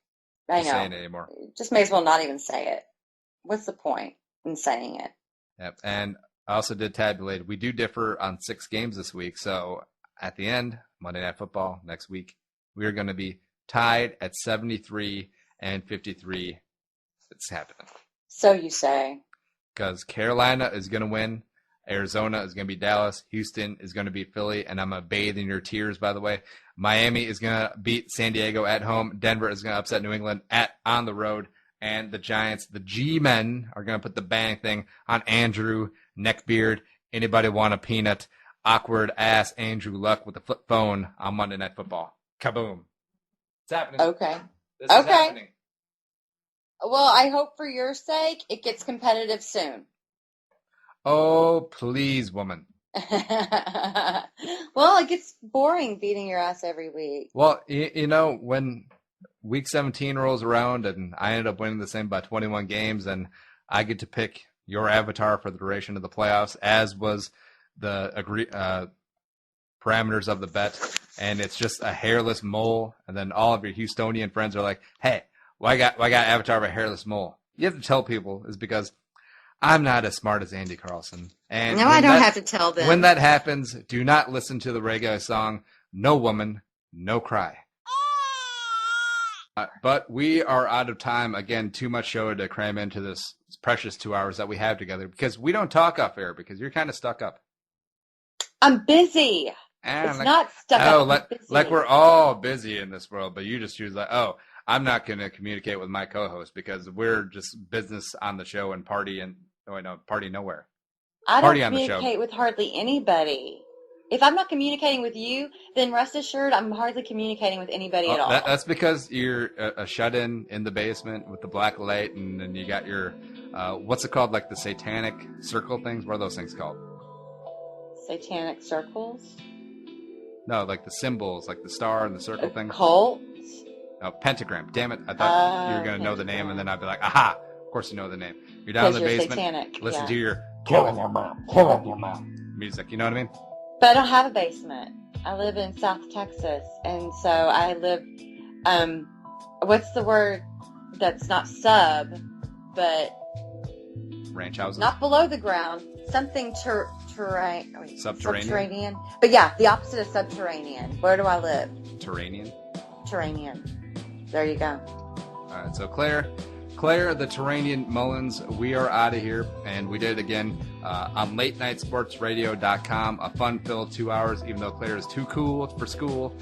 I know. Saying it anymore. Just may as well not even say it. What's the point in saying it? Yep, and I also did tabulate. We do differ on 6 games this week, so at the end, Monday Night Football next week, we are going to be tied at 73 and 53. It's happening. So you say. Because Carolina is going to win. Arizona is going to be Dallas. Houston is going to beat Philly. And I'm going to bathe in your tears, by the way. Miami is going to beat San Diego at home. Denver is going to upset New England on the road. And the Giants, the G-Men, are going to put the bang thing on Andrew Neckbeard. Anybody want a peanut? Awkward ass Andrew Luck with the flip phone on Monday Night Football. Kaboom. It's happening. Okay. This is happening. Well, I hope for your sake it gets competitive soon. Oh, please, woman. Well, it gets boring beating your ass every week. Well, you know, when week 17 rolls around and I ended up winning the same by 21 games, and I get to pick your avatar for the duration of the playoffs, as was the parameters of the bet, and it's just a hairless mole, and then all of your Houstonian friends are like, hey, why got avatar of a hairless mole? You have to tell people is because I'm not as smart as Andy Carlson. And no, I don't have to tell them. When that happens, do not listen to the reggae song, No Woman, No Cry. But we are out of time. Again, too much show to cram into this precious 2 hours that we have together, because we don't talk off air because you're kind of stuck up. I'm busy. It's not stuck up. Like we're all busy in this world, but you just choose like, oh, I'm not going to communicate with my co-host because we're just business on the show and party nowhere. I party don't on the show. Communicate with hardly anybody. If I'm not communicating with you, then rest assured I'm hardly communicating with anybody at all. That's because you're a shut-in in the basement with the black light, and then you got your, what's it called, like the satanic circle things? What are those things called? Satanic circles? No, like the symbols, like the star and the circle thing. Cult? No, pentagram. Damn it. I thought you were going to know the name, and then I'd be like, aha, of course you know the name. You're down in the basement. Satanic. Listen to your killing your mom music. You know what I mean? But I don't have a basement. I live in South Texas, and so I live, what's the word that's not sub, but ranch houses? Not below the ground. Something subterranean? Subterranean. But yeah, the opposite of subterranean. Where do I live? Terranean? Terranean. There you go. All right, so Claire, the Terranean Mullins, we are out of here, and we did it again on latenightsportsradio.com. A fun-filled 2 hours, even though Claire is too cool for school.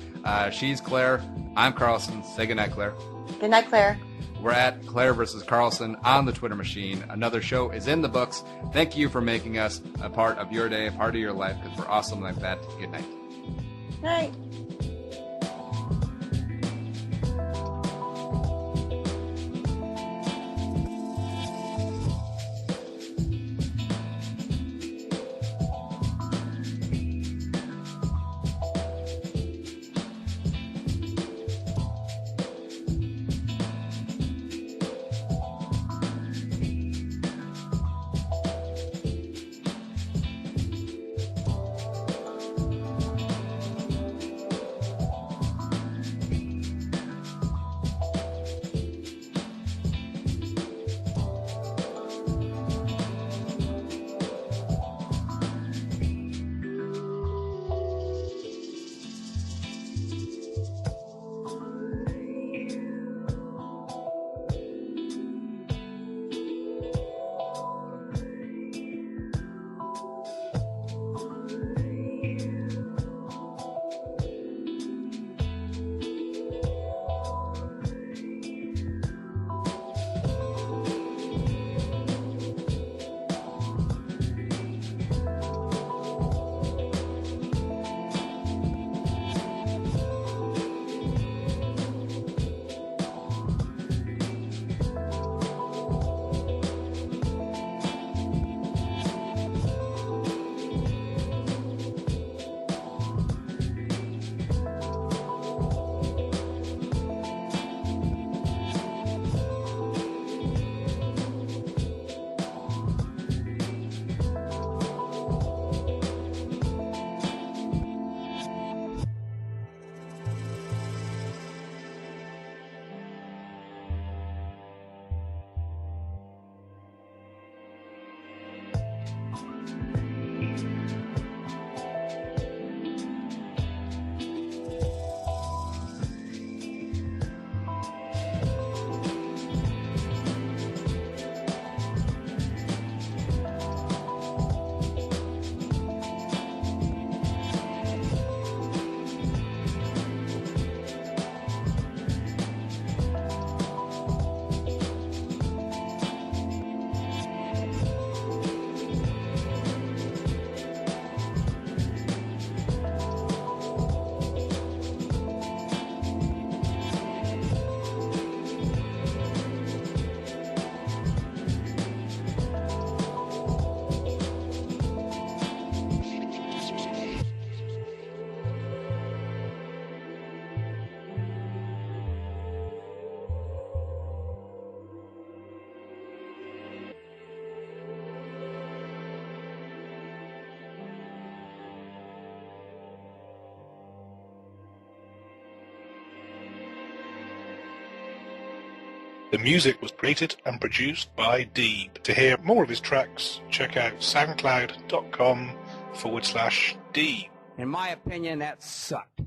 She's Claire. I'm Carlson. Say goodnight, Claire. Good night, Claire. We're at Claire-vs-Carlson on the Twitter machine. Another show is in the books. Thank you for making us a part of your day, a part of your life, because we're awesome like that. Good night. Night. The music was created and produced by Deeb. To hear more of his tracks, check out soundcloud.com/Deeb. In my opinion, that sucked.